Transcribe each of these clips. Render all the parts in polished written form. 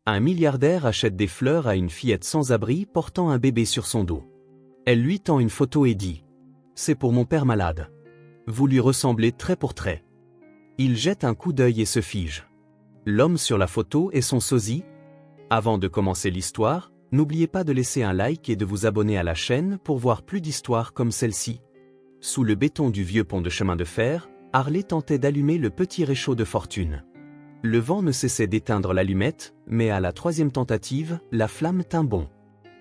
Un milliardaire achète des fleurs à une fillette sans abri portant un bébé sur son dos. Elle lui tend une photo et dit « C'est pour mon père malade. Vous lui ressemblez trait pour trait. » Il jette un coup d'œil et se fige. L'homme sur la photo est son sosie. Avant de commencer l'histoire, n'oubliez pas de laisser un like et de vous abonner à la chaîne pour voir plus d'histoires comme celle-ci. Sous le béton du vieux pont de chemin de fer, Harley tentait d'allumer le petit réchaud de fortune. Le vent ne cessait d'éteindre l'allumette, mais à la troisième tentative, la flamme tint bon.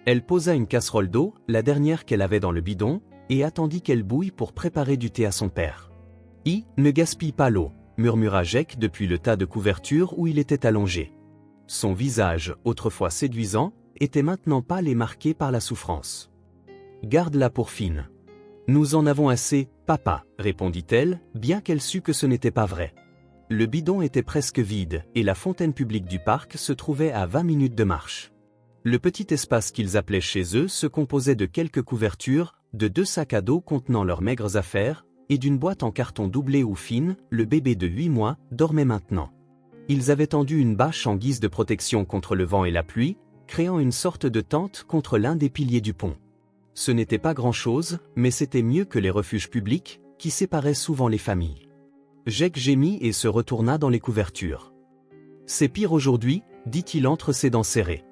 Elle posa une casserole d'eau, la dernière qu'elle avait dans le bidon, et attendit qu'elle bouille pour préparer du thé à son père. « Ne gaspille pas l'eau », murmura Jake depuis le tas de couvertures où il était allongé. Son visage, autrefois séduisant, était maintenant pâle et marqué par la souffrance. « Garde-la pour Finn. »« Nous en avons assez, papa, » répondit-elle, bien qu'elle sût que ce n'était pas vrai. Le bidon était presque vide, et la fontaine publique du parc se trouvait à 20 minutes de marche. Le petit espace qu'ils appelaient chez eux se composait de quelques couvertures, de 2 sacs à dos contenant leurs maigres affaires, et d'une boîte en carton doublé où Finn, le bébé de 8 mois, dormait maintenant. Ils avaient tendu une bâche en guise de protection contre le vent et la pluie, créant une sorte de tente contre l'un des piliers du pont. Ce n'était pas grand-chose, mais c'était mieux que les refuges publics, qui séparaient souvent les familles. Jake gémit et se retourna dans les couvertures. « C'est pire aujourd'hui, » dit-il entre ses dents serrées.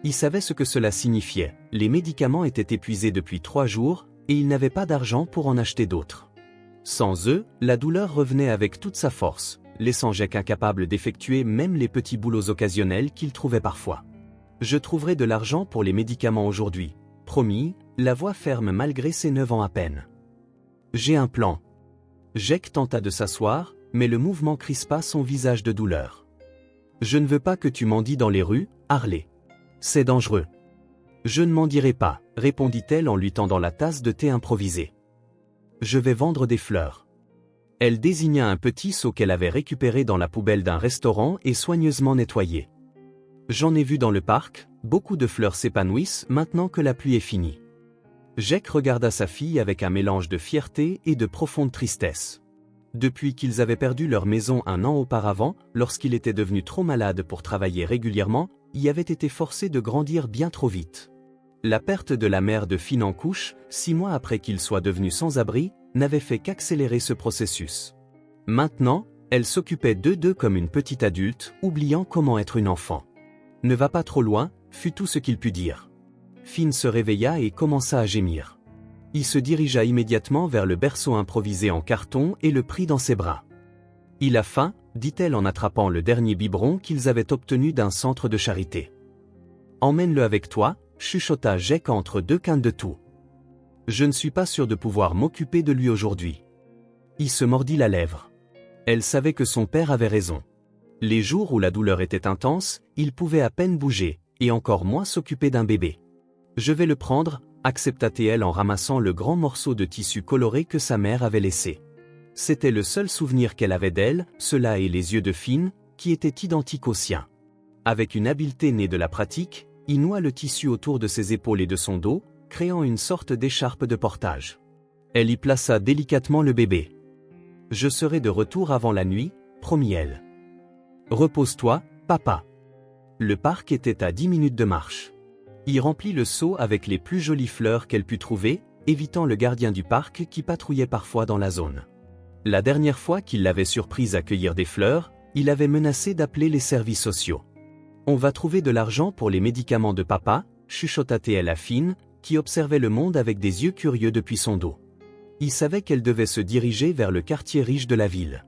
Il savait ce que cela signifiait, les médicaments étaient épuisés depuis 3 jours, et il n'avait pas d'argent pour en acheter d'autres. Sans eux, la douleur revenait avec toute sa force, laissant Jake incapable d'effectuer même les petits boulots occasionnels qu'il trouvait parfois. « Je trouverai de l'argent pour les médicaments aujourd'hui, promis, la voix ferme malgré ses 9 ans à peine. J'ai un plan. » Jake tenta de s'asseoir, mais le mouvement crispa son visage de douleur. « Je ne veux pas que tu mendis dans les rues, Harley. C'est dangereux. »« Je ne mendirai pas, » répondit-elle en lui tendant la tasse de thé improvisée. « Je vais vendre des fleurs. » Elle désigna un petit seau qu'elle avait récupéré dans la poubelle d'un restaurant et soigneusement nettoyé. « J'en ai vu dans le parc, beaucoup de fleurs s'épanouissent maintenant que la pluie est finie. » Jake regarda sa fille avec un mélange de fierté et de profonde tristesse. Depuis qu'ils avaient perdu leur maison 1 an auparavant, lorsqu'il était devenu trop malade pour travailler régulièrement, y avait été forcé de grandir bien trop vite. La perte de la mère de Finn en couche, 6 mois après qu'il soit devenu sans-abri, n'avait fait qu'accélérer ce processus. Maintenant, elle s'occupait d'eux comme une petite adulte, oubliant comment être une enfant. « Ne va pas trop loin », fut tout ce qu'il put dire. Finn se réveilla et commença à gémir. Il se dirigea immédiatement vers le berceau improvisé en carton et le prit dans ses bras. « Il a faim », dit-elle en attrapant le dernier biberon qu'ils avaient obtenu d'un centre de charité. « Emmène-le avec toi », chuchota Jake entre 2 quintes de tout. « Je ne suis pas sûr de pouvoir m'occuper de lui aujourd'hui. » Il se mordit la lèvre. Elle savait que son père avait raison. Les jours où la douleur était intense, il pouvait à peine bouger, et encore moins s'occuper d'un bébé. « Je vais le prendre », accepta-t-elle en ramassant le grand morceau de tissu coloré que sa mère avait laissé. C'était le seul souvenir qu'elle avait d'elle, cela et les yeux de Finn, qui étaient identiques aux siens. Avec une habileté née de la pratique, il noua le tissu autour de ses épaules et de son dos, créant une sorte d'écharpe de portage. Elle y plaça délicatement le bébé. « Je serai de retour avant la nuit, » promit-elle. « Repose-toi, papa. » Le parc était à 10 minutes de marche. Il remplit le seau avec les plus jolies fleurs qu'elle put trouver, évitant le gardien du parc qui patrouillait parfois dans la zone. La dernière fois qu'il l'avait surprise à cueillir des fleurs, il avait menacé d'appeler les services sociaux. « On va trouver de l'argent pour les médicaments de papa », chuchota-t-elle à Finn, qui observait le monde avec des yeux curieux depuis son dos. Il savait qu'elle devait se diriger vers le quartier riche de la ville.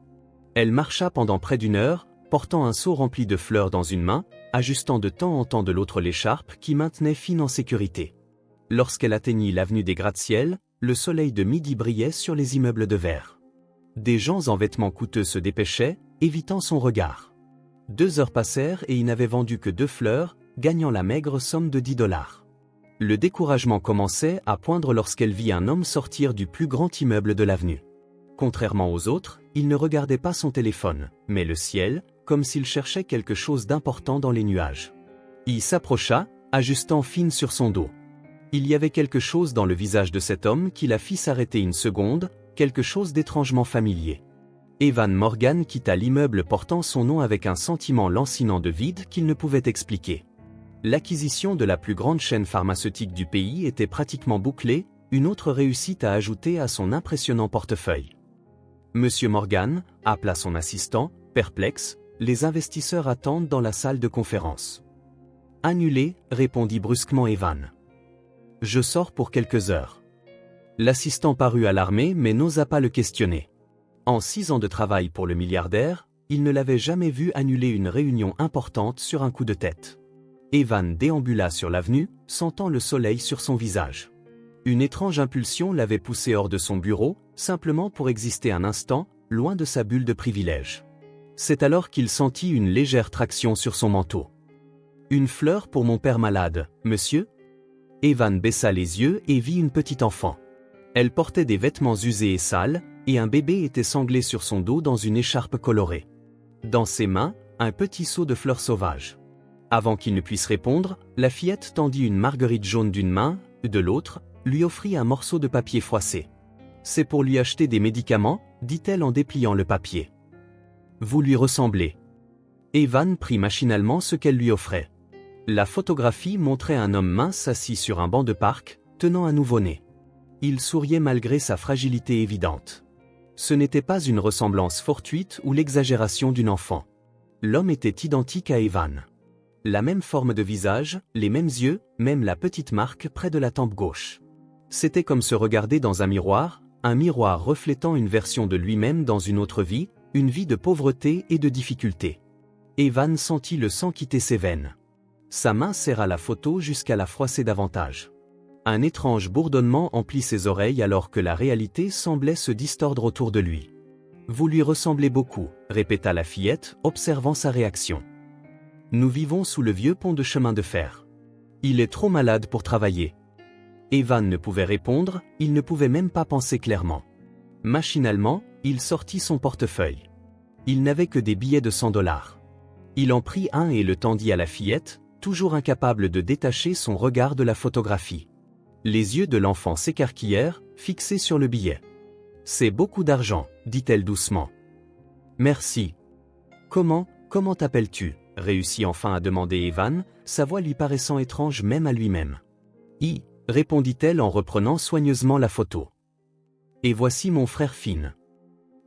Elle marcha pendant près d'1 heure, portant un seau rempli de fleurs dans une main, ajustant de temps en temps de l'autre l'écharpe qui maintenait Finn en sécurité. Lorsqu'elle atteignit l'avenue des gratte-ciel, le soleil de midi brillait sur les immeubles de verre. Des gens en vêtements coûteux se dépêchaient, évitant son regard. 2 heures passèrent et il n'avait vendu que 2 fleurs, gagnant la maigre somme de $10. Le découragement commençait à poindre lorsqu'elle vit un homme sortir du plus grand immeuble de l'avenue. Contrairement aux autres, il ne regardait pas son téléphone, mais le ciel, comme s'il cherchait quelque chose d'important dans les nuages. Il s'approcha, ajustant Finn sur son dos. Il y avait quelque chose dans le visage de cet homme qui la fit s'arrêter une seconde, quelque chose d'étrangement familier. Evan Morgan quitta l'immeuble portant son nom avec un sentiment lancinant de vide qu'il ne pouvait expliquer. L'acquisition de la plus grande chaîne pharmaceutique du pays était pratiquement bouclée, une autre réussite à ajouter à son impressionnant portefeuille. Monsieur Morgan appela son assistant, perplexe, les investisseurs attendent dans la salle de conférence. Annulé, répondit brusquement Evan. Je sors pour quelques heures. L'assistant parut alarmé mais n'osa pas le questionner. En 6 ans de travail pour le milliardaire, il ne l'avait jamais vu annuler une réunion importante sur un coup de tête. Evan déambula sur l'avenue, sentant le soleil sur son visage. Une étrange impulsion l'avait poussé hors de son bureau, simplement pour exister un instant, loin de sa bulle de privilège. C'est alors qu'il sentit une légère traction sur son manteau. « Une fleur pour mon père malade, monsieur ?» Evan baissa les yeux et vit une petite enfant. Elle portait des vêtements usés et sales, et un bébé était sanglé sur son dos dans une écharpe colorée. Dans ses mains, un petit seau de fleurs sauvages. Avant qu'il ne puisse répondre, la fillette tendit une marguerite jaune d'une main, de l'autre, lui offrit un morceau de papier froissé. « C'est pour lui acheter des médicaments » dit-elle en dépliant le papier. « Vous lui ressemblez. » Evan prit machinalement ce qu'elle lui offrait. La photographie montrait un homme mince assis sur un banc de parc, tenant un nouveau-né. Il souriait malgré sa fragilité évidente. Ce n'était pas une ressemblance fortuite ou l'exagération d'une enfant. L'homme était identique à Evan. La même forme de visage, les mêmes yeux, même la petite marque près de la tempe gauche. C'était comme se regarder dans un miroir reflétant une version de lui-même dans une autre vie, une vie de pauvreté et de difficulté. Evan sentit le sang quitter ses veines. Sa main serra la photo jusqu'à la froisser davantage. Un étrange bourdonnement emplit ses oreilles alors que la réalité semblait se distordre autour de lui. « Vous lui ressemblez beaucoup », répéta la fillette, observant sa réaction. « Nous vivons sous le vieux pont de chemin de fer. Il est trop malade pour travailler. » Evan ne pouvait répondre, il ne pouvait même pas penser clairement. Machinalement, il sortit son portefeuille. Il n'avait que des billets de $100. Il en prit un et le tendit à la fillette, toujours incapable de détacher son regard de la photographie. Les yeux de l'enfant s'écarquillèrent, fixés sur le billet. « C'est beaucoup d'argent, » dit-elle doucement. « Merci. »« Comment t'appelles-tu » réussit enfin à demander Evan, sa voix lui paraissant étrange même à lui-même. « I » répondit-elle en reprenant soigneusement la photo. « Et voici mon frère Finn. »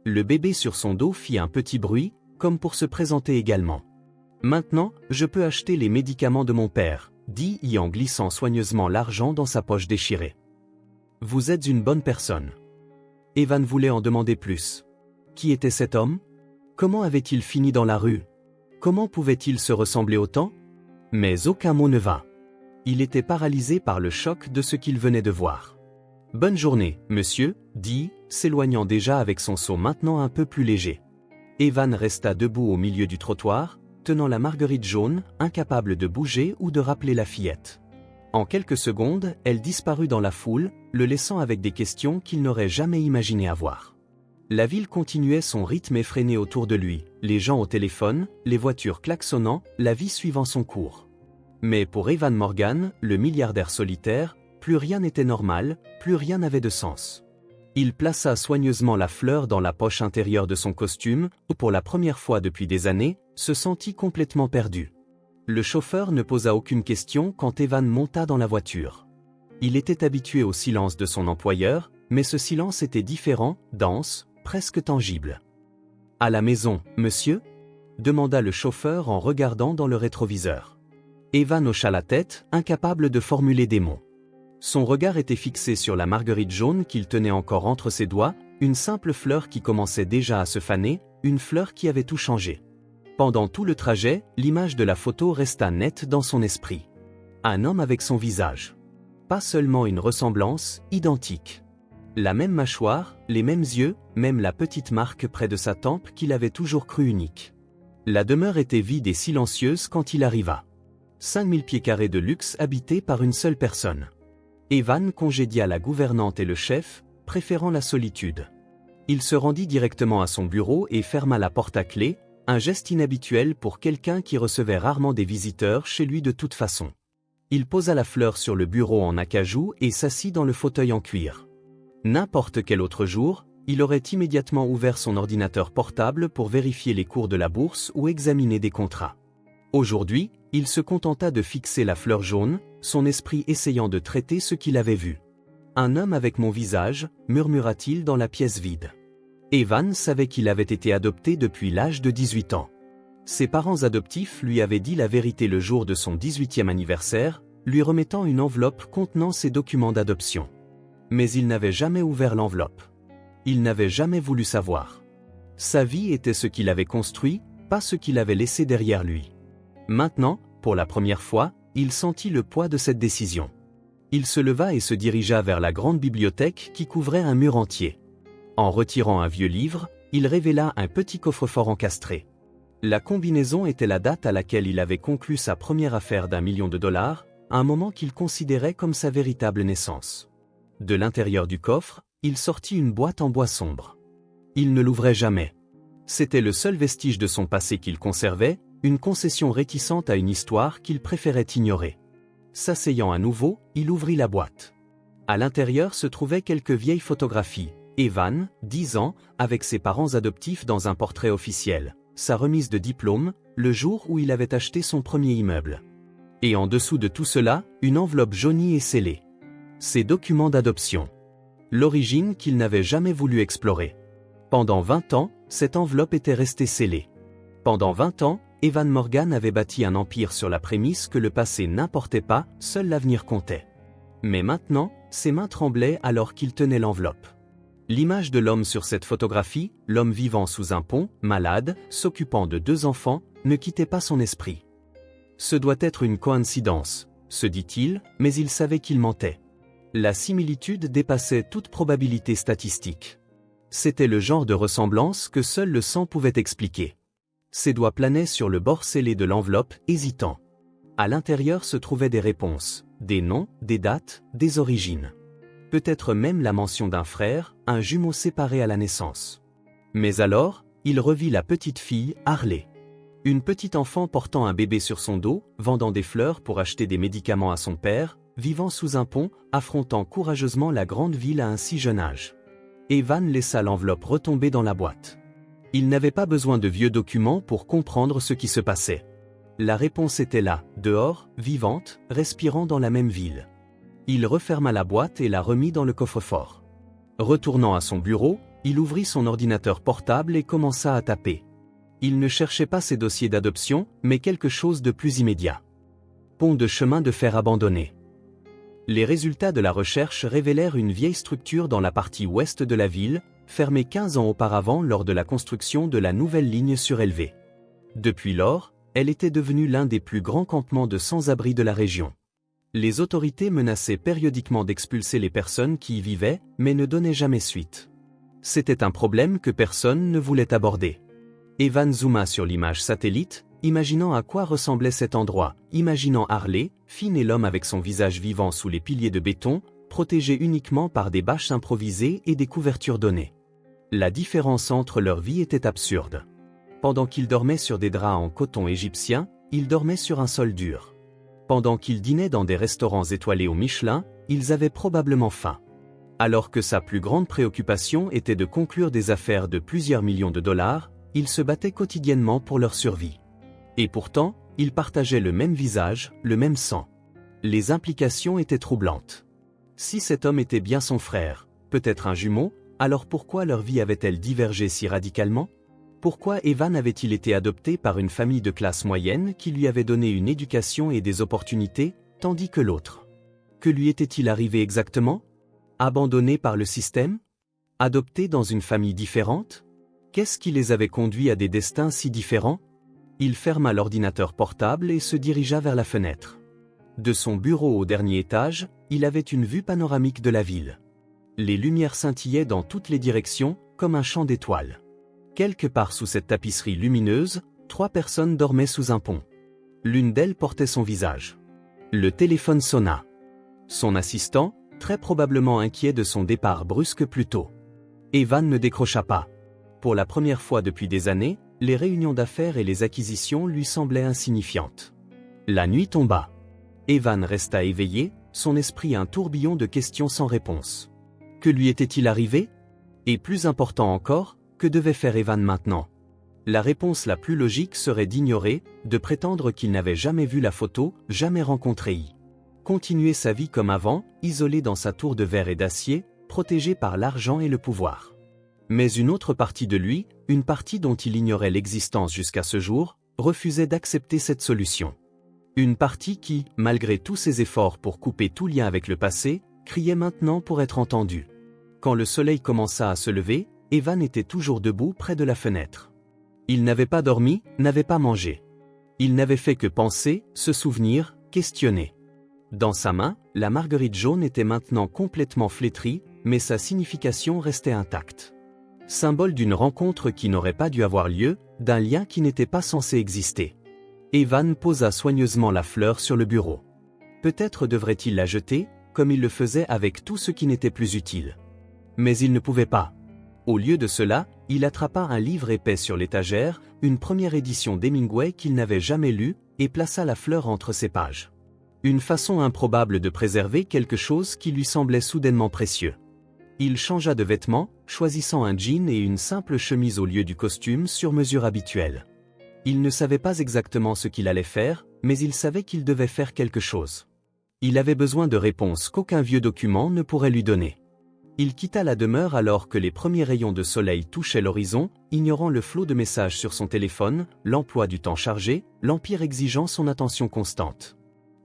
Le bébé sur son dos fit un petit bruit, comme pour se présenter également. « Maintenant, je peux acheter les médicaments de mon père, » dit-il en glissant soigneusement l'argent dans sa poche déchirée. « Vous êtes une bonne personne. » Evan voulait en demander plus. Qui était cet homme? Comment avait-il fini dans la rue? Comment pouvait-il se ressembler autant? Mais aucun mot ne vint. Il était paralysé par le choc de ce qu'il venait de voir. « Bonne journée, monsieur, » dit, s'éloignant déjà avec son seau maintenant un peu plus léger. Evan resta debout au milieu du trottoir, tenant la marguerite jaune, incapable de bouger ou de rappeler la fillette. En quelques secondes, elle disparut dans la foule, le laissant avec des questions qu'il n'aurait jamais imaginé avoir. La ville continuait son rythme effréné autour de lui, les gens au téléphone, les voitures klaxonnant, la vie suivant son cours. Mais pour Evan Morgan, le milliardaire solitaire, plus rien n'était normal, plus rien n'avait de sens. Il plaça soigneusement la fleur dans la poche intérieure de son costume, où pour la première fois depuis des années, se sentit complètement perdu. Le chauffeur ne posa aucune question quand Evan monta dans la voiture. Il était habitué au silence de son employeur, mais ce silence était différent, dense, presque tangible. « À la maison, monsieur ?» demanda le chauffeur en regardant dans le rétroviseur. Evan hocha la tête, incapable de formuler des mots. Son regard était fixé sur la marguerite jaune qu'il tenait encore entre ses doigts, une simple fleur qui commençait déjà à se faner, une fleur qui avait tout changé. Pendant tout le trajet, l'image de la photo resta nette dans son esprit. Un homme avec son visage. Pas seulement une ressemblance, identique. La même mâchoire, les mêmes yeux, même la petite marque près de sa tempe qu'il avait toujours cru unique. La demeure était vide et silencieuse quand il arriva. 5000 pieds carrés de luxe habités par une seule personne. Evan congédia la gouvernante et le chef, préférant la solitude. Il se rendit directement à son bureau et ferma la porte à clé, un geste inhabituel pour quelqu'un qui recevait rarement des visiteurs chez lui de toute façon. Il posa la fleur sur le bureau en acajou et s'assit dans le fauteuil en cuir. N'importe quel autre jour, il aurait immédiatement ouvert son ordinateur portable pour vérifier les cours de la bourse ou examiner des contrats. Aujourd'hui, il se contenta de fixer la fleur jaune, son esprit essayant de traiter ce qu'il avait vu. « Un homme avec mon visage », murmura-t-il dans la pièce vide. Evan savait qu'il avait été adopté depuis l'âge de 18 ans. Ses parents adoptifs lui avaient dit la vérité le jour de son 18e anniversaire, lui remettant une enveloppe contenant ses documents d'adoption. Mais il n'avait jamais ouvert l'enveloppe. Il n'avait jamais voulu savoir. Sa vie était ce qu'il avait construit, pas ce qu'il avait laissé derrière lui. Maintenant, pour la première fois, il sentit le poids de cette décision. Il se leva et se dirigea vers la grande bibliothèque qui couvrait un mur entier. En retirant un vieux livre, il révéla un petit coffre-fort encastré. La combinaison était la date à laquelle il avait conclu sa première affaire d'1 million de dollars, un moment qu'il considérait comme sa véritable naissance. De l'intérieur du coffre, il sortit une boîte en bois sombre. Il ne l'ouvrait jamais. C'était le seul vestige de son passé qu'il conservait, une concession réticente à une histoire qu'il préférait ignorer. S'asseyant à nouveau, il ouvrit la boîte. À l'intérieur se trouvaient quelques vieilles photographies. Evan, 10 ans, avec ses parents adoptifs dans un portrait officiel, sa remise de diplôme, le jour où il avait acheté son premier immeuble. Et en dessous de tout cela, une enveloppe jaunie et scellée. Ses documents d'adoption. L'origine qu'il n'avait jamais voulu explorer. Pendant 20 ans, cette enveloppe était restée scellée. Pendant 20 ans, Evan Morgan avait bâti un empire sur la prémisse que le passé n'importait pas, seul l'avenir comptait. Mais maintenant, ses mains tremblaient alors qu'il tenait l'enveloppe. L'image de l'homme sur cette photographie, l'homme vivant sous un pont, malade, s'occupant de 2 enfants, ne quittait pas son esprit. Ce doit être une coïncidence, se dit-il, mais il savait qu'il mentait. La similitude dépassait toute probabilité statistique. C'était le genre de ressemblance que seul le sang pouvait expliquer. Ses doigts planaient sur le bord scellé de l'enveloppe, hésitant. À l'intérieur se trouvaient des réponses, des noms, des dates, des origines. Peut-être même la mention d'un frère, un jumeau séparé à la naissance. Mais alors, il revit la petite fille, Harley. Une petite enfant portant un bébé sur son dos, vendant des fleurs pour acheter des médicaments à son père, vivant sous un pont, affrontant courageusement la grande ville à un si jeune âge. Evan laissa l'enveloppe retomber dans la boîte. Il n'avait pas besoin de vieux documents pour comprendre ce qui se passait. La réponse était là, dehors, vivante, respirant dans la même ville. Il referma la boîte et la remit dans le coffre-fort. Retournant à son bureau, il ouvrit son ordinateur portable et commença à taper. Il ne cherchait pas ses dossiers d'adoption, mais quelque chose de plus immédiat. Pont de chemin de fer abandonné. Les résultats de la recherche révélèrent une vieille structure dans la partie ouest de la ville, fermée 15 ans auparavant lors de la construction de la nouvelle ligne surélevée. Depuis lors, elle était devenue l'un des plus grands campements de sans-abri de la région. Les autorités menaçaient périodiquement d'expulser les personnes qui y vivaient, mais ne donnaient jamais suite. C'était un problème que personne ne voulait aborder. Evan zooma sur l'image satellite, imaginant à quoi ressemblait cet endroit, imaginant Harley, Finn et l'homme avec son visage vivant sous les piliers de béton, protégés uniquement par des bâches improvisées et des couvertures données. La différence entre leurs vies était absurde. Pendant qu'ils dormaient sur des draps en coton égyptien, ils dormaient sur un sol dur. Pendant qu'ils dînaient dans des restaurants étoilés au Michelin, ils avaient probablement faim. Alors que sa plus grande préoccupation était de conclure des affaires de plusieurs millions de dollars, ils se battaient quotidiennement pour leur survie. Et pourtant, ils partageaient le même visage, le même sang. Les implications étaient troublantes. Si cet homme était bien son frère, peut-être un jumeau, alors pourquoi leur vie avait-elle divergé si radicalement ? Pourquoi Evan avait-il été adopté par une famille de classe moyenne qui lui avait donné une éducation et des opportunités, tandis que l'autre ? Que lui était-il arrivé exactement ? Abandonné par le système ? Adopté dans une famille différente ? Qu'est-ce qui les avait conduits à des destins si différents ? Il ferma l'ordinateur portable et se dirigea vers la fenêtre. De son bureau au dernier étage, il avait une vue panoramique de la ville. Les lumières scintillaient dans toutes les directions, comme un champ d'étoiles. Quelque part sous cette tapisserie lumineuse, 3 personnes dormaient sous un pont. L'une d'elles portait son visage. Le téléphone sonna. Son assistant, très probablement inquiet de son départ brusque plus tôt. Evan ne décrocha pas. Pour la première fois depuis des années, les réunions d'affaires et les acquisitions lui semblaient insignifiantes. La nuit tomba. Evan resta éveillé, son esprit un tourbillon de questions sans réponse. Que lui était-il arrivé ? Et plus important encore, que devait faire Evan maintenant? La réponse la plus logique serait d'ignorer, de prétendre qu'il n'avait jamais vu la photo, jamais rencontré I. Continuer sa vie comme avant, isolé dans sa tour de verre et d'acier, protégé par l'argent et le pouvoir. Mais une autre partie de lui, une partie dont il ignorait l'existence jusqu'à ce jour, refusait d'accepter cette solution. Une partie qui, malgré tous ses efforts pour couper tout lien avec le passé, criait maintenant pour être entendue. Quand le soleil commença à se lever, Evan était toujours debout près de la fenêtre. Il n'avait pas dormi, n'avait pas mangé. Il n'avait fait que penser, se souvenir, questionner. Dans sa main, la marguerite jaune était maintenant complètement flétrie, mais sa signification restait intacte. Symbole d'une rencontre qui n'aurait pas dû avoir lieu, d'un lien qui n'était pas censé exister. Evan posa soigneusement la fleur sur le bureau. Peut-être devrait-il la jeter, comme il le faisait avec tout ce qui n'était plus utile. Mais il ne pouvait pas. Au lieu de cela, il attrapa un livre épais sur l'étagère, une première édition d'Hemingway qu'il n'avait jamais lue, et plaça la fleur entre ses pages. Une façon improbable de préserver quelque chose qui lui semblait soudainement précieux. Il changea de vêtements, choisissant un jean et une simple chemise au lieu du costume sur mesure habituel. Il ne savait pas exactement ce qu'il allait faire, mais il savait qu'il devait faire quelque chose. Il avait besoin de réponses qu'aucun vieux document ne pourrait lui donner. Il quitta la demeure alors que les premiers rayons de soleil touchaient l'horizon, ignorant le flot de messages sur son téléphone, l'emploi du temps chargé, l'empire exigeant son attention constante.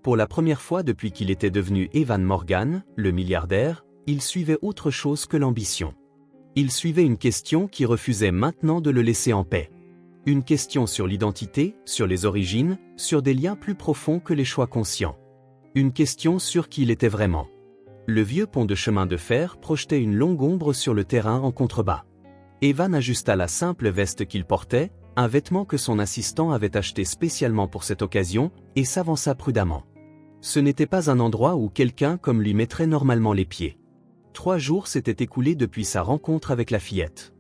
Pour la première fois depuis qu'il était devenu Evan Morgan, le milliardaire, il suivait autre chose que l'ambition. Il suivait une question qui refusait maintenant de le laisser en paix. Une question sur l'identité, sur les origines, sur des liens plus profonds que les choix conscients. Une question sur qui il était vraiment. Le vieux pont de chemin de fer projetait une longue ombre sur le terrain en contrebas. Evan ajusta la simple veste qu'il portait, un vêtement que son assistant avait acheté spécialement pour cette occasion, et s'avança prudemment. Ce n'était pas un endroit où quelqu'un comme lui mettrait normalement les pieds. 3 jours s'étaient écoulés depuis sa rencontre avec la fillette.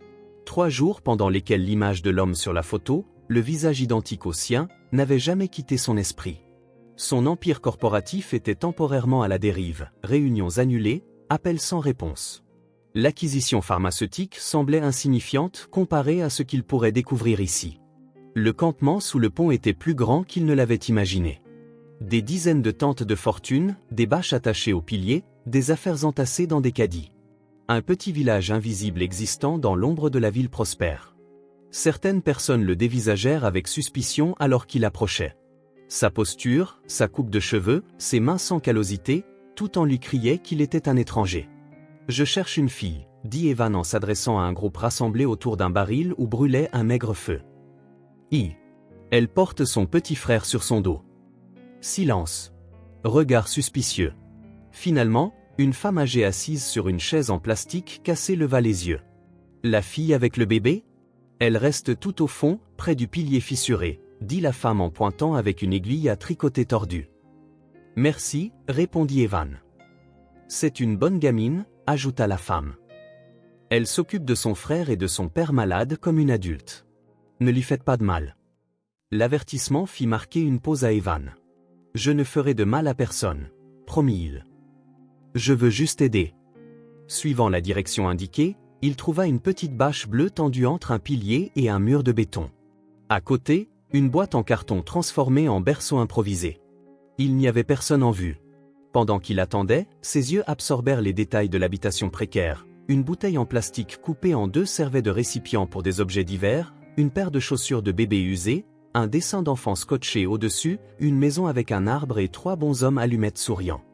3 jours pendant lesquels l'image de l'homme sur la photo, le visage identique au sien, n'avait jamais quitté son esprit. Son empire corporatif était temporairement à la dérive, réunions annulées, appels sans réponse. L'acquisition pharmaceutique semblait insignifiante comparée à ce qu'il pourrait découvrir ici. Le campement sous le pont était plus grand qu'il ne l'avait imaginé. Des dizaines de tentes de fortune, des bâches attachées aux piliers, des affaires entassées dans des caddies. Un petit village invisible existant dans l'ombre de la ville prospère. Certaines personnes le dévisagèrent avec suspicion alors qu'il approchait. Sa posture, sa coupe de cheveux, ses mains sans callosité, tout en lui criait qu'il était un étranger. « Je cherche une fille », dit Evan en s'adressant à un groupe rassemblé autour d'un baril où brûlait un maigre feu. « Elle porte son petit frère sur son dos. » Silence. Regard suspicieux. Finalement, une femme âgée assise sur une chaise en plastique cassé leva les yeux. « La fille avec le bébé ? Elle reste tout au fond, près du pilier fissuré, » dit la femme en pointant avec une aiguille à tricoter tordue. « Merci, répondit Evan. « C'est une bonne gamine, ajouta la femme. Elle s'occupe de son frère et de son père malade comme une adulte. Ne lui faites pas de mal. » L'avertissement fit marquer une pause à Evan. « Je ne ferai de mal à personne, promit-il. Je veux juste aider. » Suivant la direction indiquée, il trouva une petite bâche bleue tendue entre un pilier et un mur de béton. À côté, une boîte en carton transformée en berceau improvisé. Il n'y avait personne en vue. Pendant qu'il attendait, ses yeux absorbèrent les détails de l'habitation précaire. Une bouteille en plastique coupée en 2 servait de récipient pour des objets divers, une paire de chaussures de bébé usées, un dessin d'enfant scotché au-dessus, une maison avec un arbre et 3 bonshommes allumettes souriants.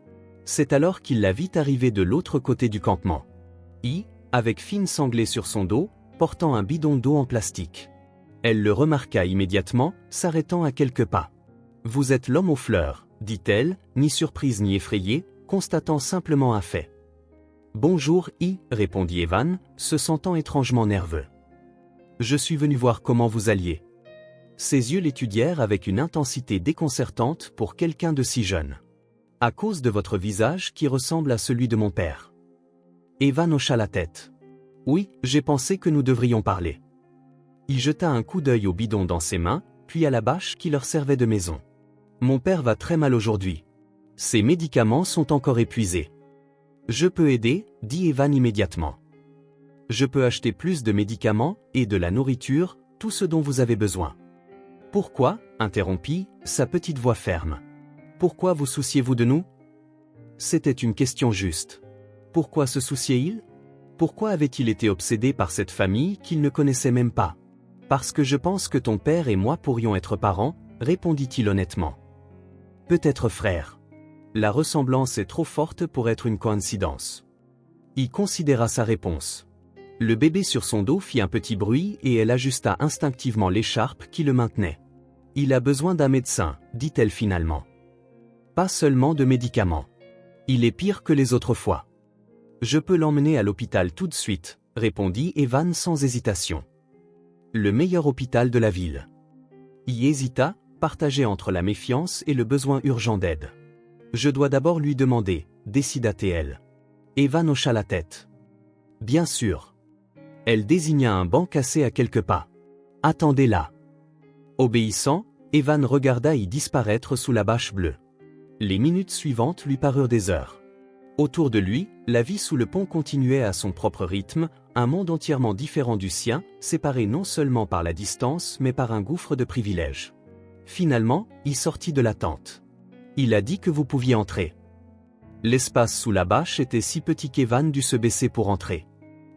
C'est alors qu'il la vit arriver de l'autre côté du campement. Avec Finn sanglé sur son dos, portant un bidon d'eau en plastique. Elle le remarqua immédiatement, s'arrêtant à quelques pas. « Vous êtes l'homme aux fleurs, » dit-elle, ni surprise ni effrayée, constatant simplement un fait. « Bonjour, répondit Evan, se sentant étrangement nerveux. « Je suis venu voir comment vous alliez. » Ses yeux l'étudièrent avec une intensité déconcertante pour quelqu'un de si jeune. « À cause de votre visage qui ressemble à celui de mon père. » Evan hocha la tête. « Oui, j'ai pensé que nous devrions parler. » Il jeta un coup d'œil au bidon dans ses mains, puis à la bâche qui leur servait de maison. « Mon père va très mal aujourd'hui. Ses médicaments sont encore épuisés. »« Je peux aider, dit Evan immédiatement. Je peux acheter plus de médicaments et de la nourriture, tout ce dont vous avez besoin. Pourquoi, interrompit sa petite voix ferme. Pourquoi vous souciez-vous de nous? C'était une question juste. Pourquoi se souciait-il? Pourquoi avait-il été obsédé par cette famille qu'il ne connaissait même pas? Parce que je pense que ton père et moi pourrions être parents, répondit-il honnêtement. Peut-être frères. La ressemblance est trop forte pour être une coïncidence. Il considéra sa réponse. Le bébé sur son dos fit un petit bruit et elle ajusta instinctivement l'écharpe qui le maintenait. Il a besoin d'un médecin, dit-elle finalement. Pas seulement de médicaments. Il est pire que les autres fois. Je peux l'emmener à l'hôpital tout de suite, répondit Evan sans hésitation. Le meilleur hôpital de la ville. Y hésita, partagé entre la méfiance et le besoin urgent d'aide. Je dois d'abord lui demander, décida-t-elle. Evan hocha la tête. Bien sûr. Elle désigna un banc cassé à quelques pas. Attendez là. Obéissant, Evan regarda y disparaître sous la bâche bleue. Les minutes suivantes lui parurent des heures. Autour de lui, la vie sous le pont continuait à son propre rythme, un monde entièrement différent du sien, séparé non seulement par la distance mais par un gouffre de privilèges. Finalement, il sortit de la tente. Il a dit que vous pouviez entrer. L'espace sous la bâche était si petit qu'Evan dut se baisser pour entrer.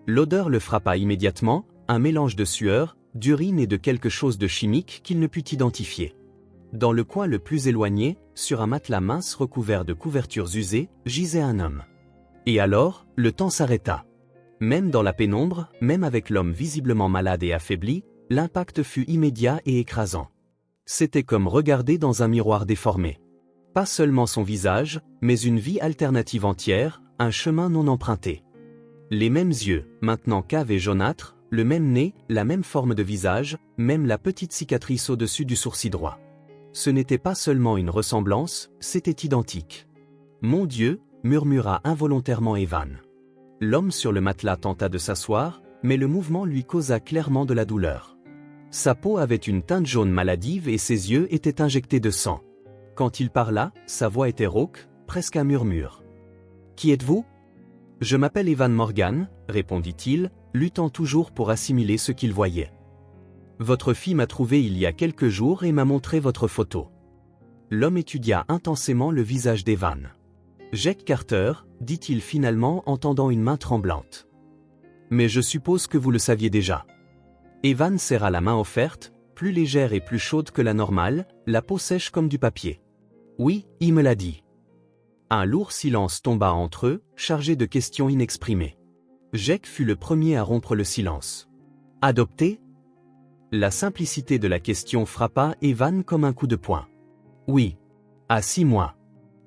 L'odeur le frappa immédiatement, un mélange de sueur, d'urine et de quelque chose de chimique qu'il ne put identifier. Dans le coin le plus éloigné, sur un matelas mince recouvert de couvertures usées, gisait un homme. Et alors, le temps s'arrêta. Même dans la pénombre, même avec l'homme visiblement malade et affaibli, l'impact fut immédiat et écrasant. C'était comme regarder dans un miroir déformé. Pas seulement son visage, mais une vie alternative entière, un chemin non emprunté. Les mêmes yeux, maintenant caves et jaunâtres, le même nez, la même forme de visage, même la petite cicatrice au-dessus du sourcil droit. Ce n'était pas seulement une ressemblance, c'était identique. Mon Dieu, murmura involontairement Evan. L'homme sur le matelas tenta de s'asseoir, mais le mouvement lui causa clairement de la douleur. Sa peau avait une teinte jaune maladive et ses yeux étaient injectés de sang. Quand il parla, sa voix était rauque, presque un murmure. « Qui êtes-vous ? » « Je m'appelle Evan Morgan, » répondit-il, luttant toujours pour assimiler ce qu'il voyait. « Votre fille m'a trouvé il y a quelques jours et m'a montré votre photo. » L'homme étudia intensément le visage d'Evan. « Jack Carter, » dit-il finalement en tendant une main tremblante. « Mais je suppose que vous le saviez déjà. » Evan serra la main offerte, plus légère et plus chaude que la normale, la peau sèche comme du papier. « Oui, il me l'a dit. » Un lourd silence tomba entre eux, chargé de questions inexprimées. Jack fut le premier à rompre le silence. « Adopté ?» La simplicité de la question frappa Evan comme un coup de poing. « Oui. À 6 mois.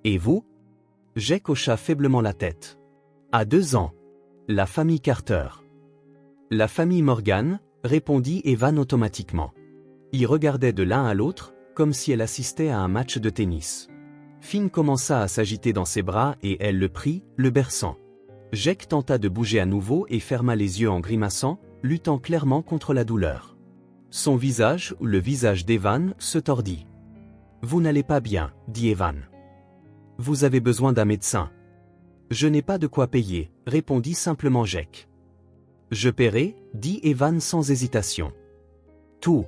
Et vous ?» Jack hocha faiblement la tête. « À 2 ans. La famille Carter. » « La famille Morgan, » répondit Evan automatiquement. Ils regardaient de l'un à l'autre, comme si elle assistait à un match de tennis. Finn commença à s'agiter dans ses bras et elle le prit, le berçant. Jack tenta de bouger à nouveau et ferma les yeux en grimaçant, luttant clairement contre la douleur. Son visage, ou le visage d'Evan, se tordit. « Vous n'allez pas bien, » dit Evan. « Vous avez besoin d'un médecin. »« Je n'ai pas de quoi payer, » répondit simplement Jack. « Je paierai, » dit Evan sans hésitation. « Tout.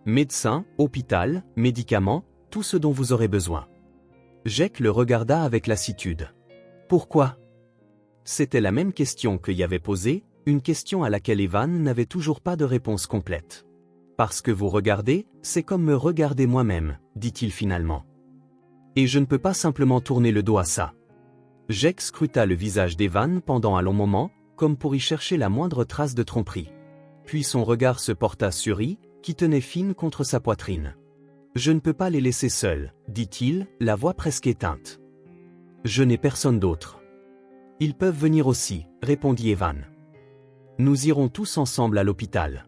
Médecin, hôpital, médicaments, tout ce dont vous aurez besoin. » Jack le regarda avec lassitude. « Pourquoi ?» C'était la même question que y avait posée, une question à laquelle Evan n'avait toujours pas de réponse complète. « Parce que vous regardez, c'est comme me regarder moi-même, » dit-il finalement. « Et je ne peux pas simplement tourner le dos à ça. » Jack scruta le visage d'Evan pendant un long moment, comme pour y chercher la moindre trace de tromperie. Puis son regard se porta sur I, qui tenait Finn contre sa poitrine. « Je ne peux pas les laisser seuls, » dit-il, la voix presque éteinte. « Je n'ai personne d'autre. »« Ils peuvent venir aussi, » répondit Evan. « Nous irons tous ensemble à l'hôpital. »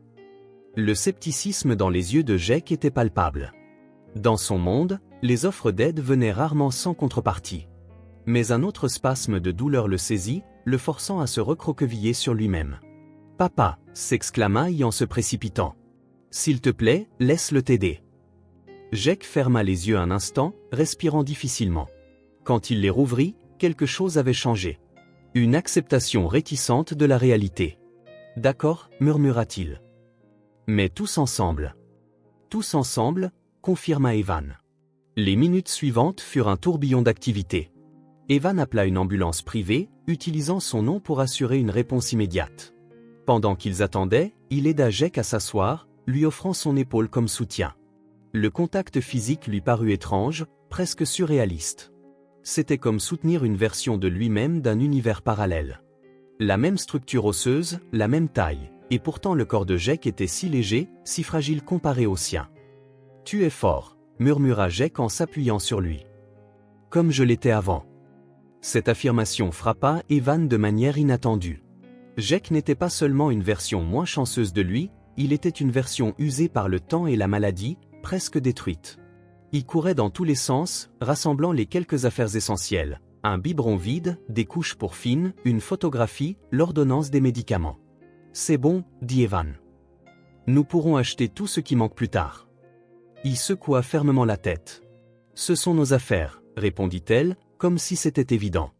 Le scepticisme dans les yeux de Jack était palpable. Dans son monde, les offres d'aide venaient rarement sans contrepartie. Mais un autre spasme de douleur le saisit, le forçant à se recroqueviller sur lui-même. « Papa !» s'exclama I en se précipitant. « S'il te plaît, laisse-le t'aider. » Jack ferma les yeux un instant, respirant difficilement. Quand il les rouvrit, quelque chose avait changé. Une acceptation réticente de la réalité. D'accord, murmura-t-il. Mais tous ensemble. Tous ensemble, confirma Evan. Les minutes suivantes furent un tourbillon d'activité. Evan appela une ambulance privée, utilisant son nom pour assurer une réponse immédiate. Pendant qu'ils attendaient, il aida Jake à s'asseoir, lui offrant son épaule comme soutien. Le contact physique lui parut étrange, presque surréaliste. C'était comme soutenir une version de lui-même d'un univers parallèle. La même structure osseuse, la même taille, et pourtant le corps de Jake était si léger, si fragile comparé au sien. « Tu es fort », murmura Jake en s'appuyant sur lui. « Comme je l'étais avant. » Cette affirmation frappa Evan de manière inattendue. Jake n'était pas seulement une version moins chanceuse de lui, il était une version usée par le temps et la maladie, presque détruite. Il courait dans tous les sens, rassemblant les quelques affaires essentielles. Un biberon vide, des couches pour Finn, une photographie, l'ordonnance des médicaments. « C'est bon, dit Evan. Nous pourrons acheter tout ce qui manque plus tard. » Il secoua fermement la tête. « Ce sont nos affaires, répondit-elle, comme si c'était évident.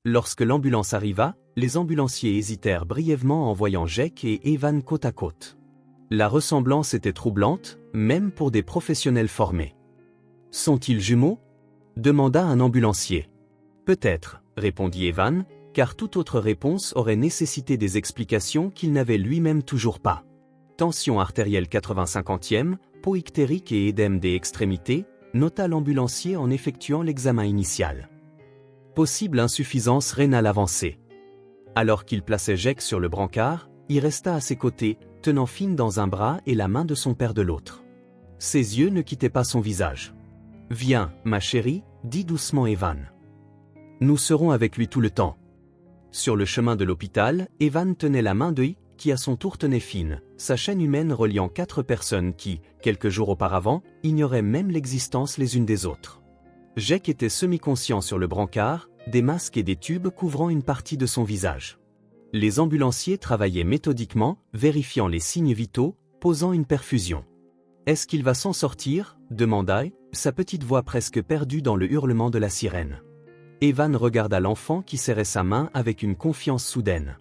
Lorsque l'ambulance arriva, les ambulanciers hésitèrent brièvement en voyant Jake et Evan côte à côte. La ressemblance était troublante, même pour des professionnels formés. « Sont-ils jumeaux ?» demanda un ambulancier. « Peut-être, répondit Evan, car toute autre réponse aurait nécessité des explications qu'il n'avait lui-même toujours pas. Tension artérielle 80/50e, peau ictérique et édème des extrémités, nota l'ambulancier en effectuant l'examen initial. Possible insuffisance rénale avancée. Alors qu'il plaçait Jake sur le brancard, il resta à ses côtés, tenant Finn dans un bras et la main de son père de l'autre. Ses yeux ne quittaient pas son visage. « Viens, ma chérie, dit doucement Evan. Nous serons avec lui tout le temps. » Sur le chemin de l'hôpital, Evan tenait la main de I, qui à son tour tenait Finn, sa chaîne humaine reliant 4 personnes qui, quelques jours auparavant, ignoraient même l'existence les unes des autres. Jake était semi-conscient sur le brancard, des masques et des tubes couvrant une partie de son visage. Les ambulanciers travaillaient méthodiquement, vérifiant les signes vitaux, posant une perfusion. « Est-ce qu'il va s'en sortir ?» demanda I, sa petite voix presque perdue dans le hurlement de la sirène. Evan regarda l'enfant qui serrait sa main avec une confiance soudaine.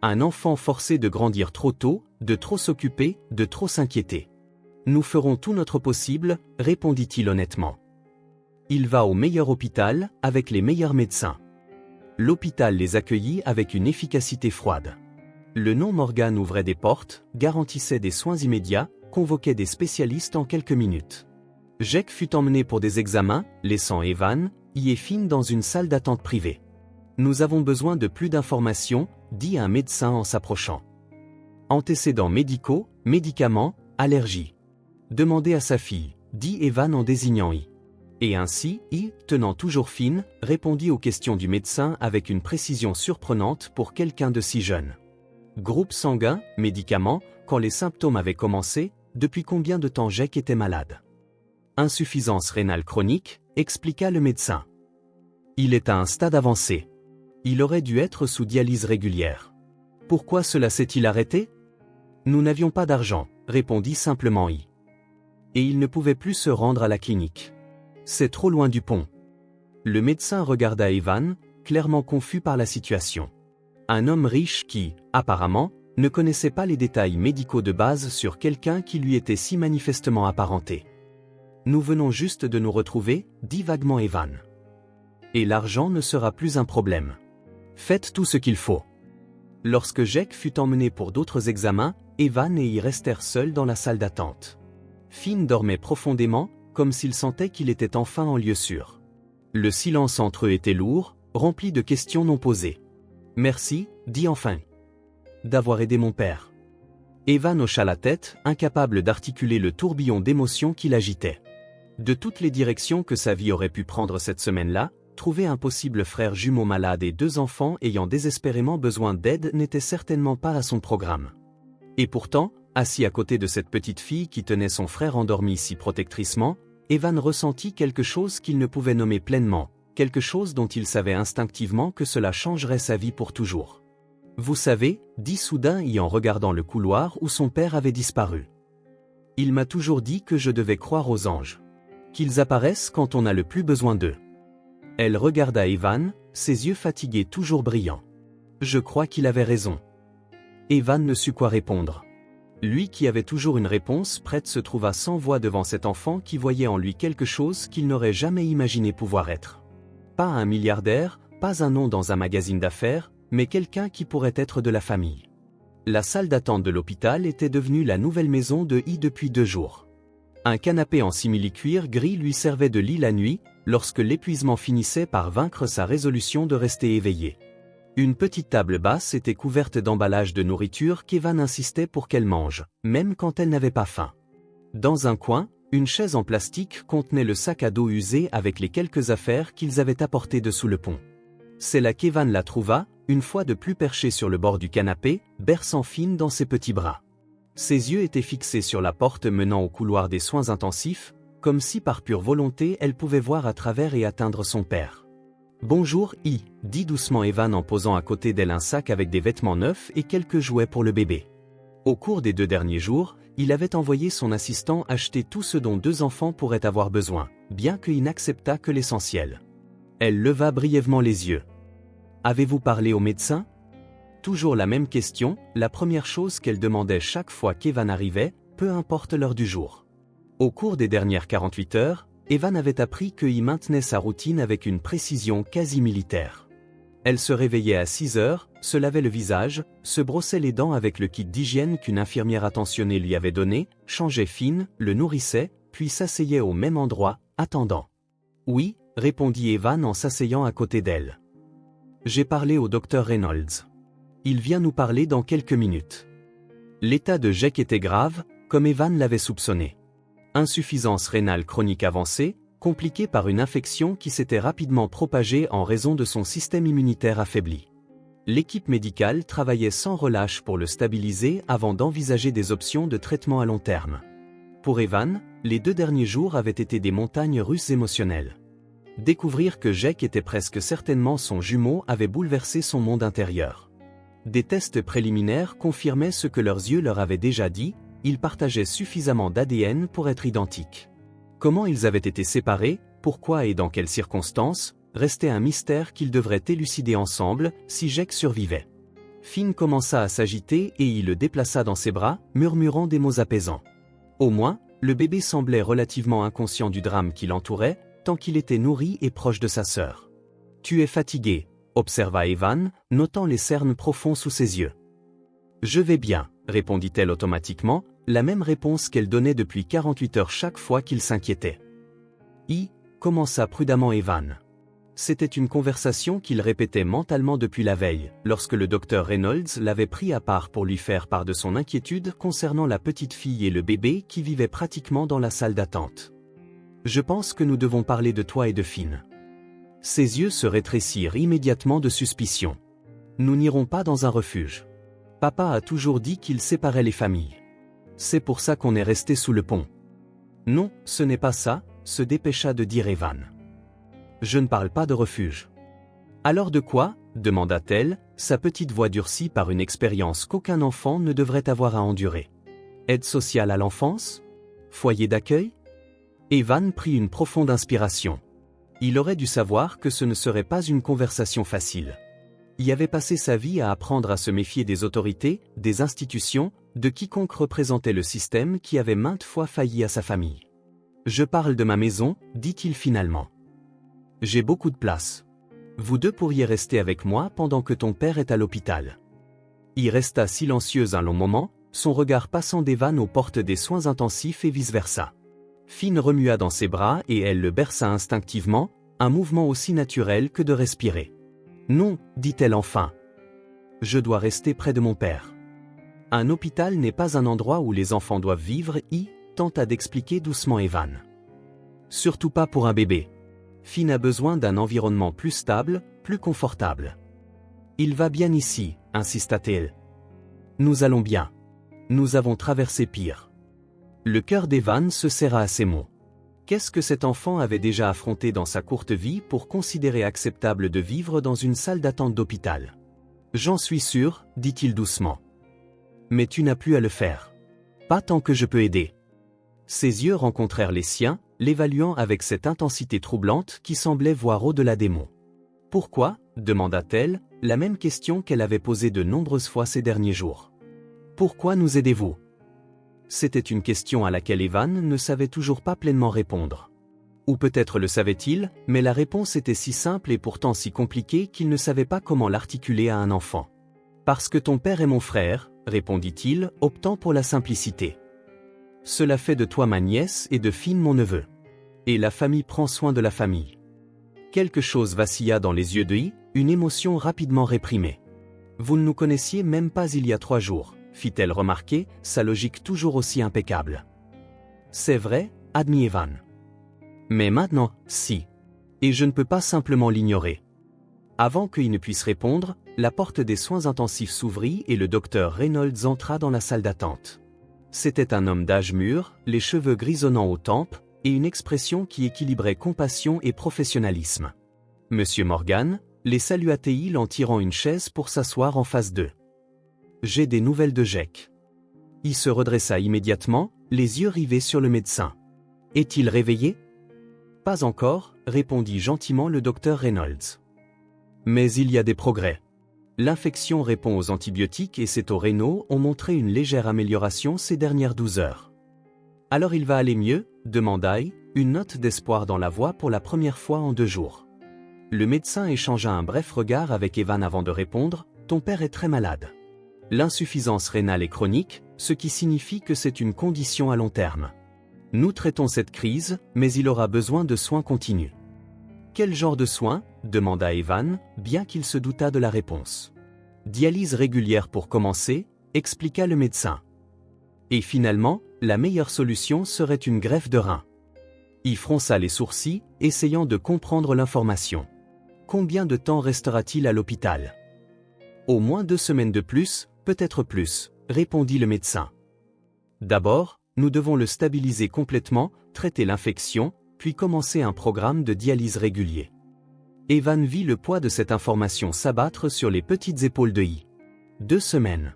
Un enfant forcé de grandir trop tôt, de trop s'occuper, de trop s'inquiéter. « Nous ferons tout notre possible, répondit-il honnêtement. Il va au meilleur hôpital, avec les meilleurs médecins. » L'hôpital les accueillit avec une efficacité froide. Le nom Morgan ouvrait des portes, garantissait des soins immédiats, convoquait des spécialistes en quelques minutes. Jake fut emmené pour des examens, laissant Evan, I et Finn dans une salle d'attente privée. « Nous avons besoin de plus d'informations, dit un médecin en s'approchant. Antécédents médicaux, médicaments, allergies. Demandez à sa fille, dit Evan en désignant I. Et ainsi, I, tenant toujours Finn, répondit aux questions du médecin avec une précision surprenante pour quelqu'un de si jeune. Groupe sanguin, médicaments, quand les symptômes avaient commencé, depuis combien de temps Jake était malade? Insuffisance rénale chronique, expliqua le médecin. Il est à un stade avancé. Il aurait dû être sous dialyse régulière. Pourquoi cela s'est-il arrêté? Nous n'avions pas d'argent, répondit simplement I. Et il ne pouvait plus se rendre à la clinique. C'est trop loin du pont. Le médecin regarda Evan, clairement confus par la situation. Un homme riche qui, apparemment, ne connaissait pas les détails médicaux de base sur quelqu'un qui lui était si manifestement apparenté. Nous venons juste de nous retrouver, dit vaguement Evan. Et l'argent ne sera plus un problème. Faites tout ce qu'il faut. Lorsque Jake fut emmené pour d'autres examens, Evan et I restèrent seuls dans la salle d'attente. Finn dormait profondément, comme s'il sentait qu'il était enfin en lieu sûr. Le silence entre eux était lourd, rempli de questions non posées. « Merci, dit enfin. D'avoir aidé mon père. » Evan hocha la tête, incapable d'articuler le tourbillon d'émotions qui l'agitait. De toutes les directions que sa vie aurait pu prendre cette semaine-là, trouver un possible frère jumeau malade et 2 enfants ayant désespérément besoin d'aide n'était certainement pas à son programme. Et pourtant, assis à côté de cette petite fille qui tenait son frère endormi si protectricement, Evan ressentit quelque chose qu'il ne pouvait nommer pleinement, quelque chose dont il savait instinctivement que cela changerait sa vie pour toujours. « Vous savez, dit soudain I en regardant le couloir où son père avait disparu. Il m'a toujours dit que je devais croire aux anges. Qu'ils apparaissent quand on a le plus besoin d'eux. » Elle regarda Evan, ses yeux fatigués toujours brillants. « Je crois qu'il avait raison. Evan ne sut quoi répondre. Lui qui avait toujours une réponse prête se trouva sans voix devant cet enfant qui voyait en lui quelque chose qu'il n'aurait jamais imaginé pouvoir être. Pas un milliardaire, pas un nom dans un magazine d'affaires, mais quelqu'un qui pourrait être de la famille. La salle d'attente de l'hôpital était devenue la nouvelle maison de I depuis 2 jours. Un canapé en simili-cuir gris lui servait de lit la nuit, lorsque l'épuisement finissait par vaincre sa résolution de rester éveillé. Une petite table basse était couverte d'emballages de nourriture qu'Evan insistait pour qu'elle mange, même quand elle n'avait pas faim. Dans un coin, une chaise en plastique contenait le sac à dos usé avec les quelques affaires qu'ils avaient apportées dessous le pont. C'est là qu'Evan la trouva, une fois de plus perchée sur le bord du canapé, berçant Finn dans ses petits bras. Ses yeux étaient fixés sur la porte menant au couloir des soins intensifs, comme si par pure volonté elle pouvait voir à travers et atteindre son père. « Bonjour, I », dit doucement Evan en posant à côté d'elle un sac avec des vêtements neufs et quelques jouets pour le bébé. Au cours des 2 derniers jours, il avait envoyé son assistant acheter tout ce dont 2 enfants pourraient avoir besoin, bien qu'il n'acceptât que l'essentiel. Elle leva brièvement les yeux. « Avez-vous parlé au médecin ?» Toujours la même question, la première chose qu'elle demandait chaque fois qu'Evan arrivait, peu importe l'heure du jour. Au cours des dernières 48 heures, Evan avait appris qu'il maintenait sa routine avec une précision quasi militaire. Elle se réveillait à 6 heures, se lavait le visage, se brossait les dents avec le kit d'hygiène qu'une infirmière attentionnée lui avait donné, changeait Finn, le nourrissait, puis s'asseyait au même endroit, attendant. « Oui », répondit Evan en s'asseyant à côté d'elle. « J'ai parlé au docteur Reynolds. Il vient nous parler dans quelques minutes. » L'état de Jake était grave, comme Evan l'avait soupçonné. Insuffisance rénale chronique avancée, compliquée par une infection qui s'était rapidement propagée en raison de son système immunitaire affaibli. L'équipe médicale travaillait sans relâche pour le stabiliser avant d'envisager des options de traitement à long terme. Pour Evan, les 2 derniers jours avaient été des montagnes russes émotionnelles. Découvrir que Jake était presque certainement son jumeau avait bouleversé son monde intérieur. Des tests préliminaires confirmaient ce que leurs yeux leur avaient déjà dit, ils partageaient suffisamment d'ADN pour être identiques. Comment ils avaient été séparés, pourquoi et dans quelles circonstances, restait un mystère qu'ils devraient élucider ensemble si Jake survivait. Finn commença à s'agiter et il le déplaça dans ses bras, murmurant des mots apaisants. Au moins, le bébé semblait relativement inconscient du drame qui l'entourait, tant qu'il était nourri et proche de sa sœur. « Tu es fatigué », observa Evan, notant les cernes profonds sous ses yeux. « Je vais bien », répondit-elle automatiquement, la même réponse qu'elle donnait depuis 48 heures chaque fois qu'il s'inquiétait. « I », commença prudemment Evan. C'était une conversation qu'il répétait mentalement depuis la veille, lorsque le docteur Reynolds l'avait pris à part pour lui faire part de son inquiétude concernant la petite fille et le bébé qui vivaient pratiquement dans la salle d'attente. « Je pense que nous devons parler de toi et de Finn. » Ses yeux se rétrécirent immédiatement de suspicion. « Nous n'irons pas dans un refuge. Papa a toujours dit qu'il séparait les familles. C'est pour ça qu'on est resté sous le pont. » « Non, ce n'est pas ça, » se dépêcha de dire Evan. « Je ne parle pas de refuge. »« Alors de quoi ?» demanda-t-elle, sa petite voix durcie par une expérience qu'aucun enfant ne devrait avoir à endurer. « Aide sociale à l'enfance ? Foyer d'accueil ?» Evan prit une profonde inspiration. Il aurait dû savoir que ce ne serait pas une conversation facile. Il avait passé sa vie à apprendre à se méfier des autorités, des institutions, de quiconque représentait le système qui avait maintes fois failli à sa famille. « Je parle de ma maison, » dit-il finalement. « J'ai beaucoup de place. Vous 2 pourriez rester avec moi pendant que ton père est à l'hôpital. » Il resta silencieux un long moment, son regard passant d'Evan aux portes des soins intensifs et vice-versa. Finn remua dans ses bras et elle le berça instinctivement, un mouvement aussi naturel que de respirer. « Non, » dit-elle enfin. « Je dois rester près de mon père. » Un hôpital n'est pas un endroit où les enfants doivent vivre, I, tenta d'expliquer doucement Evan. Surtout pas pour un bébé. Finn a besoin d'un environnement plus stable, plus confortable. Il va bien ici, insista-t-elle. Nous allons bien. Nous avons traversé pire. Le cœur d'Evan se serra à ces mots. Qu'est-ce que cet enfant avait déjà affronté dans sa courte vie pour considérer acceptable de vivre dans une salle d'attente d'hôpital? J'en suis sûr, dit-il doucement. Mais tu n'as plus à le faire. Pas tant que je peux aider. Ses yeux rencontrèrent les siens, l'évaluant avec cette intensité troublante qui semblait voir au-delà des mots. Pourquoi ? demanda-t-elle, la même question qu'elle avait posée de nombreuses fois ces derniers jours. Pourquoi nous aidez-vous? C'était une question à laquelle Evan ne savait toujours pas pleinement répondre. Ou peut-être le savait-il, mais la réponse était si simple et pourtant si compliquée qu'il ne savait pas comment l'articuler à un enfant. Parce que ton père est mon frère, répondit-il, optant pour la simplicité. Cela fait de toi ma nièce et de Finn mon neveu. Et la famille prend soin de la famille. Quelque chose vacilla dans les yeux de Yi, une émotion rapidement réprimée. Vous ne nous connaissiez même pas il y a 3 jours, fit-elle remarquer, sa logique toujours aussi impeccable. C'est vrai, admit Evan. Mais maintenant, si. Et je ne peux pas simplement l'ignorer. Avant qu'il ne puisse répondre, la porte des soins intensifs s'ouvrit et le docteur Reynolds entra dans la salle d'attente. C'était un homme d'âge mûr, les cheveux grisonnants aux tempes, et une expression qui équilibrait compassion et professionnalisme. Monsieur Morgan, les salua-t-il en tirant une chaise pour s'asseoir en face d'eux. J'ai des nouvelles de Jake. Il se redressa immédiatement, les yeux rivés sur le médecin. Est-il réveillé? Pas encore, répondit gentiment le docteur Reynolds. Mais il y a des progrès. L'infection répond aux antibiotiques et ses taux rénaux ont montré une légère amélioration ces dernières 12 heures. Alors il va aller mieux, demanda I, une note d'espoir dans la voix pour la première fois en 2 jours. Le médecin échangea un bref regard avec Evan avant de répondre, ton père est très malade. L'insuffisance rénale est chronique, ce qui signifie que c'est une condition à long terme. Nous traitons cette crise, mais il aura besoin de soins continus. Quel genre de soins? Demanda Evan, bien qu'il se doutât de la réponse. Dialyse régulière pour commencer, expliqua le médecin. Et finalement, la meilleure solution serait une greffe de rein. Il fronça les sourcils, essayant de comprendre l'information. Combien de temps restera-t-il à l'hôpital? Au moins 2 semaines de plus, peut-être plus, répondit le médecin. D'abord, nous devons le stabiliser complètement, traiter l'infection, puis commencer un programme de dialyse régulier. Evan vit le poids de cette information s'abattre sur les petites épaules de Yi. 2 semaines.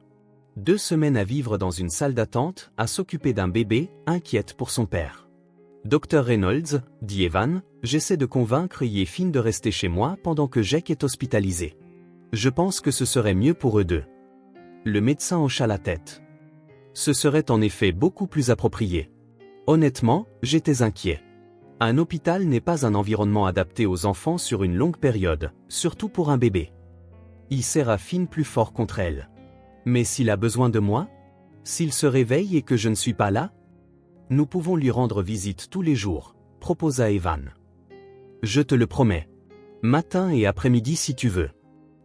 2 semaines à vivre dans une salle d'attente, à s'occuper d'un bébé, inquiète pour son père. Docteur Reynolds, dit Evan, j'essaie de convaincre Yi et Finn de rester chez moi pendant que Jake est hospitalisé. Je pense que ce serait mieux pour eux deux. Le médecin hocha la tête. Ce serait en effet beaucoup plus approprié. Honnêtement, j'étais inquiet. Un hôpital n'est pas un environnement adapté aux enfants sur une longue période, surtout pour un bébé. Il serra Finn plus fort contre elle. Mais s'il a besoin de moi? S'il se réveille et que je ne suis pas là? Nous pouvons lui rendre visite tous les jours, proposa Evan. Je te le promets. Matin et après-midi si tu veux.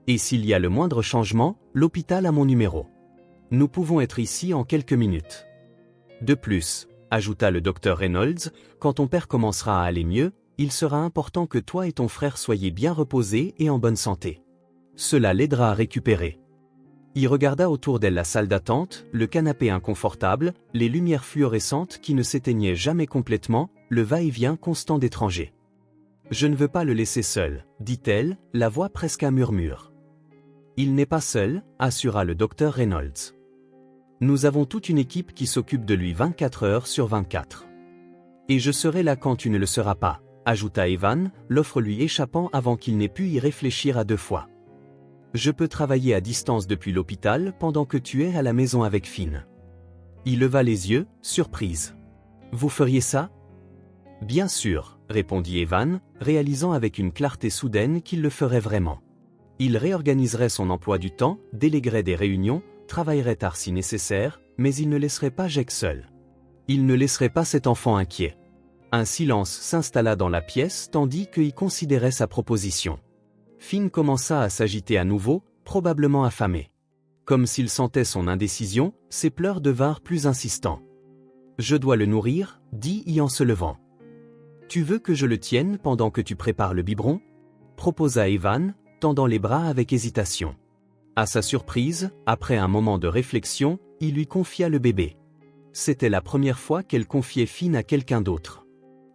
Et s'il y a le moindre changement, l'hôpital a mon numéro. Nous pouvons être ici en quelques minutes. De plus, ajouta le docteur Reynolds, quand ton père commencera à aller mieux, il sera important que toi et ton frère soyez bien reposés et en bonne santé. Cela l'aidera à récupérer. Il regarda autour d'elle la salle d'attente, le canapé inconfortable, les lumières fluorescentes qui ne s'éteignaient jamais complètement, le va-et-vient constant d'étrangers. Je ne veux pas le laisser seul, dit-elle, la voix presque un murmure. Il n'est pas seul, assura le docteur Reynolds. Nous avons toute une équipe qui s'occupe de lui 24 heures sur 24. Et je serai là quand tu ne le seras pas, ajouta Evan, l'offre lui échappant avant qu'il n'ait pu y réfléchir à 2 fois. Je peux travailler à distance depuis l'hôpital pendant que tu es à la maison avec Finn. Il leva les yeux, surprise. Vous feriez ça? Bien sûr, répondit Evan, réalisant avec une clarté soudaine qu'il le ferait vraiment. Il réorganiserait son emploi du temps, déléguerait des réunions, travaillerait tard si nécessaire, mais il ne laisserait pas Jake seul. Il ne laisserait pas cet enfant inquiet. Un silence s'installa dans la pièce tandis qu'il considérait sa proposition. Finn commença à s'agiter à nouveau, probablement affamé. Comme s'il sentait son indécision, ses pleurs devinrent plus insistants. « Je dois le nourrir, dit-il en se levant. « Tu veux que je le tienne pendant que tu prépares le biberon ?» proposa Evan, tendant les bras avec hésitation. À sa surprise, après un moment de réflexion, il lui confia le bébé. C'était la première fois qu'elle confiait Finn à quelqu'un d'autre.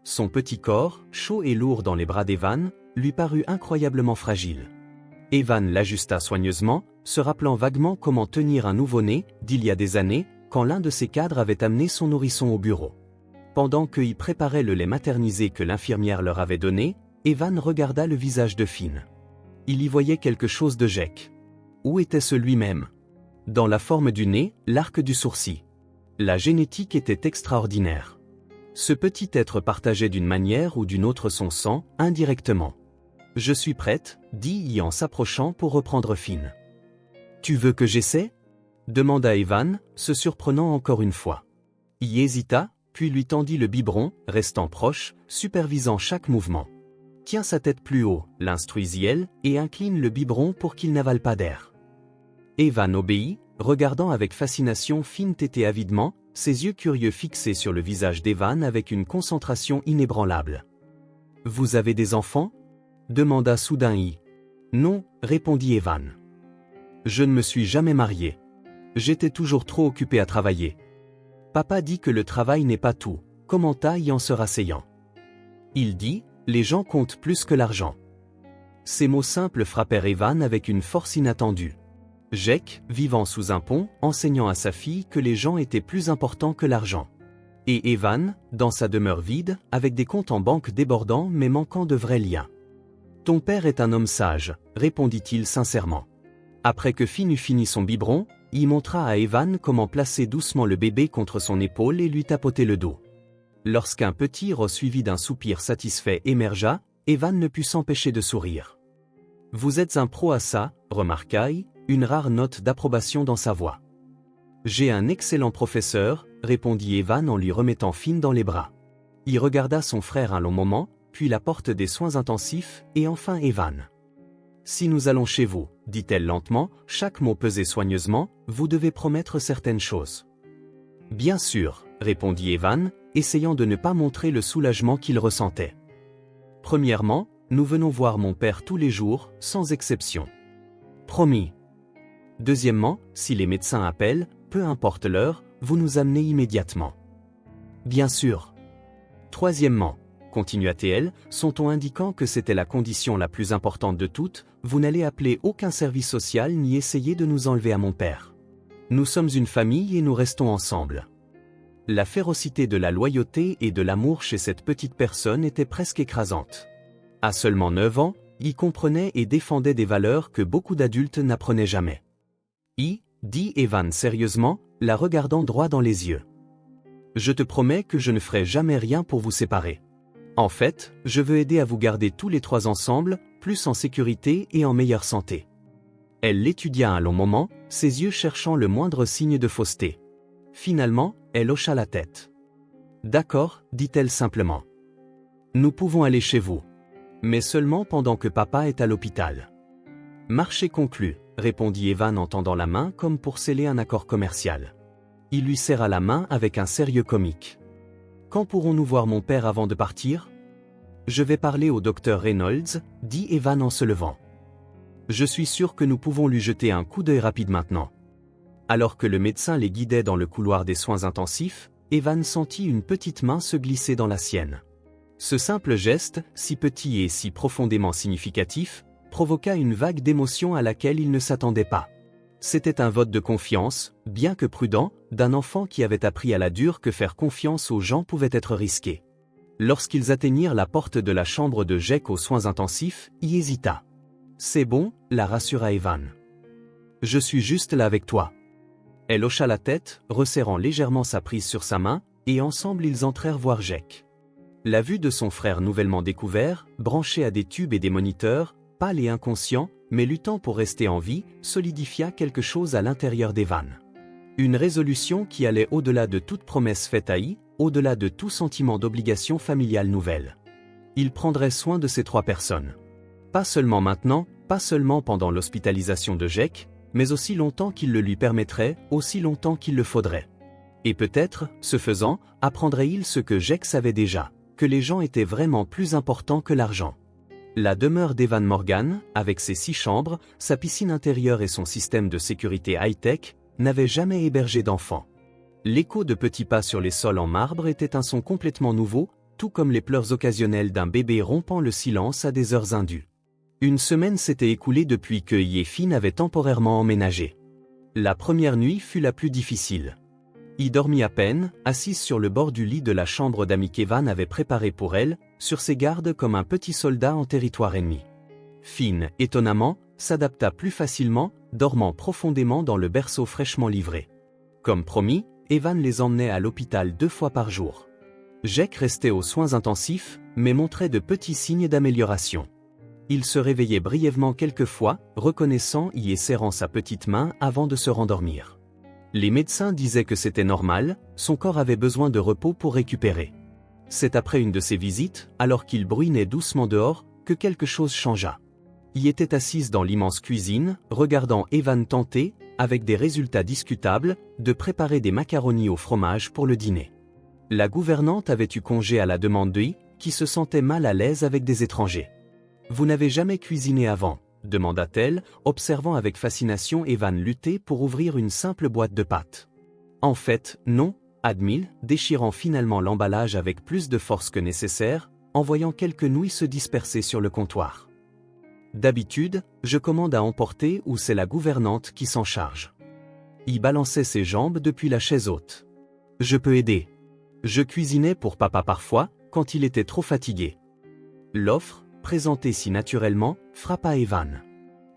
Son petit corps, chaud et lourd dans les bras d'Evan, lui parut incroyablement fragile. Evan l'ajusta soigneusement, se rappelant vaguement comment tenir un nouveau-né, d'il y a des années, quand l'un de ses cadres avait amené son nourrisson au bureau. Pendant qu'ils préparaient le lait maternisé que l'infirmière leur avait donné, Evan regarda le visage de Finn. Il y voyait quelque chose de Jake. Où était-ce lui-même? Dans la forme du nez, l'arc du sourcil. La génétique était extraordinaire. Ce petit être partageait d'une manière ou d'une autre son sang, indirectement. Je suis prête, dit-il en s'approchant pour reprendre Finn. Tu veux que j'essaie ? Demanda Evan, se surprenant encore une fois. Il hésita, puis lui tendit le biberon, restant proche, supervisant chaque mouvement. Tient sa tête plus haut, l'instruisit-elle, et incline le biberon pour qu'il n'avale pas d'air. Evan obéit, regardant avec fascination Finn téter avidement, ses yeux curieux fixés sur le visage d'Evan avec une concentration inébranlable. « Vous avez des enfants » demanda soudain I. « Non » répondit Evan. « Je ne me suis jamais marié. J'étais toujours trop occupé à travailler. » Papa dit que le travail n'est pas tout, commenta I en se rasseyant. Il dit, les gens comptent plus que l'argent. Ces mots simples frappèrent Evan avec une force inattendue. Jake, vivant sous un pont, enseignant à sa fille que les gens étaient plus importants que l'argent. Et Evan, dans sa demeure vide, avec des comptes en banque débordants mais manquant de vrais liens. Ton père est un homme sage, répondit-il sincèrement. Après que Finn eut fini son biberon, il montra à Evan comment placer doucement le bébé contre son épaule et lui tapoter le dos. Lorsqu'un petit ro suivi d'un soupir satisfait émergea, Evan ne put s'empêcher de sourire. « Vous êtes un pro à ça » remarqua-t-il, une rare note d'approbation dans sa voix. « J'ai un excellent professeur » répondit Evan en lui remettant Finn dans les bras. Il regarda son frère un long moment, puis la porte des soins intensifs, et enfin Evan. « Si nous allons chez vous, dit-elle lentement, chaque mot pesé soigneusement, vous devez promettre certaines choses. »« Bien sûr, » répondit Evan, essayant de ne pas montrer le soulagement qu'il ressentait. « Premièrement, nous venons voir mon père tous les jours, sans exception. »« Promis. » « Deuxièmement, si les médecins appellent, peu importe l'heure, vous nous amenez immédiatement. »« Bien sûr. » « Troisièmement, » continua-t-elle, son ton indiquant que c'était la condition la plus importante de toutes, vous n'allez appeler aucun service social ni essayer de nous enlever à mon père. Nous sommes une famille et nous restons ensemble. La férocité de la loyauté et de l'amour chez cette petite personne était presque écrasante. À seulement 9 ans, il comprenait et défendait des valeurs que beaucoup d'adultes n'apprenaient jamais. Dit Evan sérieusement, la regardant droit dans les yeux. Je te promets que je ne ferai jamais rien pour vous séparer. En fait, je veux aider à vous garder tous les trois ensemble, plus en sécurité et en meilleure santé. Elle l'étudia un long moment, ses yeux cherchant le moindre signe de fausseté. Finalement, elle hocha la tête. D'accord, dit-elle simplement. Nous pouvons aller chez vous. Mais seulement pendant que papa est à l'hôpital. Marché conclu, répondit Evan en tendant la main comme pour sceller un accord commercial. Il lui serra la main avec un sérieux comique. Quand pourrons-nous voir mon père avant de partir ? Je vais parler au docteur Reynolds, dit Evan en se levant. Je suis sûr que nous pouvons lui jeter un coup d'œil rapide maintenant. Alors que le médecin les guidait dans le couloir des soins intensifs, Evan sentit une petite main se glisser dans la sienne. Ce simple geste, si petit et si profondément significatif, provoqua une vague d'émotion à laquelle il ne s'attendait pas. C'était un vote de confiance, bien que prudent, d'un enfant qui avait appris à la dure que faire confiance aux gens pouvait être risqué. Lorsqu'ils atteignirent la porte de la chambre de Jake aux soins intensifs, il hésita. « C'est bon » la rassura Evan. « Je suis juste là avec toi. » Elle hocha la tête, resserrant légèrement sa prise sur sa main, et ensemble ils entrèrent voir Jake. La vue de son frère nouvellement découvert, branché à des tubes et des moniteurs, pâle et inconscient, mais luttant pour rester en vie, solidifia quelque chose à l'intérieur d'Evan. Une résolution qui allait au-delà de toute promesse faite à I, au-delà de tout sentiment d'obligation familiale nouvelle. Il prendrait soin de ces trois personnes. Pas seulement maintenant, pas seulement pendant l'hospitalisation de Jake, mais aussi longtemps qu'il le lui permettrait, aussi longtemps qu'il le faudrait. Et peut-être, ce faisant, apprendrait-il ce que Jake savait déjà, que les gens étaient vraiment plus importants que l'argent. La demeure d'Evan Morgan, avec ses 6 chambres, sa piscine intérieure et son système de sécurité high-tech, n'avait jamais hébergé d'enfants. L'écho de petits pas sur les sols en marbre était un son complètement nouveau, tout comme les pleurs occasionnelles d'un bébé rompant le silence à des heures indues. Une semaine s'était écoulée depuis que Finn avait temporairement emménagé. La première nuit fut la plus difficile. Il dormit à peine, assise sur le bord du lit de la chambre d'amis qu'Evan avait préparée pour elle, sur ses gardes comme un petit soldat en territoire ennemi. Finn, étonnamment, s'adapta plus facilement, dormant profondément dans le berceau fraîchement livré. Comme promis, Evan les emmenait à l'hôpital 2 fois par jour. Jake restait aux soins intensifs, mais montrait de petits signes d'amélioration. Il se réveillait brièvement quelquefois, reconnaissant et serrant sa petite main avant de se rendormir. Les médecins disaient que c'était normal, son corps avait besoin de repos pour récupérer. C'est après une de ces visites, alors qu'il bruinait doucement dehors, que quelque chose changea. Y était assise dans l'immense cuisine, regardant Evan tenter, avec des résultats discutables, de préparer des macaronis au fromage pour le dîner. La gouvernante avait eu congé à la demande de qui se sentait mal à l'aise avec des étrangers. « Vous n'avez jamais cuisiné avant ?» demanda-t-elle, observant avec fascination Evan lutter pour ouvrir une simple boîte de pâtes. « En fait, non », admit-il, déchirant finalement l'emballage avec plus de force que nécessaire, en voyant quelques nouilles se disperser sur le comptoir. « D'habitude, je commande à emporter ou c'est la gouvernante qui s'en charge. » Il balançait ses jambes depuis la chaise haute. « Je peux aider. Je cuisinais pour papa parfois, quand il était trop fatigué. » L'offre, présentée si naturellement, frappa Evan.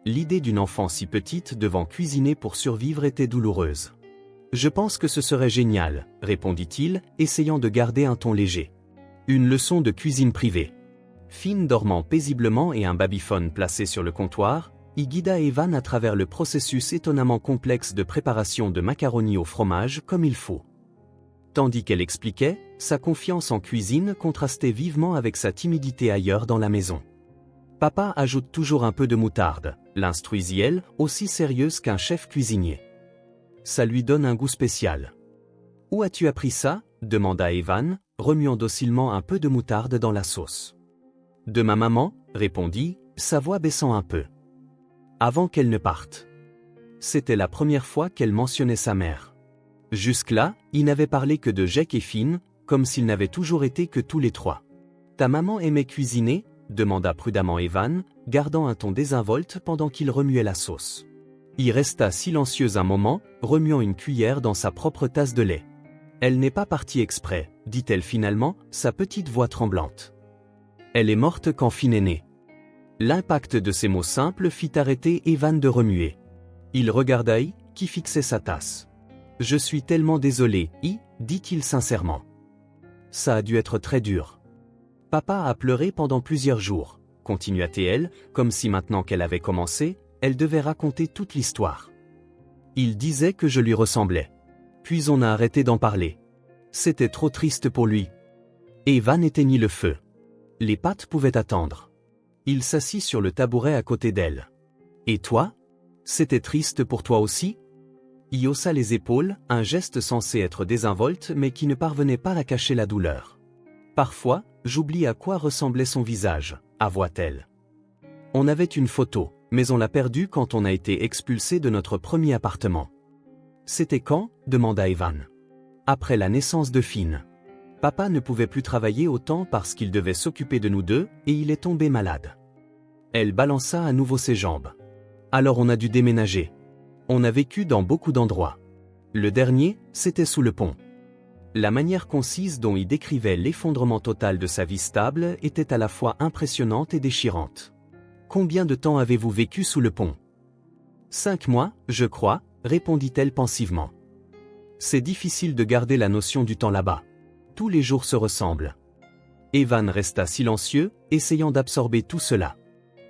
L'idée d'une enfant si petite devant cuisiner pour survivre était douloureuse. « Je pense que ce serait génial, » répondit-il, essayant de garder un ton léger. Une leçon de cuisine privée. Finn dormant paisiblement et un babyphone placé sur le comptoir, y guida Evan à travers le processus étonnamment complexe de préparation de macaronis au fromage comme il faut. Tandis qu'elle expliquait, sa confiance en cuisine contrastait vivement avec sa timidité ailleurs dans la maison. « Papa ajoute toujours un peu de moutarde, » l'instruisit-elle, aussi sérieuse qu'un chef cuisinier. « Ça lui donne un goût spécial. »« Où as-tu appris ça ?» demanda Evan, remuant docilement un peu de moutarde dans la sauce. « De ma maman, » répondit, sa voix baissant un peu. Avant qu'elle ne parte. C'était la première fois qu'elle mentionnait sa mère. Jusque-là, il n'avait parlé que de Jake et Finn, comme s'ils n'avaient toujours été que tous les trois. « Ta maman aimait cuisiner ?» demanda prudemment Evan, gardant un ton désinvolte pendant qu'il remuait la sauce. Il resta silencieux un moment, remuant une cuillère dans sa propre tasse de lait. « Elle n'est pas partie exprès, » dit-elle finalement, sa petite voix tremblante. « Elle est morte quand Finn est né. » L'impact de ces mots simples fit arrêter Evan de remuer. Il regarda qui fixait sa tasse. « Je suis tellement désolé, dit-il sincèrement. Ça a dû être très dur. Papa a pleuré pendant plusieurs jours, continua-t-elle, comme si maintenant qu'elle avait commencé, elle devait raconter toute l'histoire. Il disait que je lui ressemblais. Puis on a arrêté d'en parler. C'était trop triste pour lui. » Evan éteignit le feu. Les pâtes pouvaient attendre. Il s'assit sur le tabouret à côté d'elle. « Et toi ? C'était triste pour toi aussi ?» Il haussa les épaules, un geste censé être désinvolte mais qui ne parvenait pas à cacher la douleur. « Parfois, j'oublie à quoi ressemblait son visage, » avoua-t-elle. « On avait une photo, mais on l'a perdue quand on a été expulsé de notre premier appartement. »« C'était quand ?» demanda Evan. « Après la naissance de Finn. Papa ne pouvait plus travailler autant parce qu'il devait s'occuper de nous deux et il est tombé malade. » Elle balança à nouveau ses jambes. « Alors on a dû déménager. On a vécu dans beaucoup d'endroits. Le dernier, c'était sous le pont. » La manière concise dont il décrivait l'effondrement total de sa vie stable était à la fois impressionnante et déchirante. « Combien de temps avez-vous vécu sous le pont ? » « 5 mois, je crois, » répondit-elle pensivement. « C'est difficile de garder la notion du temps là-bas. Tous les jours se ressemblent. » Evan resta silencieux, essayant d'absorber tout cela.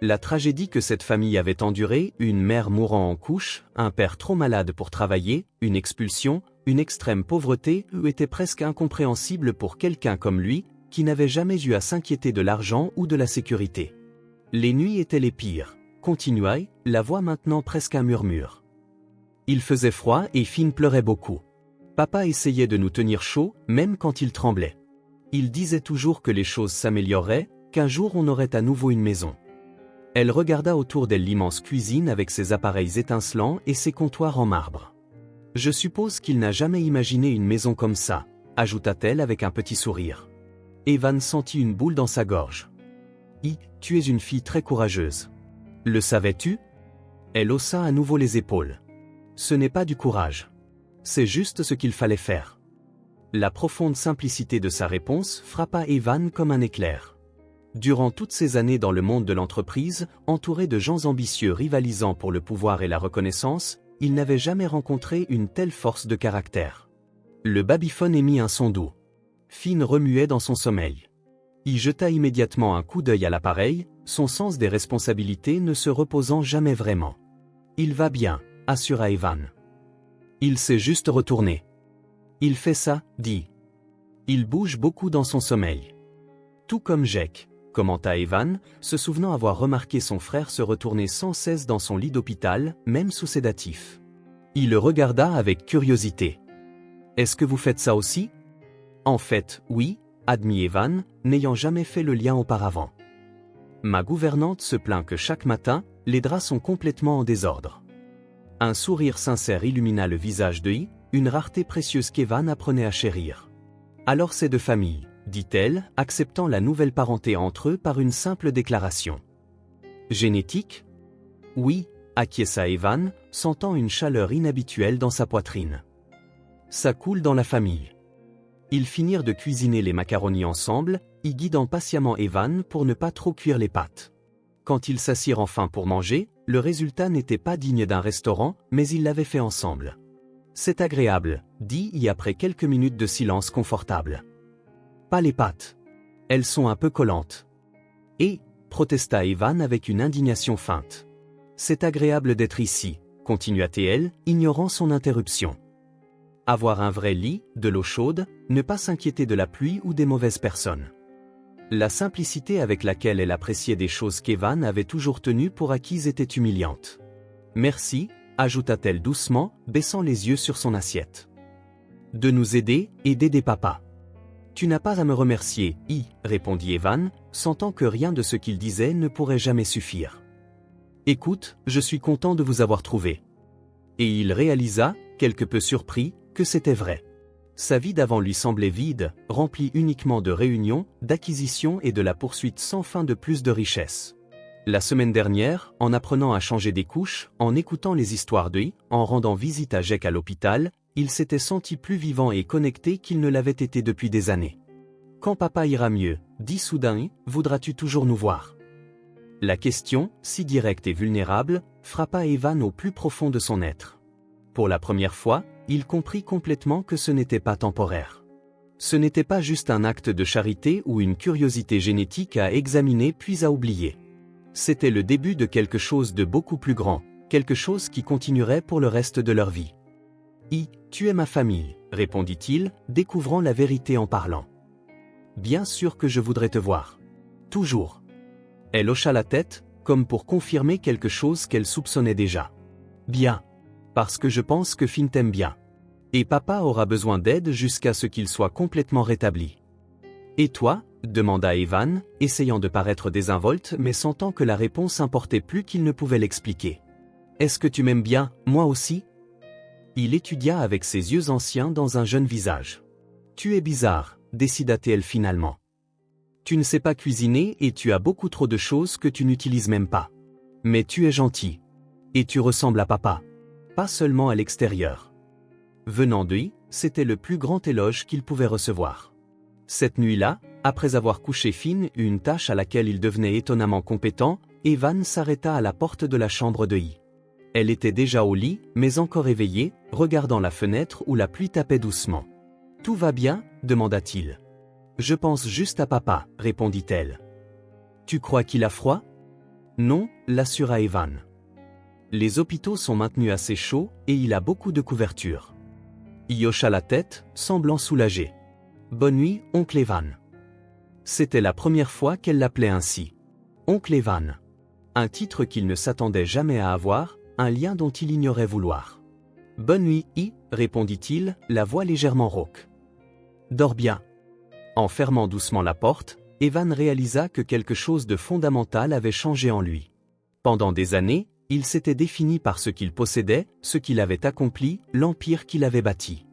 La tragédie que cette famille avait endurée, une mère mourant en couche, un père trop malade pour travailler, une expulsion, une extrême pauvreté, était presque incompréhensible pour quelqu'un comme lui, qui n'avait jamais eu à s'inquiéter de l'argent ou de la sécurité. Les nuits étaient les pires, continua, la voix maintenant presque un murmure. Il faisait froid et Finn pleurait beaucoup. Papa essayait de nous tenir chaud, même quand il tremblait. Il disait toujours que les choses s'amélioreraient, qu'un jour on aurait à nouveau une maison. Elle regarda autour d'elle l'immense cuisine avec ses appareils étincelants et ses comptoirs en marbre. « Je suppose qu'il n'a jamais imaginé une maison comme ça, » ajouta-t-elle avec un petit sourire. Evan sentit une boule dans sa gorge. « Tu es une fille très courageuse. Le savais-tu » Elle haussa à nouveau les épaules. « Ce n'est pas du courage. C'est juste ce qu'il fallait faire. » La profonde simplicité de sa réponse frappa Evan comme un éclair. Durant toutes ces années dans le monde de l'entreprise, entouré de gens ambitieux rivalisant pour le pouvoir et la reconnaissance, il n'avait jamais rencontré une telle force de caractère. Le babyphone émit un son doux. Finn remuait dans son sommeil. Il jeta immédiatement un coup d'œil à l'appareil, son sens des responsabilités ne se reposant jamais vraiment. « Il va bien », assura Evan. Il s'est juste retourné. Il fait ça, dit. Il bouge beaucoup dans son sommeil. Tout comme Jake, commenta Evan, se souvenant avoir remarqué son frère se retourner sans cesse dans son lit d'hôpital, même sous sédatif. Il le regarda avec curiosité. Est-ce que vous faites ça aussi? En fait, oui, admit Evan, n'ayant jamais fait le lien auparavant. Ma gouvernante se plaint que chaque matin, les draps sont complètement en désordre. Un sourire sincère illumina le visage de une rareté précieuse qu'Evan apprenait à chérir. Alors c'est de famille, dit-elle, acceptant la nouvelle parenté entre eux par une simple déclaration. Génétique? Oui, acquiesça Evan, sentant une chaleur inhabituelle dans sa poitrine. Ça coule dans la famille. Ils finirent de cuisiner les macaronis ensemble, y guidant patiemment Evan pour ne pas trop cuire les pâtes. Quand ils s'assirent enfin pour manger, le résultat n'était pas digne d'un restaurant, mais ils l'avaient fait ensemble. C'est agréable, dit après quelques minutes de silence confortable. Pas les pâtes. Elles sont un peu collantes. Et, protesta Evan avec une indignation feinte. C'est agréable d'être ici, continua-t-elle, ignorant son interruption. Avoir un vrai lit, de l'eau chaude, ne pas s'inquiéter de la pluie ou des mauvaises personnes. La simplicité avec laquelle elle appréciait des choses qu'Evan avait toujours tenues pour acquises était humiliante. Merci, ajouta-t-elle doucement, baissant les yeux sur son assiette. De nous aider, et d'aider papa. Tu n'as pas à me remercier, répondit Evan, sentant que rien de ce qu'il disait ne pourrait jamais suffire. Écoute, je suis content de vous avoir trouvé. Et il réalisa, quelque peu surpris, que c'était vrai. Sa vie d'avant lui semblait vide, remplie uniquement de réunions, d'acquisitions et de la poursuite sans fin de plus de richesses. La semaine dernière, en apprenant à changer des couches, en écoutant les histoires de en rendant visite à Jake à l'hôpital, il s'était senti plus vivant et connecté qu'il ne l'avait été depuis des années. Quand papa ira mieux, dit soudain, voudras-tu toujours nous voir? La question, si directe et vulnérable, frappa Evan au plus profond de son être. Pour la première fois, il comprit complètement que ce n'était pas temporaire. Ce n'était pas juste un acte de charité ou une curiosité génétique à examiner puis à oublier. C'était le début de quelque chose de beaucoup plus grand, quelque chose qui continuerait pour le reste de leur vie. Tu es ma famille, répondit-il, découvrant la vérité en parlant. Bien sûr que je voudrais te voir. Toujours. Elle hocha la tête, comme pour confirmer quelque chose qu'elle soupçonnait déjà. Bien. Parce que je pense que Finn t'aime bien. Et papa aura besoin d'aide jusqu'à ce qu'il soit complètement rétabli. Et toi? Demanda Evan, essayant de paraître désinvolte mais sentant que la réponse importait plus qu'il ne pouvait l'expliquer. Est-ce que tu m'aimes bien, moi aussi? Il étudia avec ses yeux anciens dans un jeune visage. Tu es bizarre, décida-t-elle finalement. Tu ne sais pas cuisiner et tu as beaucoup trop de choses que tu n'utilises même pas. Mais tu es gentil. Et tu ressembles à papa. Pas seulement à l'extérieur. Venant de c'était le plus grand éloge qu'il pouvait recevoir. Cette nuit-là, après avoir couché Finn une tâche à laquelle il devenait étonnamment compétent, Evan s'arrêta à la porte de la chambre de Elle était déjà au lit, mais encore éveillée, regardant la fenêtre où la pluie tapait doucement. « Tout va bien ?» demanda-t-il. « Je pense juste à papa », répondit-elle. « Tu crois qu'il a froid ?» « Non », l'assura Evan. Les hôpitaux sont maintenus assez chauds et il a beaucoup de couvertures. Il hocha la tête, semblant soulagé. « Bonne nuit, oncle Evan. » C'était la première fois qu'elle l'appelait ainsi. Oncle Evan. Un titre qu'il ne s'attendait jamais à avoir, un lien dont il ignorait vouloir. « Bonne nuit, répondit-il, la voix légèrement rauque. « Dors bien. » En fermant doucement la porte, Evan réalisa que quelque chose de fondamental avait changé en lui. Pendant des années, il s'était défini par ce qu'il possédait, ce qu'il avait accompli, l'empire qu'il avait bâti.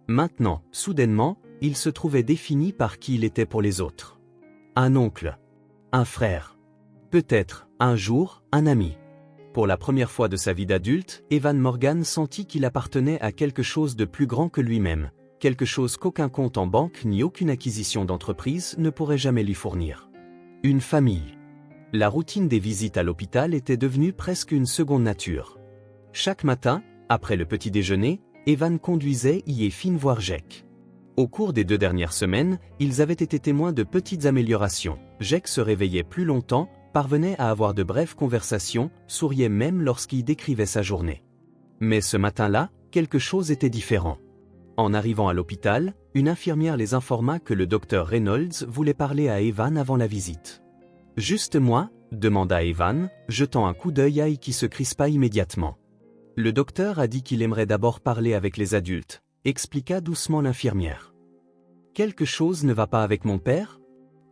Maintenant, soudainement, il se trouvait défini par qui il était pour les autres. Un oncle. Un frère. Peut-être, un jour, un ami. Pour la première fois de sa vie d'adulte, Evan Morgan sentit qu'il appartenait à quelque chose de plus grand que lui-même, quelque chose qu'aucun compte en banque ni aucune acquisition d'entreprise ne pourrait jamais lui fournir. Une famille. La routine des visites à l'hôpital était devenue presque une seconde nature. Chaque matin, après le petit déjeuner, Evan conduisait et Finn voir Jake. Au cours des 2 dernières semaines, ils avaient été témoins de petites améliorations. Jake se réveillait plus longtemps, parvenait à avoir de brèves conversations, souriait même lorsqu'il décrivait sa journée. Mais ce matin-là, quelque chose était différent. En arrivant à l'hôpital, une infirmière les informa que le docteur Reynolds voulait parler à Evan avant la visite. « Juste moi ?» demanda Evan, jetant un coup d'œil à qui se crispa immédiatement. Le docteur a dit qu'il aimerait d'abord parler avec les adultes, expliqua doucement l'infirmière. « Quelque chose ne va pas avec mon père ?»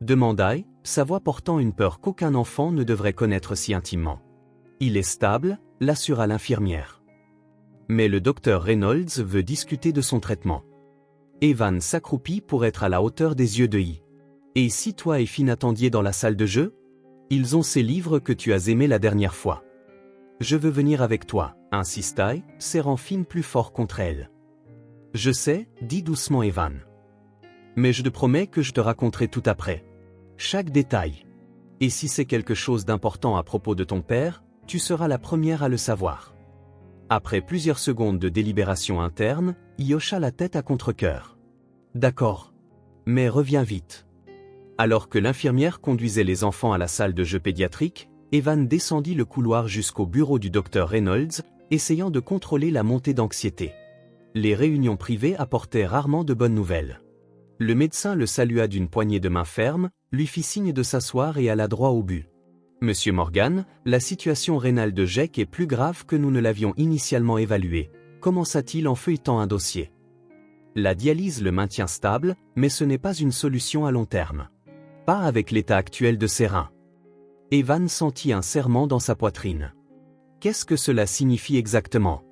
demanda I, sa voix portant une peur qu'aucun enfant ne devrait connaître si intimement. « Il est stable », l'assura l'infirmière. Mais le docteur Reynolds veut discuter de son traitement. Evan s'accroupit pour être à la hauteur des yeux de I. « Et si toi et Finn attendiez dans la salle de jeu ? Ils ont ces livres que tu as aimés la dernière fois. »« Je veux venir avec toi », insista I, serrant Finn plus fort contre elle. « Je sais, » dit doucement Evan. « Mais je te promets que je te raconterai tout après. Chaque détail. Et si c'est quelque chose d'important à propos de ton père, tu seras la première à le savoir. » Après plusieurs secondes de délibération interne, il hocha la tête à contre-cœur. « D'accord. Mais reviens vite. » Alors que l'infirmière conduisait les enfants à la salle de jeux pédiatrique, Evan descendit le couloir jusqu'au bureau du docteur Reynolds, essayant de contrôler la montée d'anxiété. Les réunions privées apportaient rarement de bonnes nouvelles. Le médecin le salua d'une poignée de main ferme, lui fit signe de s'asseoir et alla droit au but. « Monsieur Morgan, la situation rénale de Jake est plus grave que nous ne l'avions initialement évaluée », commença-t-il en feuilletant un dossier. « La dialyse le maintient stable, mais ce n'est pas une solution à long terme. Pas avec l'état actuel de ses reins. » Evan sentit un serrement dans sa poitrine. « Qu'est-ce que cela signifie exactement ? »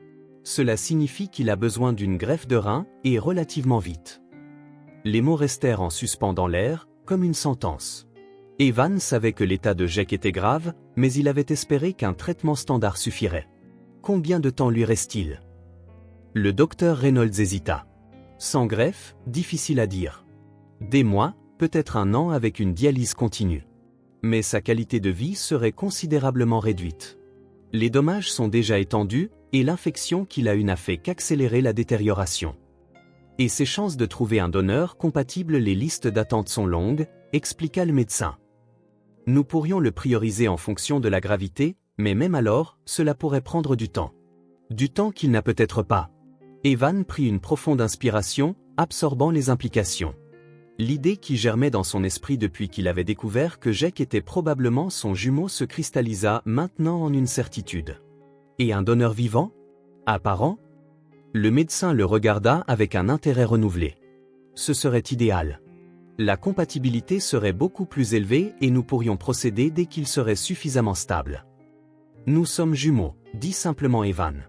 « Cela signifie qu'il a besoin d'une greffe de rein, et relativement vite. » Les mots restèrent en suspens dans l'air, comme une sentence. Evan savait que l'état de Jake était grave, mais il avait espéré qu'un traitement standard suffirait. Combien de temps lui reste-t-il ? Le docteur Reynolds hésita. Sans greffe, difficile à dire. Des mois, peut-être un an avec une dialyse continue. Mais sa qualité de vie serait considérablement réduite. Les dommages sont déjà étendus, et l'infection qu'il a n'a fait qu'accélérer la détérioration. Et ses chances de trouver un donneur compatible, les listes d'attente sont longues, expliqua le médecin. Nous pourrions le prioriser en fonction de la gravité, mais même alors, cela pourrait prendre du temps. Du temps qu'il n'a peut-être pas. Evan prit une profonde inspiration, absorbant les implications. L'idée qui germait dans son esprit depuis qu'il avait découvert que Jake était probablement son jumeau se cristallisa maintenant en une certitude. Et un donneur vivant ? Apparent ? Le médecin le regarda avec un intérêt renouvelé. Ce serait idéal. La compatibilité serait beaucoup plus élevée et nous pourrions procéder dès qu'il serait suffisamment stable. Nous sommes jumeaux, dit simplement Evan.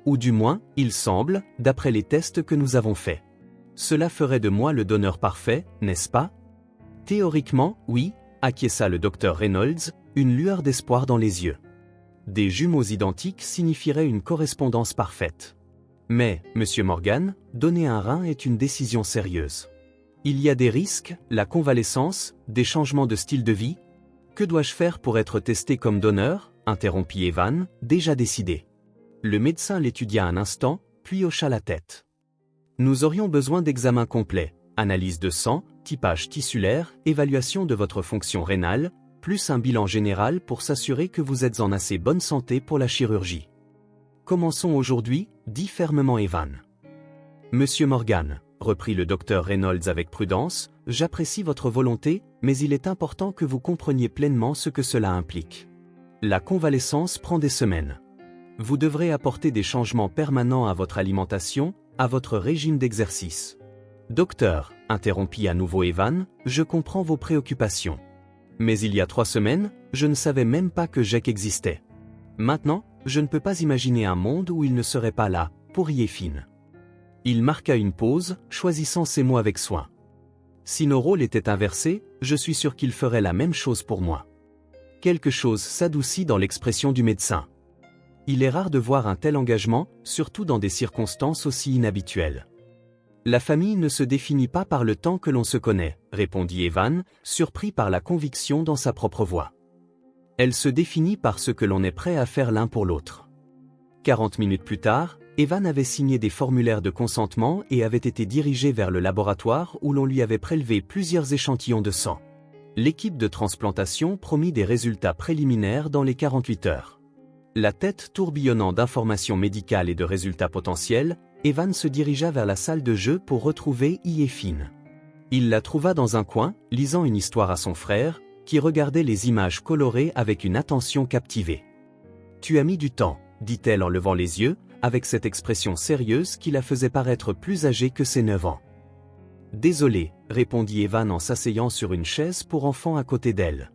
Ou du moins, il semble, d'après les tests que nous avons faits. Cela ferait de moi le donneur parfait, n'est-ce pas ? Théoriquement, oui, acquiesça le docteur Reynolds, une lueur d'espoir dans les yeux. Des jumeaux identiques signifieraient une correspondance parfaite. Mais, Monsieur Morgan, donner un rein est une décision sérieuse. Il y a des risques, la convalescence, des changements de style de vie. Que dois-je faire pour être testé comme donneur ? Interrompit Evan, déjà décidé. Le médecin l'étudia un instant, puis hocha la tête. Nous aurions besoin d'examens complets, analyse de sang, typage tissulaire, évaluation de votre fonction rénale, plus un bilan général pour s'assurer que vous êtes en assez bonne santé pour la chirurgie. Commençons aujourd'hui, dit fermement Evan. Monsieur Morgan, reprit le docteur Reynolds avec prudence, j'apprécie votre volonté, mais il est important que vous compreniez pleinement ce que cela implique. La convalescence prend des semaines. Vous devrez apporter des changements permanents à votre alimentation, à votre régime d'exercice. Docteur, interrompit à nouveau Evan, je comprends vos préoccupations. Mais il y a 3 semaines, je ne savais même pas que Jake existait. Maintenant, je ne peux pas imaginer un monde où il ne serait pas là, pour y Finn. Il marqua une pause, choisissant ses mots avec soin. Si nos rôles étaient inversés, je suis sûr qu'il ferait la même chose pour moi. Quelque chose s'adoucit dans l'expression du médecin. Il est rare de voir un tel engagement, surtout dans des circonstances aussi inhabituelles. La famille ne se définit pas par le temps que l'on se connaît, répondit Evan, surpris par la conviction dans sa propre voix. Elle se définit par ce que l'on est prêt à faire l'un pour l'autre. 40 minutes plus tard, Evan avait signé des formulaires de consentement et avait été dirigé vers le laboratoire où l'on lui avait prélevé plusieurs échantillons de sang. L'équipe de transplantation promit des résultats préliminaires dans les 48 heures. La tête tourbillonnant d'informations médicales et de résultats potentiels, Evan se dirigea vers la salle de jeu pour retrouver Finn. Il la trouva dans un coin, lisant une histoire à son frère, qui regardait les images colorées avec une attention captivée. « Tu as mis du temps », dit-elle en levant les yeux, avec cette expression sérieuse qui la faisait paraître plus âgée que ses 9 ans. « Désolé, » répondit Evan en s'asseyant sur une chaise pour enfant à côté d'elle.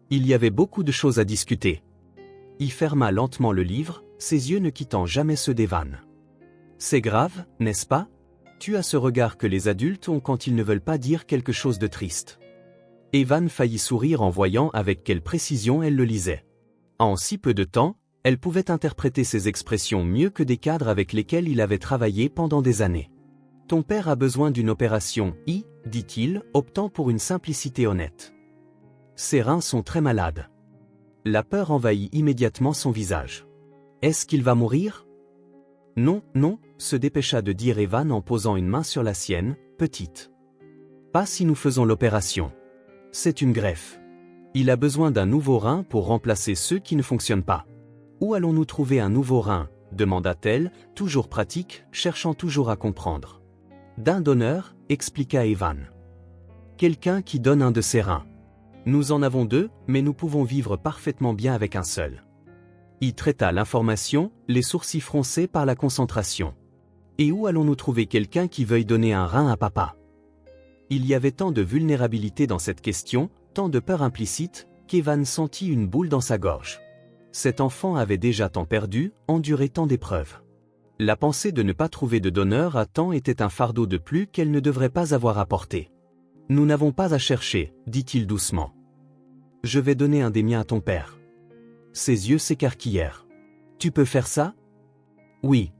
Il y avait beaucoup de choses à discuter. Il ferma lentement le livre, ses yeux ne quittant jamais ceux d'Evan. « C'est grave, n'est-ce pas ? Tu as ce regard que les adultes ont quand ils ne veulent pas dire quelque chose de triste. » Evan faillit sourire en voyant avec quelle précision elle le lisait. En si peu de temps, elle pouvait interpréter ses expressions mieux que des cadres avec lesquels il avait travaillé pendant des années. « Ton père a besoin d'une opération, dit-il, optant pour une simplicité honnête. Ses reins sont très malades. » La peur envahit immédiatement son visage. « Est-ce qu'il va mourir ? » « Non, non, » se dépêcha de dire Evan en posant une main sur la sienne, petite. « Pas si nous faisons l'opération. C'est une greffe. Il a besoin d'un nouveau rein pour remplacer ceux qui ne fonctionnent pas. » « Où allons-nous trouver un nouveau rein ? Demanda-t-elle, toujours pratique, cherchant toujours à comprendre. « D'un donneur, expliqua Evan. Quelqu'un qui donne un de ses reins. Nous en avons 2, mais nous pouvons vivre parfaitement bien avec un seul. » Il traita l'information, les sourcils froncés par la concentration. « Et où allons-nous trouver quelqu'un qui veuille donner un rein à papa ?» Il y avait tant de vulnérabilité dans cette question, tant de peur implicite, qu'Evan sentit une boule dans sa gorge. Cet enfant avait déjà tant perdu, enduré tant d'épreuves. La pensée de ne pas trouver de donneur à temps était un fardeau de plus qu'elle ne devrait pas avoir à porter. « Nous n'avons pas à chercher, » dit-il doucement. « Je vais donner un des miens à ton père. » Ses yeux s'écarquillèrent. « Tu peux faire ça ? » « Oui.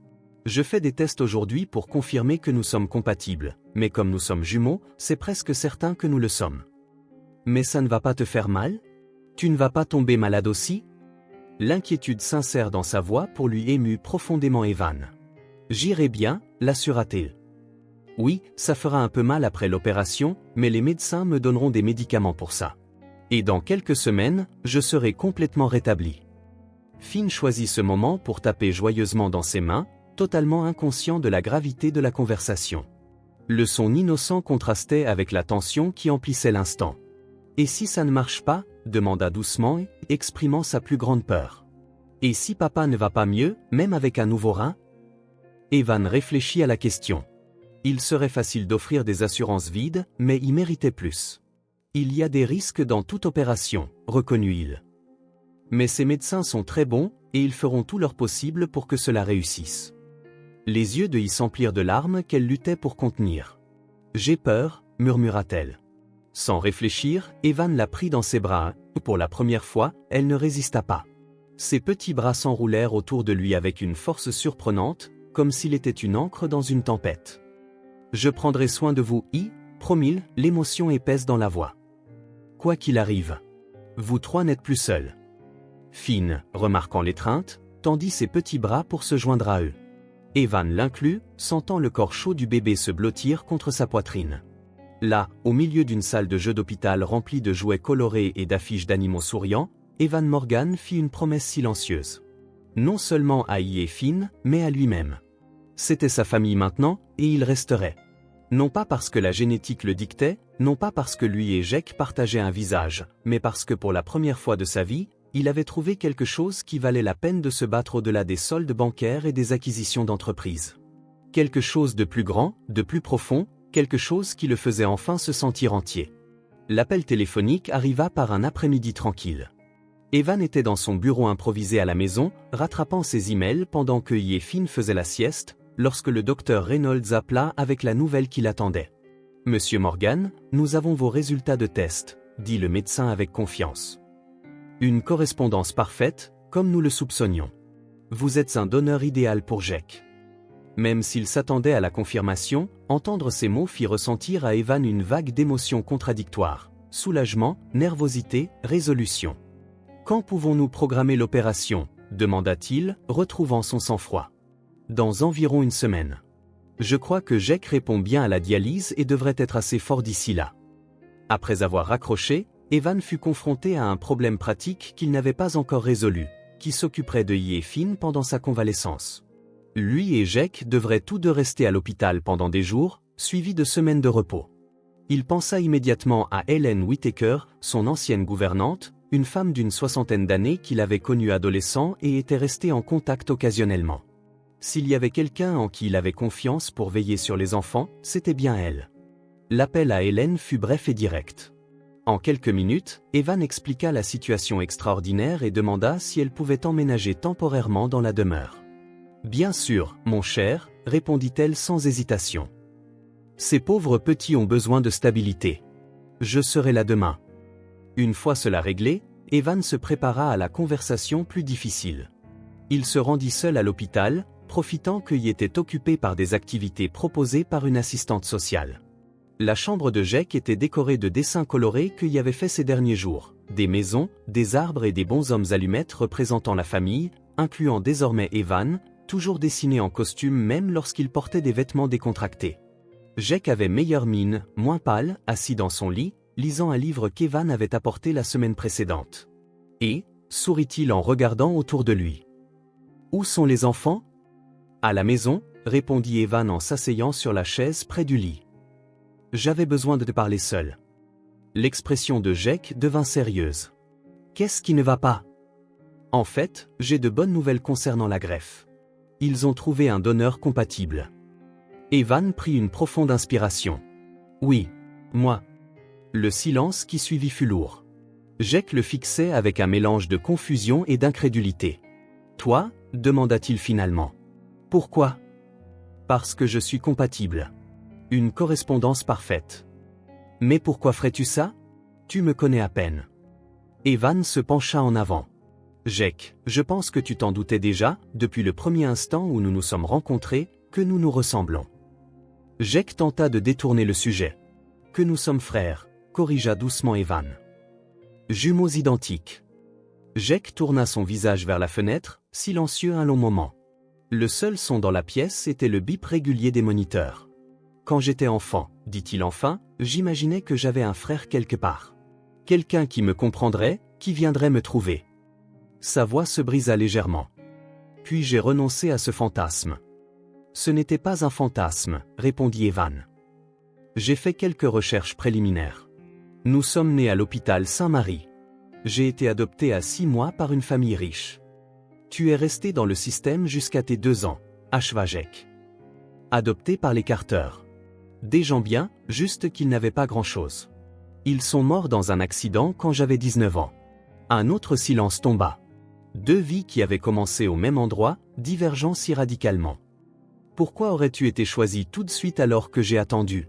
Je fais des tests aujourd'hui pour confirmer que nous sommes compatibles, mais comme nous sommes jumeaux, c'est presque certain que nous le sommes. » « Mais ça ne va pas te faire mal ? Tu ne vas pas tomber malade aussi ? » L'inquiétude sincère dans sa voix pour lui émut profondément Evan. « J'irai bien, » l'assura-t-il. « Oui, ça fera un peu mal après l'opération, mais les médecins me donneront des médicaments pour ça. Et dans quelques semaines, je serai complètement rétabli. » Finn choisit ce moment pour taper joyeusement dans ses mains, totalement inconscient de la gravité de la conversation. Le son innocent contrastait avec la tension qui emplissait l'instant. « Et si ça ne marche pas ? » demanda doucement, exprimant sa plus grande peur. « Et si papa ne va pas mieux, même avec un nouveau rein ?» Evan réfléchit à la question. Il serait facile d'offrir des assurances vides, mais il méritait plus. « Il y a des risques dans toute opération, » reconnut-il. « Mais ces médecins sont très bons, et ils feront tout leur possible pour que cela réussisse. » Les yeux de Yi s'emplirent de larmes qu'elle luttait pour contenir. « J'ai peur, » murmura-t-elle. Sans réfléchir, Evan la prit dans ses bras. Pour la première fois, elle ne résista pas. Ses petits bras s'enroulèrent autour de lui avec une force surprenante, comme s'il était une ancre dans une tempête. « Je prendrai soin de vous, promit-il, l'émotion épaisse dans la voix. « Quoi qu'il arrive. Vous 3 n'êtes plus seuls. » Finn, remarquant l'étreinte, tendit ses petits bras pour se joindre à eux. Evan l'inclut, sentant le corps chaud du bébé se blottir contre sa poitrine. Là, au milieu d'une salle de jeu d'hôpital remplie de jouets colorés et d'affiches d'animaux souriants, Evan Morgan fit une promesse silencieuse. Non seulement à et Finn, mais à lui-même. C'était sa famille maintenant, et il resterait. Non pas parce que la génétique le dictait, non pas parce que lui et Jake partageaient un visage, mais parce que pour la première fois de sa vie, il avait trouvé quelque chose qui valait la peine de se battre au-delà des soldes bancaires et des acquisitions d'entreprises. Quelque chose de plus grand, de plus profond, quelque chose qui le faisait enfin se sentir entier. L'appel téléphonique arriva par un après-midi tranquille. Evan était dans son bureau improvisé à la maison, rattrapant ses emails pendant que Yi et Finn faisaient la sieste, lorsque le docteur Reynolds appela avec la nouvelle qui l'attendait. « Monsieur Morgan, nous avons vos résultats de test, » dit le médecin avec confiance. « Une correspondance parfaite, comme nous le soupçonnions. Vous êtes un donneur idéal pour Jake. » Même s'il s'attendait à la confirmation, entendre ces mots fit ressentir à Evan une vague d'émotions contradictoires. Soulagement, nervosité, résolution. « Quand pouvons-nous programmer l'opération » demanda-t-il, retrouvant son sang-froid. « Dans environ une semaine. Je crois que Jake répond bien à la dialyse et devrait être assez fort d'ici là. » Après avoir raccroché, Evan fut confronté à un problème pratique qu'il n'avait pas encore résolu, qui s'occuperait de Ye-Fin pendant sa convalescence. Lui et Jake devraient tous deux rester à l'hôpital pendant des jours, suivis de semaines de repos. Il pensa immédiatement à Ellen Whittaker, son ancienne gouvernante, une femme d'une soixantaine d'années qu'il avait connue adolescent et était resté en contact occasionnellement. S'il y avait quelqu'un en qui il avait confiance pour veiller sur les enfants, c'était bien elle. L'appel à Ellen fut bref et direct. En quelques minutes, Evan expliqua la situation extraordinaire et demanda si elle pouvait emménager temporairement dans la demeure. « Bien sûr, mon cher, répondit-elle sans hésitation. Ces pauvres petits ont besoin de stabilité. Je serai là demain. » Une fois cela réglé, Evan se prépara à la conversation plus difficile. Il se rendit seul à l'hôpital, profitant qu'il était occupé par des activités proposées par une assistante sociale. La chambre de Jake était décorée de dessins colorés qu'il avait fait ces derniers jours, des maisons, des arbres et des bonshommes allumettes représentant la famille, incluant désormais Evan, toujours dessiné en costume même lorsqu'il portait des vêtements décontractés. Jake avait meilleure mine, moins pâle, assis dans son lit, lisant un livre qu'Evan avait apporté la semaine précédente. Et, sourit-il en regardant autour de lui. « Où sont les enfants ?»« À la maison, » répondit Evan en s'asseyant sur la chaise près du lit. « J'avais besoin de te parler seul. » L'expression de Jake devint sérieuse. « Qu'est-ce qui ne va pas ?»« En fait, j'ai de bonnes nouvelles concernant la greffe. Ils ont trouvé un donneur compatible. » Evan prit une profonde inspiration. « Oui, moi. » Le silence qui suivit fut lourd. Jake le fixait avec un mélange de confusion et d'incrédulité. « Toi ?» demanda-t-il finalement. « Pourquoi ? » « Parce que je suis compatible. Une correspondance parfaite. »« Mais pourquoi ferais-tu ça ? Tu me connais à peine. » Evan se pencha en avant. « Jake, je pense que tu t'en doutais déjà, depuis le premier instant où nous nous sommes rencontrés, que nous nous ressemblons. » Jake tenta de détourner le sujet. « Que nous sommes frères, » corrigea doucement Evan. « Jumeaux identiques. » Jake tourna son visage vers la fenêtre, silencieux un long moment. Le seul son dans la pièce était le bip régulier des moniteurs. « Quand j'étais enfant, dit-il enfin, j'imaginais que j'avais un frère quelque part. Quelqu'un qui me comprendrait, qui viendrait me trouver. » Sa voix se brisa légèrement. « Puis j'ai renoncé à ce fantasme. »« Ce n'était pas un fantasme, » répondit Evan. « J'ai fait quelques recherches préliminaires. Nous sommes nés à l'hôpital Saint-Marie. J'ai été adopté à 6 mois par une famille riche. Tu es resté dans le système jusqu'à tes 2 ans, acheva Jake. Adopté par les Carter. Des gens bien, juste qu'ils n'avaient pas grand-chose. Ils sont morts dans un accident quand j'avais 19 ans. » Un autre silence tomba. 2 vies qui avaient commencé au même endroit, divergeant si radicalement. « Pourquoi aurais-tu été choisi tout de suite alors que j'ai attendu ?»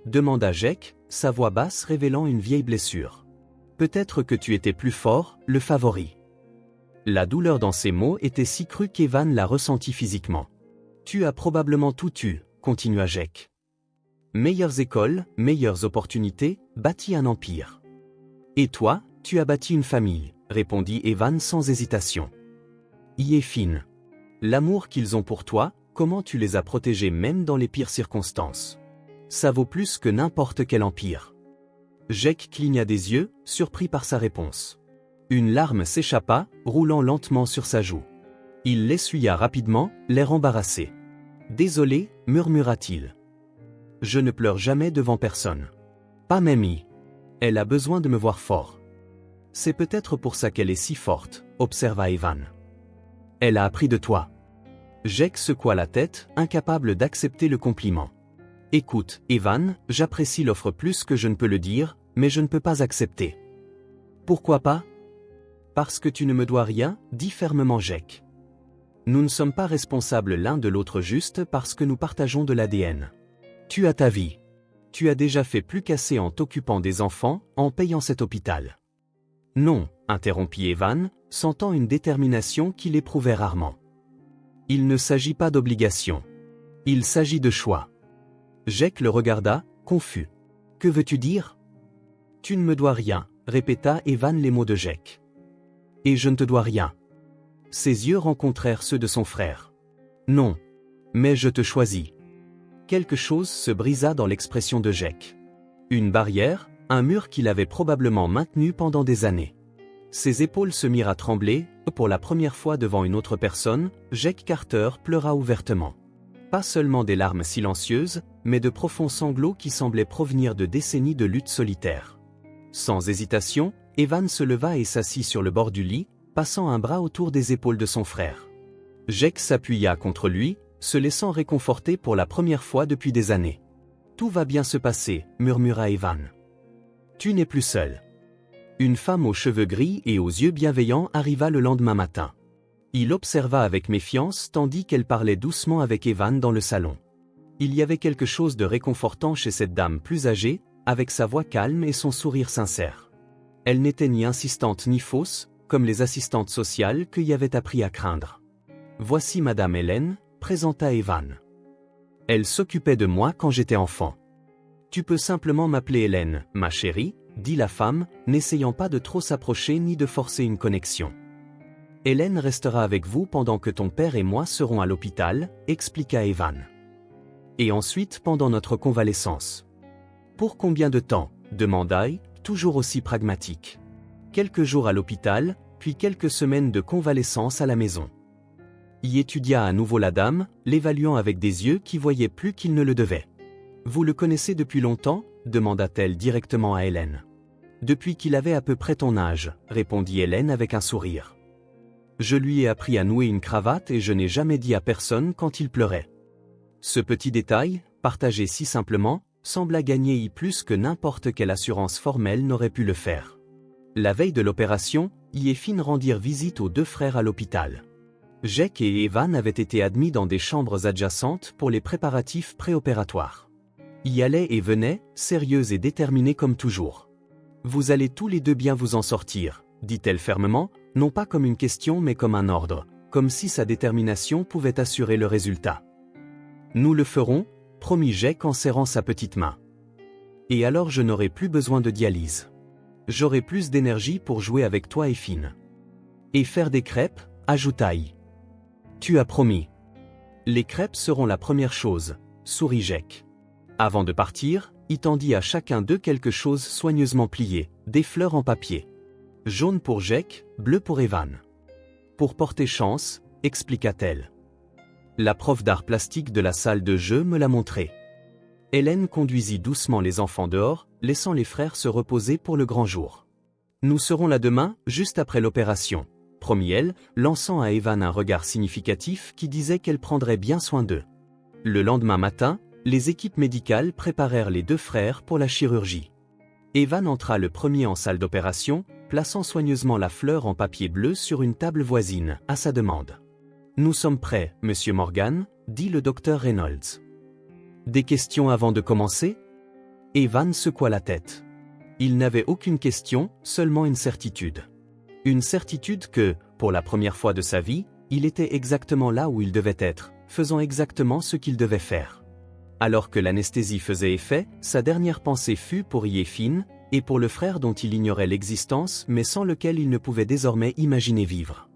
demanda Jake, sa voix basse révélant une vieille blessure. « Peut-être que tu étais plus fort, le favori. » La douleur dans ses mots était si crue qu'Evan la ressentit physiquement. « Tu as probablement tout eu, » continua Jake. « Meilleures écoles, meilleures opportunités, bâti un empire. Et toi, tu as bâti une famille, » répondit Evan sans hésitation. « Ye-Fin. L'amour qu'ils ont pour toi, comment tu les as protégés même dans les pires circonstances. Ça vaut plus que n'importe quel empire. » Jake cligna des yeux, surpris par sa réponse. Une larme s'échappa, roulant lentement sur sa joue. Il l'essuya rapidement, l'air embarrassé. « Désolé, » murmura-t-il. « Je ne pleure jamais devant personne. Pas Mamie. Elle a besoin de me voir fort. » « C'est peut-être pour ça qu'elle est si forte, » observa Evan. « Elle a appris de toi. » Jake secoua la tête, incapable d'accepter le compliment. « Écoute, Evan, j'apprécie l'offre plus que je ne peux le dire, mais je ne peux pas accepter. »« Pourquoi pas ? » ?»« Parce que tu ne me dois rien, » dit fermement Jake. « Nous ne sommes pas responsables l'un de l'autre juste parce que nous partageons de l'ADN. Tu as ta vie. Tu as déjà fait plus qu'assez en t'occupant des enfants, en payant cet hôpital. » « Non, » interrompit Evan, sentant une détermination qu'il éprouvait rarement. « Il ne s'agit pas d'obligation. Il s'agit de choix. Jake le regarda, confus. Que veux-tu dire? Tu ne me dois rien, répéta Evan les mots de Jake. Et je ne te dois rien. Ses yeux rencontrèrent ceux de son frère. Non. Mais je te choisis. Quelque chose se brisa dans l'expression de Jake. Une barrière, un mur qu'il avait probablement maintenu pendant des années. Ses épaules se mirent à trembler, pour la première fois devant une autre personne, Jake Carter pleura ouvertement. Pas seulement des larmes silencieuses, mais de profonds sanglots qui semblaient provenir de décennies de lutte solitaire. Sans hésitation, Evan se leva et s'assit sur le bord du lit, passant un bras autour des épaules de son frère. Jake s'appuya contre lui, se laissant réconforter pour la première fois depuis des années. « Tout va bien se passer », murmura Evan. « Tu n'es plus seul. » Une femme aux cheveux gris et aux yeux bienveillants arriva le lendemain matin. Il observa avec méfiance tandis qu'elle parlait doucement avec Evan dans le salon. Il y avait quelque chose de réconfortant chez cette dame plus âgée, avec sa voix calme et son sourire sincère. Elle n'était ni insistante ni fausse, comme les assistantes sociales qu'il y avait appris à craindre. « Voici Madame Hélène », présenta Evan. « Elle s'occupait de moi quand j'étais enfant. »« Tu peux simplement m'appeler Hélène, ma chérie », dit la femme, n'essayant pas de trop s'approcher ni de forcer une connexion. « Hélène restera avec vous pendant que ton père et moi serons à l'hôpital, » expliqua Evan. « Et ensuite pendant notre convalescence. »« Pour combien de temps ?» demanda-t-il, toujours aussi pragmatique. « Quelques jours à l'hôpital, puis quelques semaines de convalescence à la maison. » Y étudia à nouveau la dame, l'évaluant avec des yeux qui voyaient plus qu'il ne le devait. « Vous le connaissez depuis longtemps ?» demanda-t-elle directement à Hélène. « Depuis qu'il avait à peu près ton âge, » répondit Hélène avec un sourire. « Je lui ai appris à nouer une cravate et je n'ai jamais dit à personne quand il pleurait. » Ce petit détail, partagé si simplement, sembla gagner plus que n'importe quelle assurance formelle n'aurait pu le faire. La veille de l'opération, I et Finn rendirent visite aux deux frères à l'hôpital. Jake et Evan avaient été admis dans des chambres adjacentes pour les préparatifs préopératoires. Y allait et venait, sérieuse et déterminée comme toujours. « Vous allez tous les deux bien vous en sortir », dit-elle fermement, non pas comme une question mais comme un ordre, comme si sa détermination pouvait assurer le résultat. « Nous le ferons », promit Jake en serrant sa petite main. « Et alors je n'aurai plus besoin de dialyse. J'aurai plus d'énergie pour jouer avec toi et Finn. Et faire des crêpes, ajouta-t-il. Tu as promis. Les crêpes seront la première chose, sourit Jake. Avant de partir, il tendit à chacun d'eux quelque chose soigneusement plié, des fleurs en papier. Jaune pour Jake, bleu pour Evan. Pour porter chance, expliqua-t-elle. La prof d'art plastique de la salle de jeu me l'a montré. Hélène conduisit doucement les enfants dehors, laissant les frères se reposer pour le grand jour. Nous serons là demain, juste après l'opération, promit-elle, lançant à Evan un regard significatif qui disait qu'elle prendrait bien soin d'eux. Le lendemain matin, les équipes médicales préparèrent les deux frères pour la chirurgie. Evan entra le premier en salle d'opération, plaçant soigneusement la fleur en papier bleu sur une table voisine, à sa demande. « Nous sommes prêts, Monsieur Morgan », dit le docteur Reynolds. « Des questions avant de commencer ?» Evan secoua la tête. Il n'avait aucune question, seulement une certitude. Une certitude que, pour la première fois de sa vie, il était exactement là où il devait être, faisant exactement ce qu'il devait faire. Alors que l'anesthésie faisait effet, sa dernière pensée fut pour I et Finn, et pour le frère dont il ignorait l'existence mais sans lequel il ne pouvait désormais imaginer vivre.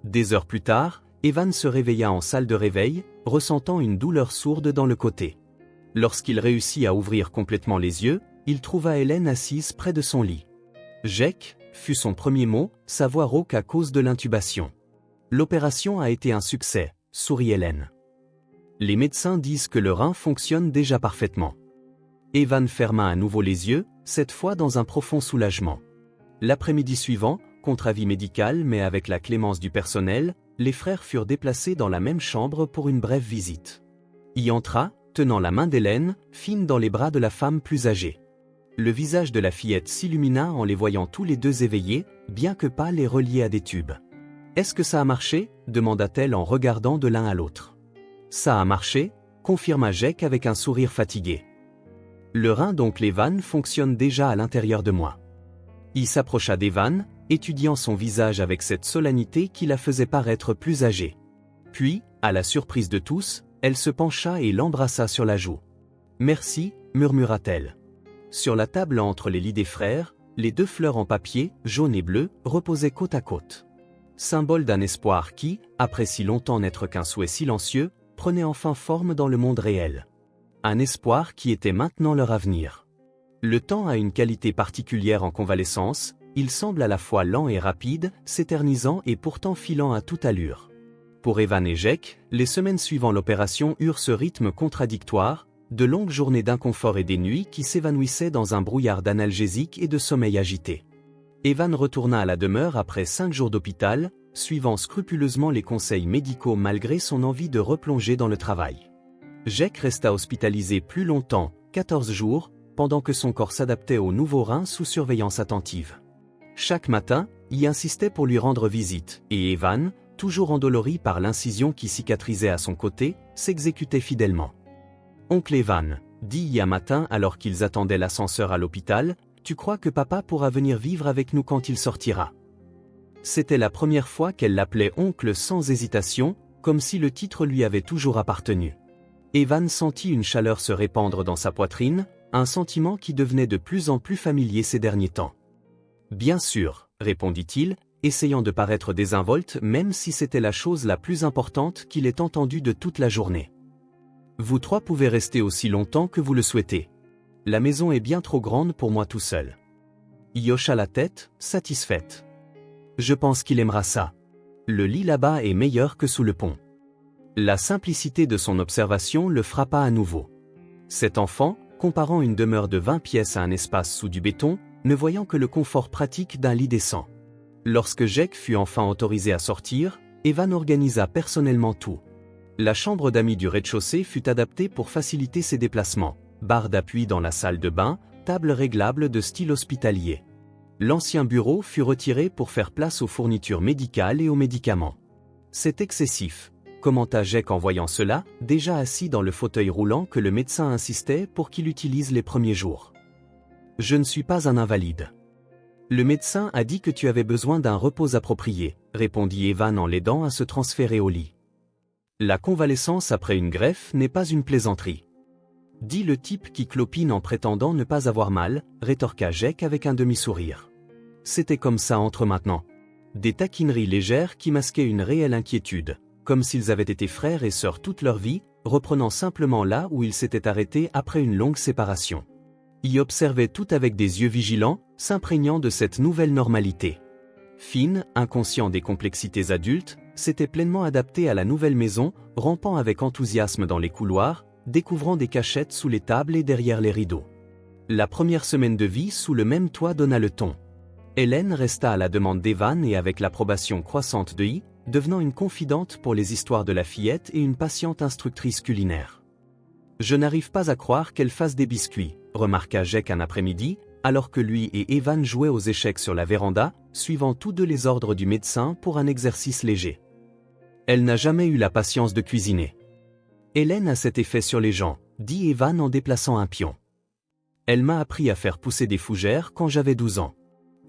Des heures plus tard, Evan se réveilla en salle de réveil, ressentant une douleur sourde dans le côté. Lorsqu'il réussit à ouvrir complètement les yeux, il trouva Hélène assise près de son lit. « Jake » fut son premier mot, sa voix rauque à cause de l'intubation. « L'opération a été un succès », sourit Hélène. « Les médecins disent que le rein fonctionne déjà parfaitement. » Evan ferma à nouveau les yeux, cette fois dans un profond soulagement. L'après-midi suivant, contre avis médical mais avec la clémence du personnel, les frères furent déplacés dans la même chambre pour une brève visite. Y entra, tenant la main d'Hélène, Finn dans les bras de la femme plus âgée. Le visage de la fillette s'illumina en les voyant tous les deux éveillés, bien que pâles et reliés à des tubes. « Est-ce que ça a marché ?» demanda-t-elle en regardant de l'un à l'autre. « Ça a marché », confirma Jake avec un sourire fatigué. « Le rein d'oncle Evan fonctionne déjà à l'intérieur de moi. » Il s'approcha d'Evan, étudiant son visage avec cette solennité qui la faisait paraître plus âgée. Puis, à la surprise de tous, Elle se pencha et l'embrassa sur la joue. « Merci » murmura-t-elle. Sur la table entre les lits des frères, les 2 fleurs en papier, jaune et bleu, reposaient côte à côte. Symbole d'un espoir qui, après si longtemps n'être qu'un souhait silencieux, prenait enfin forme dans le monde réel. Un espoir qui était maintenant leur avenir. Le temps a une qualité particulière en convalescence, il semble à la fois lent et rapide, s'éternisant et pourtant filant à toute allure. Pour Evan et Jake, les semaines suivant l'opération eurent ce rythme contradictoire, de longues journées d'inconfort et des nuits qui s'évanouissaient dans un brouillard d'analgésiques et de sommeil agité. Evan retourna à la demeure après 5 jours d'hôpital, suivant scrupuleusement les conseils médicaux malgré son envie de replonger dans le travail. Jake resta hospitalisé plus longtemps, 14 jours, pendant que son corps s'adaptait au nouveau rein sous surveillance attentive. Chaque matin, y insistait pour lui rendre visite, et Evan, toujours endolori par l'incision qui cicatrisait à son côté, s'exécutait fidèlement. « Oncle Evan, dit hier matin alors qu'ils attendaient l'ascenseur à l'hôpital, tu crois que papa pourra venir vivre avec nous quand il sortira ?» C'était la première fois qu'elle l'appelait oncle sans hésitation, comme si le titre lui avait toujours appartenu. Evan sentit une chaleur se répandre dans sa poitrine, un sentiment qui devenait de plus en plus familier ces derniers temps. « Bien sûr, répondit-il, essayant de paraître désinvolte même si c'était la chose la plus importante qu'il ait entendue de toute la journée. « Vous 3 pouvez rester aussi longtemps que vous le souhaitez. La maison est bien trop grande pour moi tout seul. » Il hocha la tête, satisfaite. « Je pense qu'il aimera ça. Le lit là-bas est meilleur que sous le pont. » La simplicité de son observation le frappa à nouveau. Cet enfant, comparant une demeure de 20 pièces à un espace sous du béton, ne voyant que le confort pratique d'un lit décent. Lorsque Jake fut enfin autorisé à sortir, Evan organisa personnellement tout. La chambre d'amis du rez-de-chaussée fut adaptée pour faciliter ses déplacements, barre d'appui dans la salle de bain, table réglable de style hospitalier. L'ancien bureau fut retiré pour faire place aux fournitures médicales et aux médicaments. « C'est excessif », commenta Jake en voyant cela, déjà assis dans le fauteuil roulant que le médecin insistait pour qu'il utilise les premiers jours. « Je ne suis pas un invalide. » « Le médecin a dit que tu avais besoin d'un repos approprié, » répondit Evan en l'aidant à se transférer au lit. « La convalescence après une greffe n'est pas une plaisanterie. » Dit le type qui clopine en prétendant ne pas avoir mal, rétorqua Jake avec un demi-sourire. C'était comme ça entre maintenant. Des taquineries légères qui masquaient une réelle inquiétude, comme s'ils avaient été frères et sœurs toute leur vie, reprenant simplement là où ils s'étaient arrêtés après une longue séparation. Y observait tout avec des yeux vigilants, s'imprégnant de cette nouvelle normalité. Finn, inconscient des complexités adultes, s'était pleinement adapté à la nouvelle maison, rampant avec enthousiasme dans les couloirs, découvrant des cachettes sous les tables et derrière les rideaux. La première semaine de vie sous le même toit donna le ton. Hélène resta à la demande d'Evan et avec l'approbation croissante de devenant une confidente pour les histoires de la fillette et une patiente instructrice culinaire. « Je n'arrive pas à croire qu'elle fasse des biscuits, » remarqua Jake un après-midi, alors que lui et Evan jouaient aux échecs sur la véranda, suivant tous 2 les ordres du médecin pour un exercice léger. Elle n'a jamais eu la patience de cuisiner. Hélène a cet effet sur les gens, dit Evan en déplaçant un pion. Elle m'a appris à faire pousser des fougères quand j'avais 12 ans.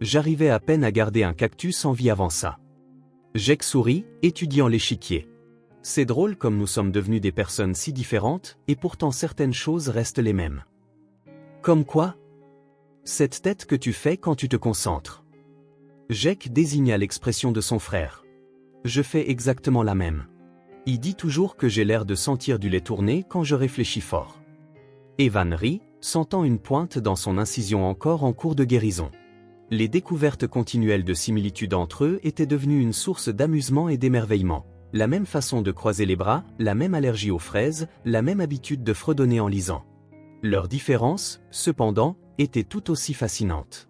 J'arrivais à peine à garder un cactus en vie avant ça. Jake sourit, étudiant l'échiquier. C'est drôle comme nous sommes devenus des personnes si différentes, et pourtant certaines choses restent les mêmes. Comme quoi ? Cette tête que tu fais quand tu te concentres. Jake désigna l'expression de son frère. Je fais exactement la même. Il dit toujours que j'ai l'air de sentir du lait tourner quand je réfléchis fort. Evan rit, sentant une pointe dans son incision encore en cours de guérison. Les découvertes continuelles de similitudes entre eux étaient devenues une source d'amusement et d'émerveillement. La même façon de croiser les bras, la même allergie aux fraises, la même habitude de fredonner en lisant. Leur différence, cependant, était tout aussi fascinante.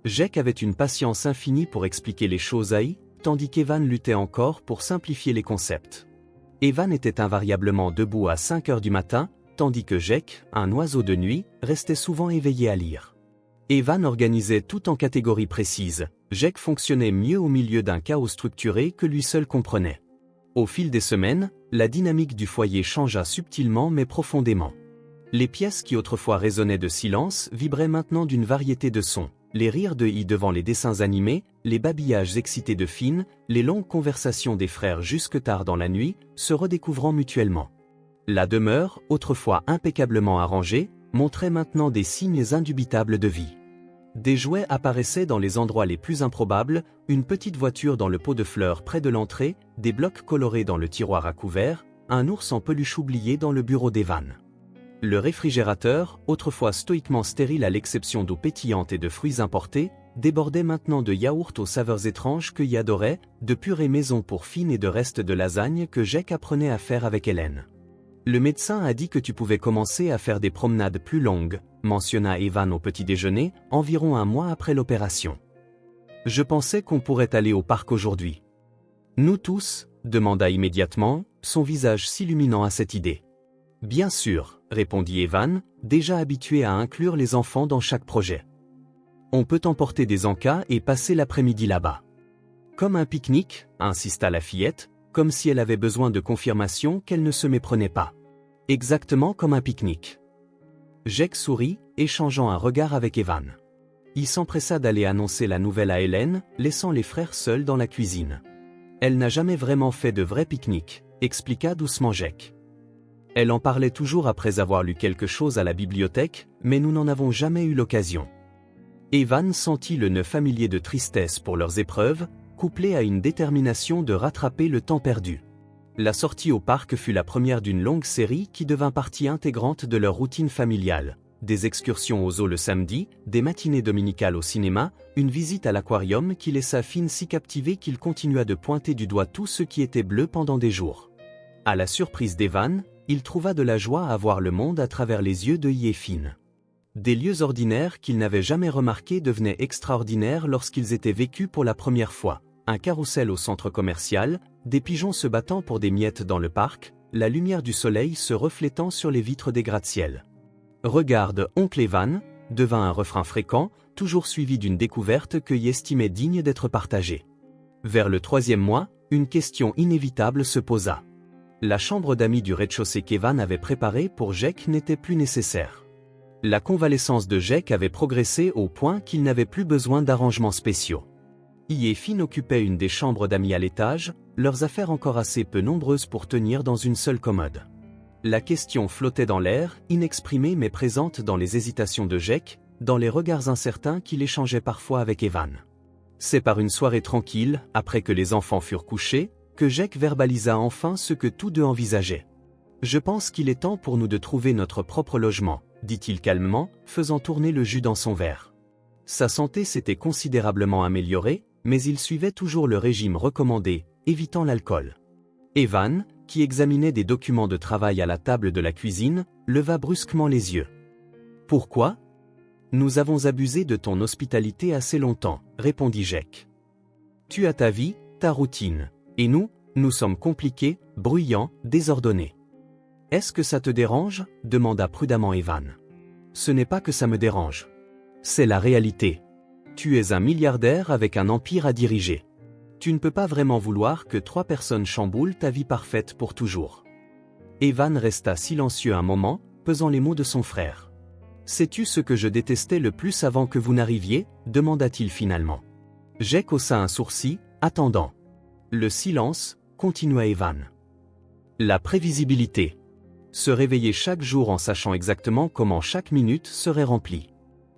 Jake avait une patience infinie pour expliquer les choses à tandis qu'Evan luttait encore pour simplifier les concepts. Evan était invariablement debout à 5 heures du matin, tandis que Jake, un oiseau de nuit, restait souvent éveillé à lire. Evan organisait tout en catégories précises, Jake fonctionnait mieux au milieu d'un chaos structuré que lui seul comprenait. Au fil des semaines, la dynamique du foyer changea subtilement mais profondément. Les pièces qui autrefois résonnaient de silence vibraient maintenant d'une variété de sons, les rires de devant les dessins animés, les babillages excités de Finn, les longues conversations des frères jusque tard dans la nuit, se redécouvrant mutuellement. La demeure, autrefois impeccablement arrangée, montrait maintenant des signes indubitables de vie. Des jouets apparaissaient dans les endroits les plus improbables, une petite voiture dans le pot de fleurs près de l'entrée, des blocs colorés dans le tiroir à couverts, un ours en peluche oublié dans le bureau d'Evan. Le réfrigérateur, autrefois stoïquement stérile à l'exception d'eau pétillante et de fruits importés, débordait maintenant de yaourts aux saveurs étranges que y adorait, de purée maison pour Finn et de restes de lasagne que Jake apprenait à faire avec Hélène. Le médecin a dit que tu pouvais commencer à faire des promenades plus longues, mentionna Evan au petit déjeuner, environ un mois après l'opération. Je pensais qu'on pourrait aller au parc aujourd'hui. Nous tous, demanda immédiatement, son visage s'illuminant à cette idée. Bien sûr, répondit Evan, déjà habitué à inclure les enfants dans chaque projet. On peut emporter des encas et passer l'après-midi là-bas. Comme un pique-nique, insista la fillette, comme si elle avait besoin de confirmation qu'elle ne se méprenait pas. Exactement comme un pique-nique. Jake sourit, échangeant un regard avec Evan. Il s'empressa d'aller annoncer la nouvelle à Hélène, laissant les frères seuls dans la cuisine. Elle n'a jamais vraiment fait de vrai pique-nique, expliqua doucement Jake. Elle en parlait toujours après avoir lu quelque chose à la bibliothèque, mais nous n'en avons jamais eu l'occasion. Evan sentit le nœud familier de tristesse pour leurs épreuves, couplé à une détermination de rattraper le temps perdu. La sortie au parc fut la première d'une longue série qui devint partie intégrante de leur routine familiale. Des excursions au zoo le samedi, des matinées dominicales au cinéma, une visite à l'aquarium qui laissa Finn si captivé qu'il continua de pointer du doigt tout ce qui était bleu pendant des jours. À la surprise d'Evan, il trouva de la joie à voir le monde à travers les yeux de Yi et Finn. Des lieux ordinaires qu'il n'avait jamais remarqués devenaient extraordinaires lorsqu'ils étaient vécus pour la première fois. Un carrousel au centre commercial, des pigeons se battant pour des miettes dans le parc, la lumière du soleil se reflétant sur les vitres des gratte-ciel. « Regarde, oncle Evan » devint un refrain fréquent, toujours suivi d'une découverte que Yi estimait digne d'être partagée. Vers le 3e mois, une question inévitable se posa. La chambre d'amis du rez-de-chaussée qu'Evan avait préparée pour Jake n'était plus nécessaire. La convalescence de Jake avait progressé au point qu'il n'avait plus besoin d'arrangements spéciaux. Yi et Finn occupaient une des chambres d'amis à l'étage, leurs affaires encore assez peu nombreuses pour tenir dans une seule commode. La question flottait dans l'air, inexprimée mais présente dans les hésitations de Jake, dans les regards incertains qu'il échangeait parfois avec Evan. C'est par une soirée tranquille, après que les enfants furent couchés, que Jake verbalisa enfin ce que tous deux envisageaient. « Je pense qu'il est temps pour nous de trouver notre propre logement », dit-il calmement, faisant tourner le jus dans son verre. Sa santé s'était considérablement améliorée, mais il suivait toujours le régime recommandé, évitant l'alcool. Evan, qui examinait des documents de travail à la table de la cuisine, leva brusquement les yeux. « Pourquoi ? Nous avons abusé de ton hospitalité assez longtemps, répondit Jake. Tu as ta vie, ta routine. Et nous sommes compliqués, bruyants, désordonnés. Est-ce que ça te dérange ? Demanda prudemment Evan. Ce n'est pas que ça me dérange. C'est la réalité. Tu es un milliardaire avec un empire à diriger. Tu ne peux pas vraiment vouloir que 3 personnes chamboulent ta vie parfaite pour toujours. Evan resta silencieux un moment, pesant les mots de son frère. Sais-tu ce que je détestais le plus avant que vous n'arriviez ? Demanda-t-il finalement. Jake haussa un sourcil, attendant. Le silence, continua Evan. La prévisibilité. Se réveiller chaque jour en sachant exactement comment chaque minute serait remplie.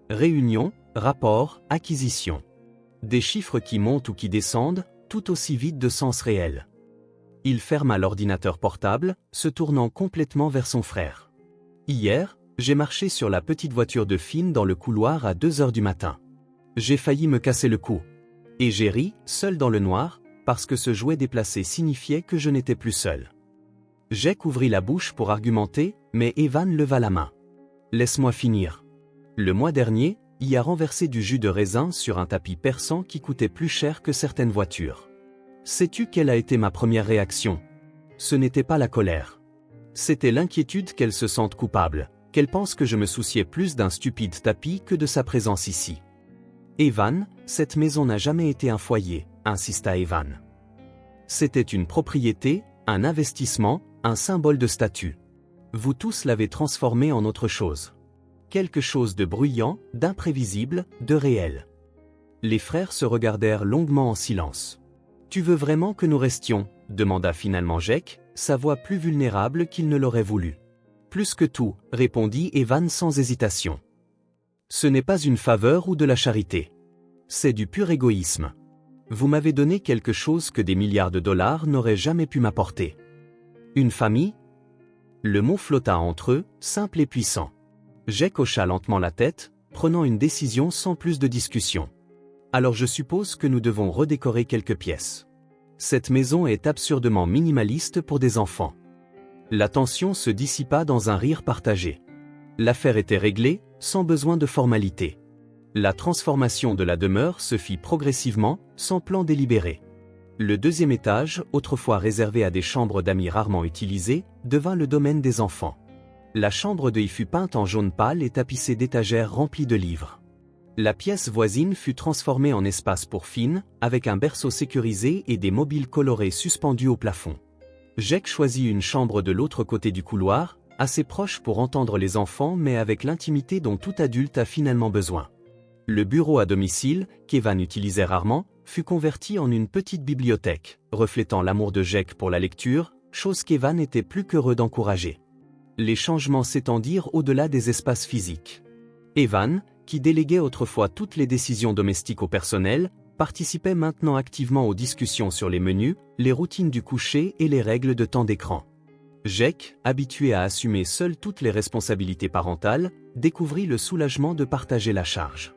Réunion, rapport, acquisition. Des chiffres qui montent ou qui descendent, tout aussi vides de sens réel. Il ferma l'ordinateur portable, se tournant complètement vers son frère. Hier, j'ai marché sur la petite voiture de Finn dans le couloir à 2 heures du matin. J'ai failli me casser le cou. Et j'ai ri, seul dans le noir, parce que ce jouet déplacé signifiait que je n'étais plus seul. Jake ouvrit la bouche pour argumenter, mais Evan leva la main. Laisse-moi finir. Le mois dernier, il a renversé du jus de raisin sur un tapis perçant qui coûtait plus cher que certaines voitures. Sais-tu quelle a été ma première réaction ? Ce n'était pas la colère. C'était l'inquiétude qu'elle se sente coupable, qu'elle pense que je me souciais plus d'un stupide tapis que de sa présence ici. Evan, cette maison n'a jamais été un foyer, insista Evan. C'était une propriété, un investissement, un symbole de statut. Vous tous l'avez transformé en autre chose. Quelque chose de bruyant, d'imprévisible, de réel. Les frères se regardèrent longuement en silence. « Tu veux vraiment que nous restions ?» demanda finalement Jake, sa voix plus vulnérable qu'il ne l'aurait voulu. Plus que tout, répondit Evan sans hésitation. Ce n'est pas une faveur ou de la charité. C'est du pur égoïsme. Vous m'avez donné quelque chose que des milliards de dollars n'auraient jamais pu m'apporter. Une famille? Le mot flotta entre eux, simple et puissant. Jake hocha lentement la tête, prenant une décision sans plus de discussion. Alors je suppose que nous devons redécorer quelques pièces. Cette maison est absurdement minimaliste pour des enfants. La tension se dissipa dans un rire partagé. L'affaire était réglée, sans besoin de formalité. La transformation de la demeure se fit progressivement, sans plan délibéré. Le deuxième étage, autrefois réservé à des chambres d'amis rarement utilisées, devint le domaine des enfants. La chambre de y fut peinte en jaune pâle et tapissée d'étagères remplies de livres. La pièce voisine fut transformée en espace pour Finn, avec un berceau sécurisé et des mobiles colorés suspendus au plafond. Jake choisit une chambre de l'autre côté du couloir, assez proche pour entendre les enfants mais avec l'intimité dont tout adulte a finalement besoin. Le bureau à domicile, qu'Evan utilisait rarement, fut converti en une petite bibliothèque, reflétant l'amour de Jake pour la lecture, chose qu'Evan était plus qu'heureux d'encourager. Les changements s'étendirent au-delà des espaces physiques. Evan, qui déléguait autrefois toutes les décisions domestiques au personnel, participait maintenant activement aux discussions sur les menus, les routines du coucher et les règles de temps d'écran. Jake, habitué à assumer seul toutes les responsabilités parentales, découvrit le soulagement de partager la charge.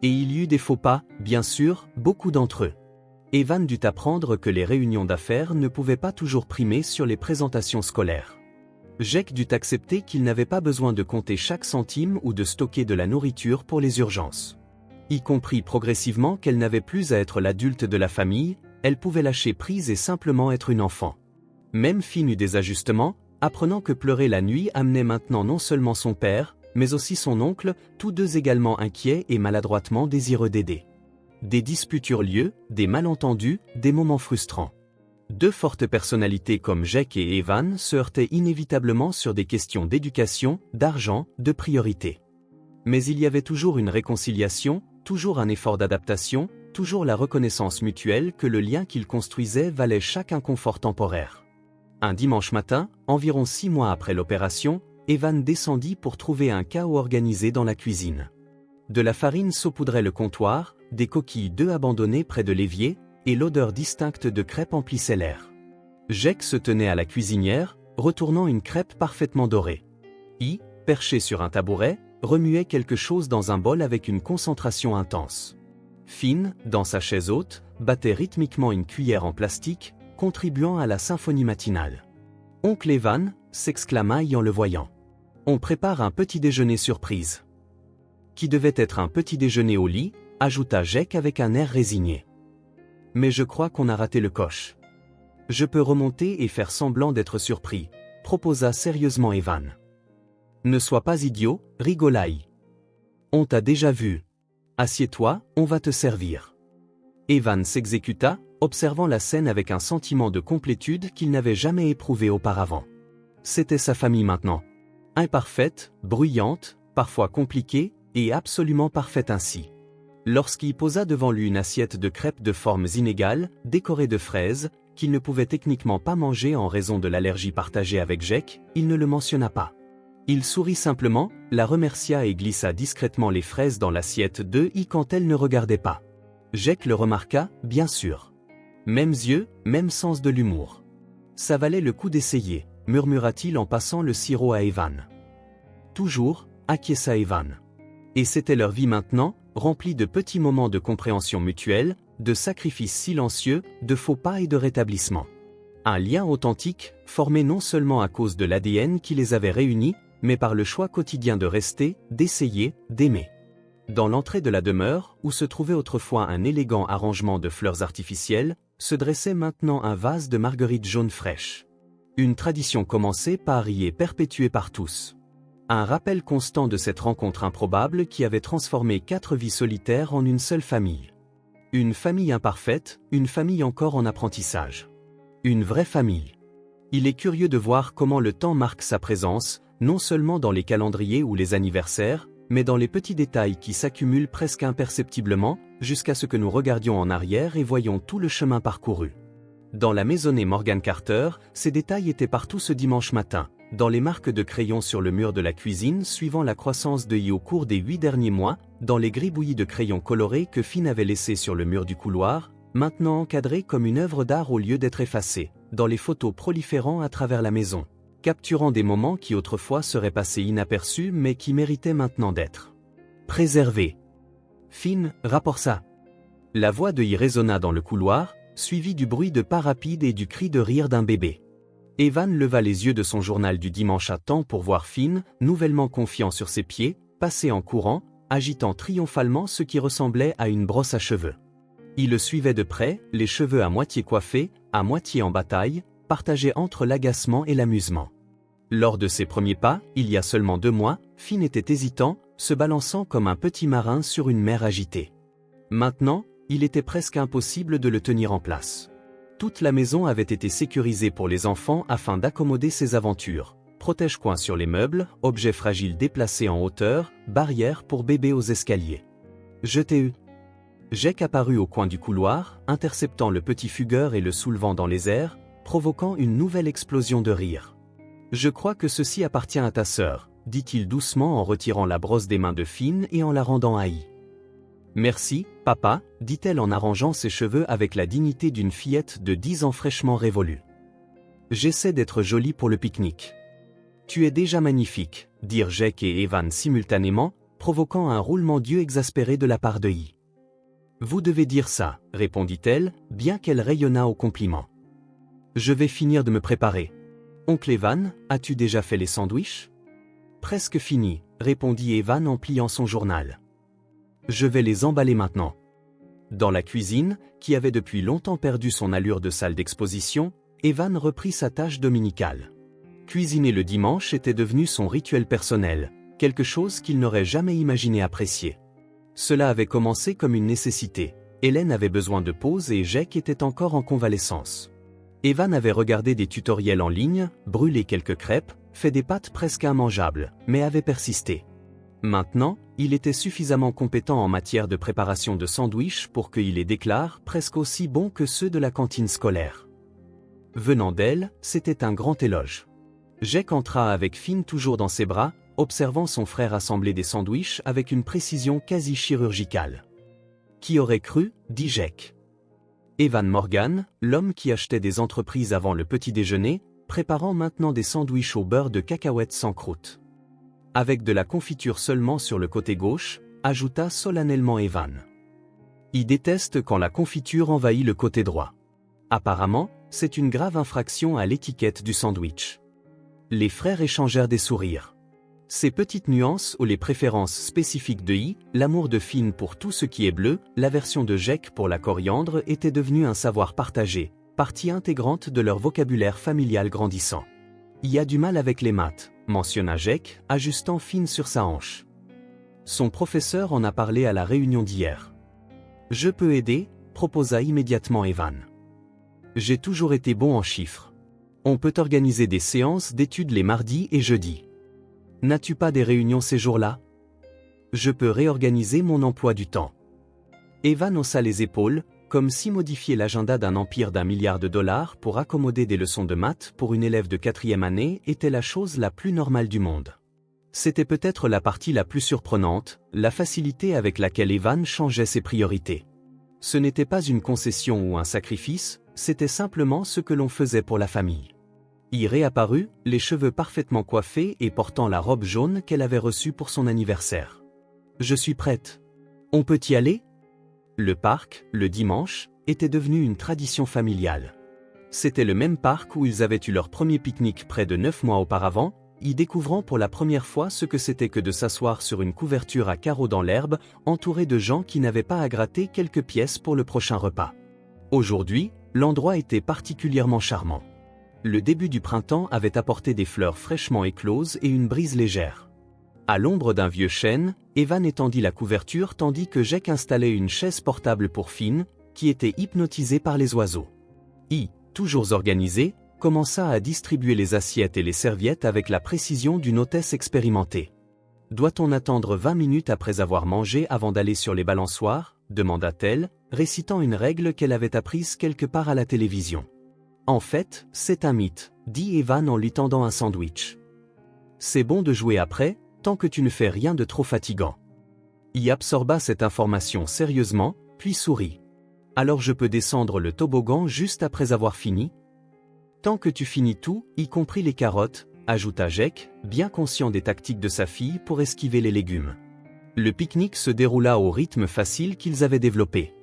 Et il y eut des faux pas, bien sûr, beaucoup d'entre eux. Evan dut apprendre que les réunions d'affaires ne pouvaient pas toujours primer sur les présentations scolaires. Jake dut accepter qu'il n'avait pas besoin de compter chaque centime ou de stocker de la nourriture pour les urgences. Y compris progressivement qu'elle n'avait plus à être l'adulte de la famille, elle pouvait lâcher prise et simplement être une enfant. Même Finn eut des ajustements, apprenant que pleurer la nuit amenait maintenant non seulement son père, mais aussi son oncle, tous deux également inquiets et maladroitement désireux d'aider. Des disputes eurent lieu, des malentendus, des moments frustrants. Deux fortes personnalités comme Jake et Evan se heurtaient inévitablement sur des questions d'éducation, d'argent, de priorité. Mais il y avait toujours une réconciliation, toujours un effort d'adaptation, toujours la reconnaissance mutuelle que le lien qu'ils construisaient valait chaque inconfort temporaire. Un dimanche matin, environ 6 mois après l'opération, Evan descendit pour trouver un chaos organisé dans la cuisine. De la farine saupoudrait le comptoir, des coquilles d'œufs abandonnées près de l'évier, et l'odeur distincte de crêpes emplissait l'air. Jake se tenait à la cuisinière, retournant une crêpe parfaitement dorée. Perché sur un tabouret, remuait quelque chose dans un bol avec une concentration intense. Finn, dans sa chaise haute, battait rythmiquement une cuillère en plastique, contribuant à la symphonie matinale. « Oncle Evan » s'exclama en le voyant. « On prépare un petit déjeuner surprise. » Qui devait être un petit déjeuner au lit, ajouta Jake avec un air résigné. « Mais je crois qu'on a raté le coche. »« Je peux remonter et faire semblant d'être surpris », proposa sérieusement Evan. « Ne sois pas idiot, rigolaille. On t'a déjà vu. Assieds-toi, on va te servir. » Evan s'exécuta, observant la scène avec un sentiment de complétude qu'il n'avait jamais éprouvé auparavant. C'était sa famille maintenant. Imparfaite, bruyante, parfois compliquée, et absolument parfaite ainsi. Lorsqu'il posa devant lui une assiette de crêpes de formes inégales, décorée de fraises, qu'il ne pouvait techniquement pas manger en raison de l'allergie partagée avec Jake, il ne le mentionna pas. Il sourit simplement, la remercia et glissa discrètement les fraises dans l'assiette de quand elle ne regardait pas. Jake le remarqua, bien sûr. Mêmes yeux, même sens de l'humour. Ça valait le coup d'essayer, murmura-t-il en passant le sirop à Evan. Toujours, acquiesça Evan. Et c'était leur vie maintenant, remplie de petits moments de compréhension mutuelle, de sacrifices silencieux, de faux pas et de rétablissement. Un lien authentique, formé non seulement à cause de l'ADN qui les avait réunis, mais par le choix quotidien de rester, d'essayer, d'aimer. Dans l'entrée de la demeure, où se trouvait autrefois un élégant arrangement de fleurs artificielles, se dressait maintenant un vase de marguerites jaunes fraîches. Une tradition commencée par et perpétuée par tous. Un rappel constant de cette rencontre improbable qui avait transformé 4 vies solitaires en une seule famille. Une famille imparfaite, une famille encore en apprentissage. Une vraie famille. Il est curieux de voir comment le temps marque sa présence, non seulement dans les calendriers ou les anniversaires, mais dans les petits détails qui s'accumulent presque imperceptiblement, jusqu'à ce que nous regardions en arrière et voyions tout le chemin parcouru. Dans la maisonnée Morgan Carter, ces détails étaient partout ce dimanche matin, dans les marques de crayon sur le mur de la cuisine suivant la croissance de I au cours des 8 derniers mois, dans les gribouillis de crayons colorés que Finn avait laissés sur le mur du couloir, maintenant encadrés comme une œuvre d'art au lieu d'être effacés, dans les photos proliférant à travers la maison, capturant des moments qui autrefois seraient passés inaperçus mais qui méritaient maintenant d'être préservés. Finn, rapporte ça. La voix de I résonna dans le couloir, suivie du bruit de pas rapides et du cri de rire d'un bébé. Evan leva les yeux de son journal du dimanche à temps pour voir Finn, nouvellement confiant sur ses pieds, passer en courant, agitant triomphalement ce qui ressemblait à une brosse à cheveux. Il le suivait de près, les cheveux à moitié coiffés, à moitié en bataille, partagés entre l'agacement et l'amusement. Lors de ses premiers pas, il y a seulement 2 mois, Finn était hésitant, se balançant comme un petit marin sur une mer agitée. Maintenant, il était presque impossible de le tenir en place. Toute la maison avait été sécurisée pour les enfants afin d'accommoder ses aventures. Protège-coins sur les meubles, objets fragiles déplacés en hauteur, barrières pour bébé aux escaliers. Je t'ai eu. Jake apparut au coin du couloir, interceptant le petit fugueur et le soulevant dans les airs, provoquant une nouvelle explosion de rire. Je crois que ceci appartient à ta sœur, dit-il doucement en retirant la brosse des mains de Finn et en la rendant à I. Merci, papa, dit-elle en arrangeant ses cheveux avec la dignité d'une fillette de 10 ans fraîchement révolue. J'essaie d'être jolie pour le pique-nique. Tu es déjà magnifique, dirent Jake et Evan simultanément, provoquant un roulement d'yeux exaspéré de la part de I. Vous devez dire ça, répondit-elle, bien qu'elle rayonnât au compliment. Je vais finir de me préparer. Oncle Evan, as-tu déjà fait les sandwichs? Presque fini, répondit Evan en pliant son journal. Je vais les emballer maintenant. Dans la cuisine, qui avait depuis longtemps perdu son allure de salle d'exposition, Evan reprit sa tâche dominicale. Cuisiner le dimanche était devenu son rituel personnel, quelque chose qu'il n'aurait jamais imaginé apprécier. Cela avait commencé comme une nécessité. Hélène avait besoin de pause et Jake était encore en convalescence. Evan avait regardé des tutoriels en ligne, brûlé quelques crêpes, fait des pâtes presque immangeables, mais avait persisté. Maintenant, il était suffisamment compétent en matière de préparation de sandwichs pour qu'il les déclare presque aussi bons que ceux de la cantine scolaire. Venant d'elle, c'était un grand éloge. Jake entra avec Finn toujours dans ses bras, observant son frère assembler des sandwichs avec une précision quasi chirurgicale. Qui aurait cru, dit Jake. Evan Morgan, l'homme qui achetait des entreprises avant le petit déjeuner, préparant maintenant des sandwichs au beurre de cacahuètes sans croûte. Avec de la confiture seulement sur le côté gauche, ajouta solennellement Evan. Il déteste quand la confiture envahit le côté droit. Apparemment, c'est une grave infraction à l'étiquette du sandwich. Les frères échangèrent des sourires. Ces petites nuances ou les préférences spécifiques de I, l'amour de Finn pour tout ce qui est bleu, l'aversion de Jake pour la coriandre étaient devenus un savoir partagé, partie intégrante de leur vocabulaire familial grandissant. Il y a du mal avec les maths, mentionna Jake, ajustant Finn sur sa hanche. Son professeur en a parlé à la réunion d'hier. Je peux aider, proposa immédiatement Evan. J'ai toujours été bon en chiffres. On peut organiser des séances d'études les mardis et jeudis. N'as-tu pas des réunions ces jours-là? Je peux réorganiser mon emploi du temps. Evan haussa les épaules, comme si modifier l'agenda d'un empire d'1 milliard de dollars pour accommoder des leçons de maths pour une élève de 4e année était la chose la plus normale du monde. C'était peut-être la partie la plus surprenante, la facilité avec laquelle Evan changeait ses priorités. Ce n'était pas une concession ou un sacrifice, c'était simplement ce que l'on faisait pour la famille. Il réapparut, les cheveux parfaitement coiffés et portant la robe jaune qu'elle avait reçue pour son anniversaire. Je suis prête. On peut y aller? Le parc, le dimanche, était devenu une tradition familiale. C'était le même parc où ils avaient eu leur premier pique-nique près de 9 mois auparavant, y découvrant pour la première fois ce que c'était que de s'asseoir sur une couverture à carreaux dans l'herbe, entouré de gens qui n'avaient pas à gratter quelques pièces pour le prochain repas. Aujourd'hui, l'endroit était particulièrement charmant. Le début du printemps avait apporté des fleurs fraîchement écloses et une brise légère. À l'ombre d'un vieux chêne, Evan étendit la couverture tandis que Jake installait une chaise portable pour Finn, qui était hypnotisé par les oiseaux. Toujours organisé, commença à distribuer les assiettes et les serviettes avec la précision d'une hôtesse expérimentée. « Doit-on attendre 20 minutes après avoir mangé avant d'aller sur les balançoires ?» demanda-t-elle, récitant une règle qu'elle avait apprise quelque part à la télévision. En fait, c'est un mythe, dit Evan en lui tendant un sandwich. C'est bon de jouer après, tant que tu ne fais rien de trop fatigant. I absorba cette information sérieusement, puis sourit. Alors je peux descendre le toboggan juste après avoir fini? Tant que tu finis tout, y compris les carottes, ajouta Jake, bien conscient des tactiques de sa fille pour esquiver les légumes. Le pique-nique se déroula au rythme facile qu'ils avaient développé.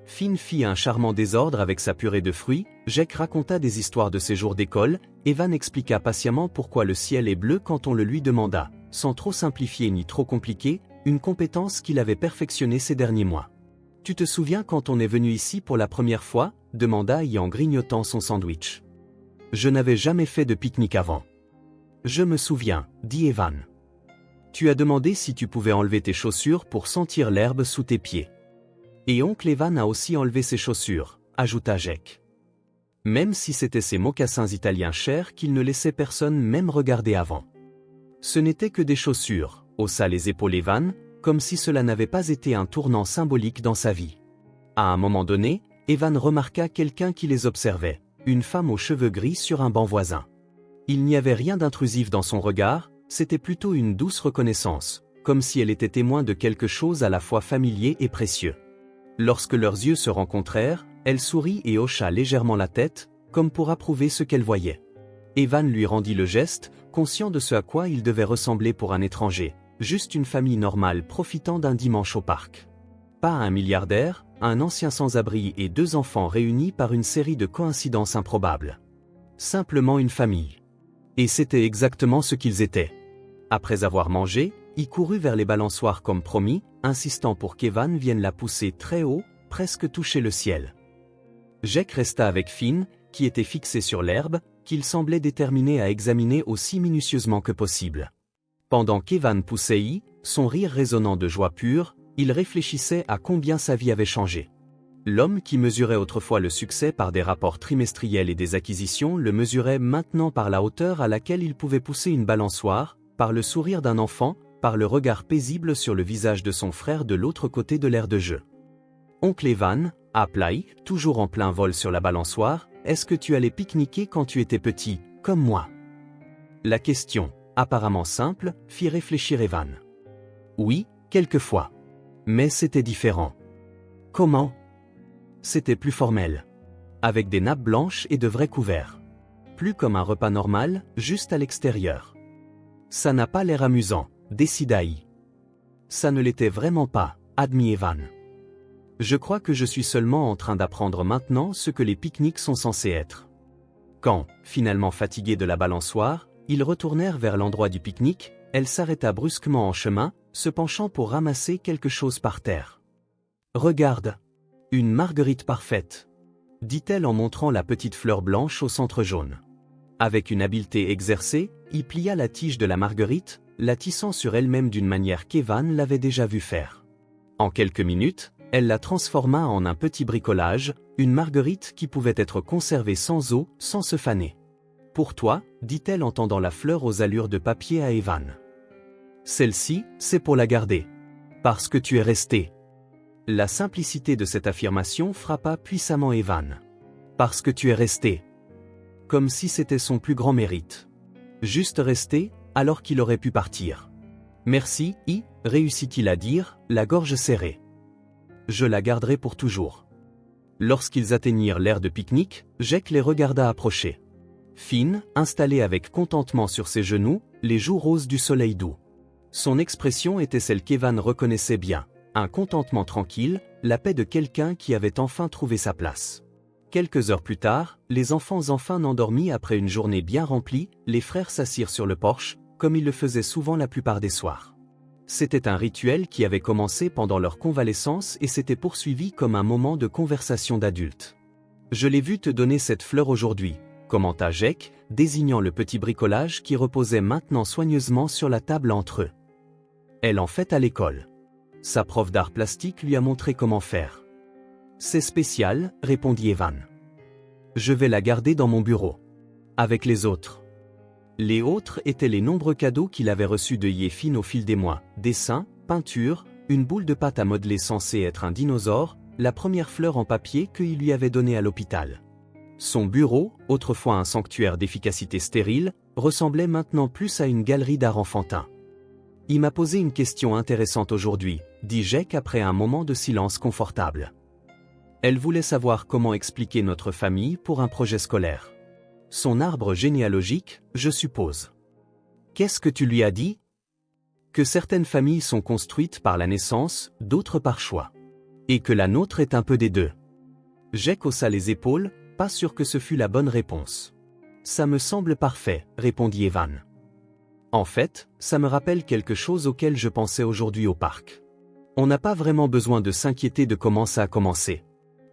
Finn fit un charmant désordre avec sa purée de fruits, Jake raconta des histoires de ses jours d'école, Evan expliqua patiemment pourquoi le ciel est bleu quand on le lui demanda, sans trop simplifier ni trop compliquer, une compétence qu'il avait perfectionnée ces derniers mois. « Tu te souviens quand on est venu ici pour la première fois ?» demanda I en grignotant son sandwich. « Je n'avais jamais fait de pique-nique avant. »« Je me souviens, » dit Evan. « Tu as demandé si tu pouvais enlever tes chaussures pour sentir l'herbe sous tes pieds. » Et oncle Evan a aussi enlevé ses chaussures, ajouta Jake. Même si c'étaient ces mocassins italiens chers qu'il ne laissait personne même regarder avant. Ce n'était que des chaussures, haussa les épaules Evan, comme si cela n'avait pas été un tournant symbolique dans sa vie. À un moment donné, Evan remarqua quelqu'un qui les observait, une femme aux cheveux gris sur un banc voisin. Il n'y avait rien d'intrusif dans son regard, c'était plutôt une douce reconnaissance, comme si elle était témoin de quelque chose à la fois familier et précieux. Lorsque leurs yeux se rencontrèrent, elle sourit et hocha légèrement la tête, comme pour approuver ce qu'elle voyait. Evan lui rendit le geste, conscient de ce à quoi il devait ressembler pour un étranger, juste une famille normale profitant d'un dimanche au parc. Pas un milliardaire, un ancien sans-abri et 2 enfants réunis par une série de coïncidences improbables. Simplement une famille. Et c'était exactement ce qu'ils étaient. Après avoir mangé, il courut vers les balançoires comme promis, insistant pour qu'Evan vienne la pousser très haut, presque toucher le ciel. Jake resta avec Finn, qui était fixé sur l'herbe, qu'il semblait déterminé à examiner aussi minutieusement que possible. Pendant qu'Evan poussait I, son rire résonnant de joie pure, il réfléchissait à combien sa vie avait changé. L'homme qui mesurait autrefois le succès par des rapports trimestriels et des acquisitions le mesurait maintenant par la hauteur à laquelle il pouvait pousser une balançoire, par le sourire d'un enfant, par le regard paisible sur le visage de son frère de l'autre côté de l'aire de jeu. « Oncle Evan » appela I, toujours en plein vol sur la balançoire, « est-ce que tu allais pique-niquer quand tu étais petit, comme moi ?» La question, apparemment simple, fit réfléchir Evan. « Oui, quelquefois. Mais c'était différent. »« Comment ?» ?»« C'était plus formel. Avec des nappes blanches et de vrais couverts. Plus comme un repas normal, juste à l'extérieur. »« Ça n'a pas l'air amusant. » décida I. Ça ne l'était vraiment pas, admit Evan. Je crois que je suis seulement en train d'apprendre maintenant ce que les pique-niques sont censés être. Quand, finalement fatigués de la balançoire, ils retournèrent vers l'endroit du pique-nique, elle s'arrêta brusquement en chemin, se penchant pour ramasser quelque chose par terre. Regarde. Une marguerite parfaite, dit-elle en montrant la petite fleur blanche au centre jaune. Avec une habileté exercée, il plia la tige de la marguerite, la tissant sur elle-même d'une manière qu'Evan l'avait déjà vu faire. En quelques minutes, elle la transforma en un petit bricolage, une marguerite qui pouvait être conservée sans eau, sans se faner. « Pour toi » dit-elle en tendant la fleur aux allures de papier à Evan. « Celle-ci, c'est pour la garder. Parce que tu es resté. » La simplicité de cette affirmation frappa puissamment Evan. « Parce que tu es resté. » Comme si c'était son plus grand mérite. Juste rester, alors qu'il aurait pu partir. « Merci, I » réussit-il à dire, la gorge serrée. « Je la garderai pour toujours. » Lorsqu'ils atteignirent l'aire de pique-nique, Jake les regarda approcher. Finn, installé avec contentement sur ses genoux, les joues roses du soleil doux. Son expression était celle qu'Evan reconnaissait bien, un contentement tranquille, la paix de quelqu'un qui avait enfin trouvé sa place. Quelques heures plus tard, les enfants enfin endormis après une journée bien remplie, les frères s'assirent sur le porche, comme ils le faisaient souvent la plupart des soirs. C'était un rituel qui avait commencé pendant leur convalescence et s'était poursuivi comme un moment de conversation d'adultes. « Je l'ai vu te donner cette fleur aujourd'hui », commenta Jake, désignant le petit bricolage qui reposait maintenant soigneusement sur la table entre eux. Elle en fait à l'école. Sa prof d'art plastique lui a montré comment faire. C'est spécial, répondit Evan. Je vais la garder dans mon bureau. Avec les autres. Les autres étaient les nombreux cadeaux qu'il avait reçus de Yefin au fil des mois, dessins, peintures, une boule de pâte à modeler censée être un dinosaure, la première fleur en papier qu'il lui avait donnée à l'hôpital. Son bureau, autrefois un sanctuaire d'efficacité stérile, ressemblait maintenant plus à une galerie d'art enfantin. « Il m'a posé une question intéressante aujourd'hui », dit Jake après un moment de silence confortable. Elle voulait savoir comment expliquer notre famille pour un projet scolaire. Son arbre généalogique, je suppose. Qu'est-ce que tu lui as dit? Que certaines familles sont construites par la naissance, d'autres par choix. Et que la nôtre est un peu des deux. Jake haussa les épaules, pas sûr que ce fût la bonne réponse. Ça me semble parfait, répondit Evan. En fait, ça me rappelle quelque chose auquel je pensais aujourd'hui au parc. On n'a pas vraiment besoin de s'inquiéter de comment ça a commencé.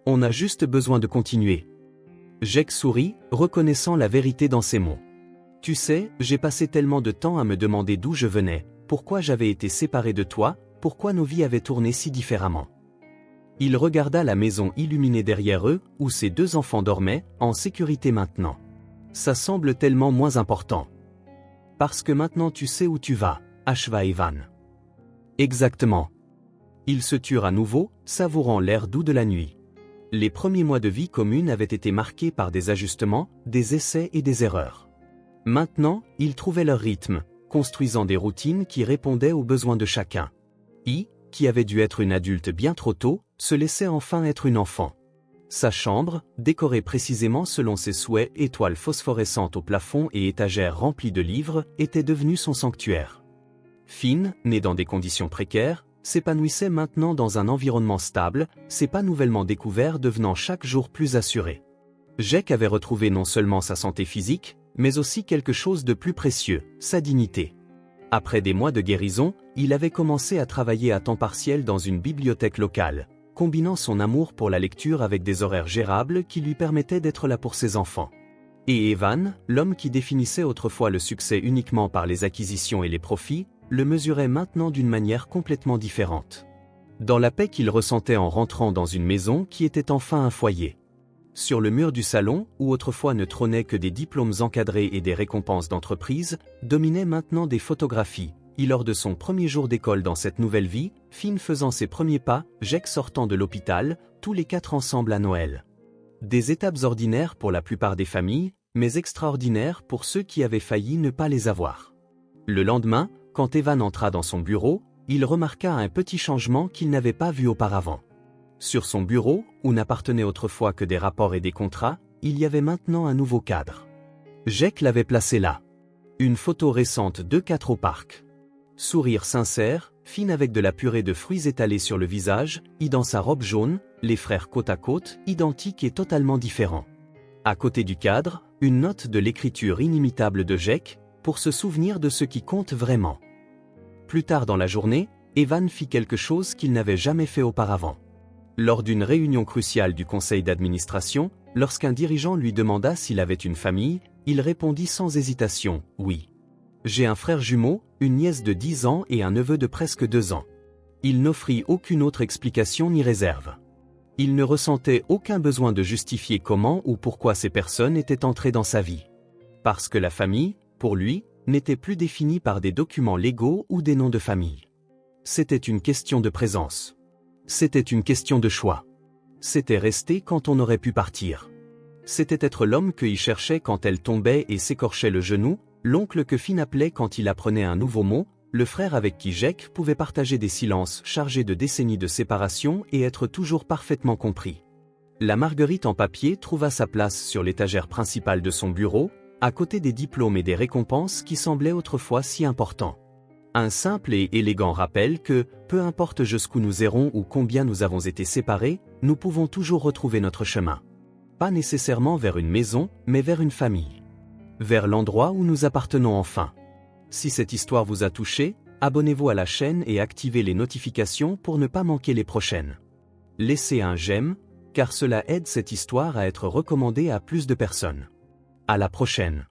On a juste besoin de continuer. Jake sourit, reconnaissant la vérité dans ses mots. Tu sais, j'ai passé tellement de temps à me demander d'où je venais, pourquoi j'avais été séparé de toi, pourquoi nos vies avaient tourné si différemment. Il regarda la maison illuminée derrière eux, où ses deux enfants dormaient, en sécurité maintenant. Ça semble tellement moins important. Parce que maintenant tu sais où tu vas, acheva Evan. Exactement. Ils se turent à nouveau, savourant l'air doux de la nuit. Les premiers mois de vie commune avaient été marqués par des ajustements, des essais et des erreurs. Maintenant, ils trouvaient leur rythme, construisant des routines qui répondaient aux besoins de chacun. Qui avait dû être une adulte bien trop tôt, se laissait enfin être une enfant. Sa chambre, décorée précisément selon ses souhaits, étoiles phosphorescentes au plafond et étagères remplies de livres, était devenue son sanctuaire. Finn, née dans des conditions précaires, s'épanouissait maintenant dans un environnement stable, ses pas nouvellement découverts devenant chaque jour plus assurés. Jake avait retrouvé non seulement sa santé physique, mais aussi quelque chose de plus précieux, sa dignité. Après des mois de guérison, il avait commencé à travailler à temps partiel dans une bibliothèque locale, combinant son amour pour la lecture avec des horaires gérables qui lui permettaient d'être là pour ses enfants. Et Evan, l'homme qui définissait autrefois le succès uniquement par les acquisitions et les profits, le mesurait maintenant d'une manière complètement différente. Dans la paix qu'il ressentait en rentrant dans une maison qui était enfin un foyer. Sur le mur du salon, où autrefois ne trônaient que des diplômes encadrés et des récompenses d'entreprise, dominaient maintenant des photographies. Et lors de son premier jour d'école dans cette nouvelle vie, Finn faisant ses premiers pas, Jake sortant de l'hôpital, tous les quatre ensemble à Noël. Des étapes ordinaires pour la plupart des familles, mais extraordinaires pour ceux qui avaient failli ne pas les avoir. Le lendemain, quand Evan entra dans son bureau, il remarqua un petit changement qu'il n'avait pas vu auparavant. Sur son bureau, où n'appartenaient autrefois que des rapports et des contrats, il y avait maintenant un nouveau cadre. Jake l'avait placé là. Une photo récente d'eux quatre au parc. Sourire sincère, Finn avec de la purée de fruits étalée sur le visage, dans sa robe jaune, les frères côte à côte, identiques et totalement différents. À côté du cadre, une note de l'écriture inimitable de Jake, pour se souvenir de ce qui compte vraiment. Plus tard dans la journée, Evan fit quelque chose qu'il n'avait jamais fait auparavant. Lors d'une réunion cruciale du conseil d'administration, lorsqu'un dirigeant lui demanda s'il avait une famille, il répondit sans hésitation, « Oui. J'ai un frère jumeau, une nièce de 10 ans et un neveu de presque 2 ans. » Il n'offrit aucune autre explication ni réserve. Il ne ressentait aucun besoin de justifier comment ou pourquoi ces personnes étaient entrées dans sa vie. Parce que la famille, pour lui, n'était plus définie par des documents légaux ou des noms de famille. C'était une question de présence. C'était une question de choix. C'était rester quand on aurait pu partir. C'était être l'homme qu'il cherchait quand elle tombait et s'écorchait le genou, l'oncle que Finn appelait quand il apprenait un nouveau mot, le frère avec qui Jake pouvait partager des silences chargés de décennies de séparation et être toujours parfaitement compris. La marguerite en papier trouva sa place sur l'étagère principale de son bureau, à côté des diplômes et des récompenses qui semblaient autrefois si importants. Un simple et élégant rappel que, peu importe jusqu'où nous irons ou combien nous avons été séparés, nous pouvons toujours retrouver notre chemin. Pas nécessairement vers une maison, mais vers une famille. Vers l'endroit où nous appartenons enfin. Si cette histoire vous a touché, abonnez-vous à la chaîne et activez les notifications pour ne pas manquer les prochaines. Laissez un j'aime, car cela aide cette histoire à être recommandée à plus de personnes. À la prochaine.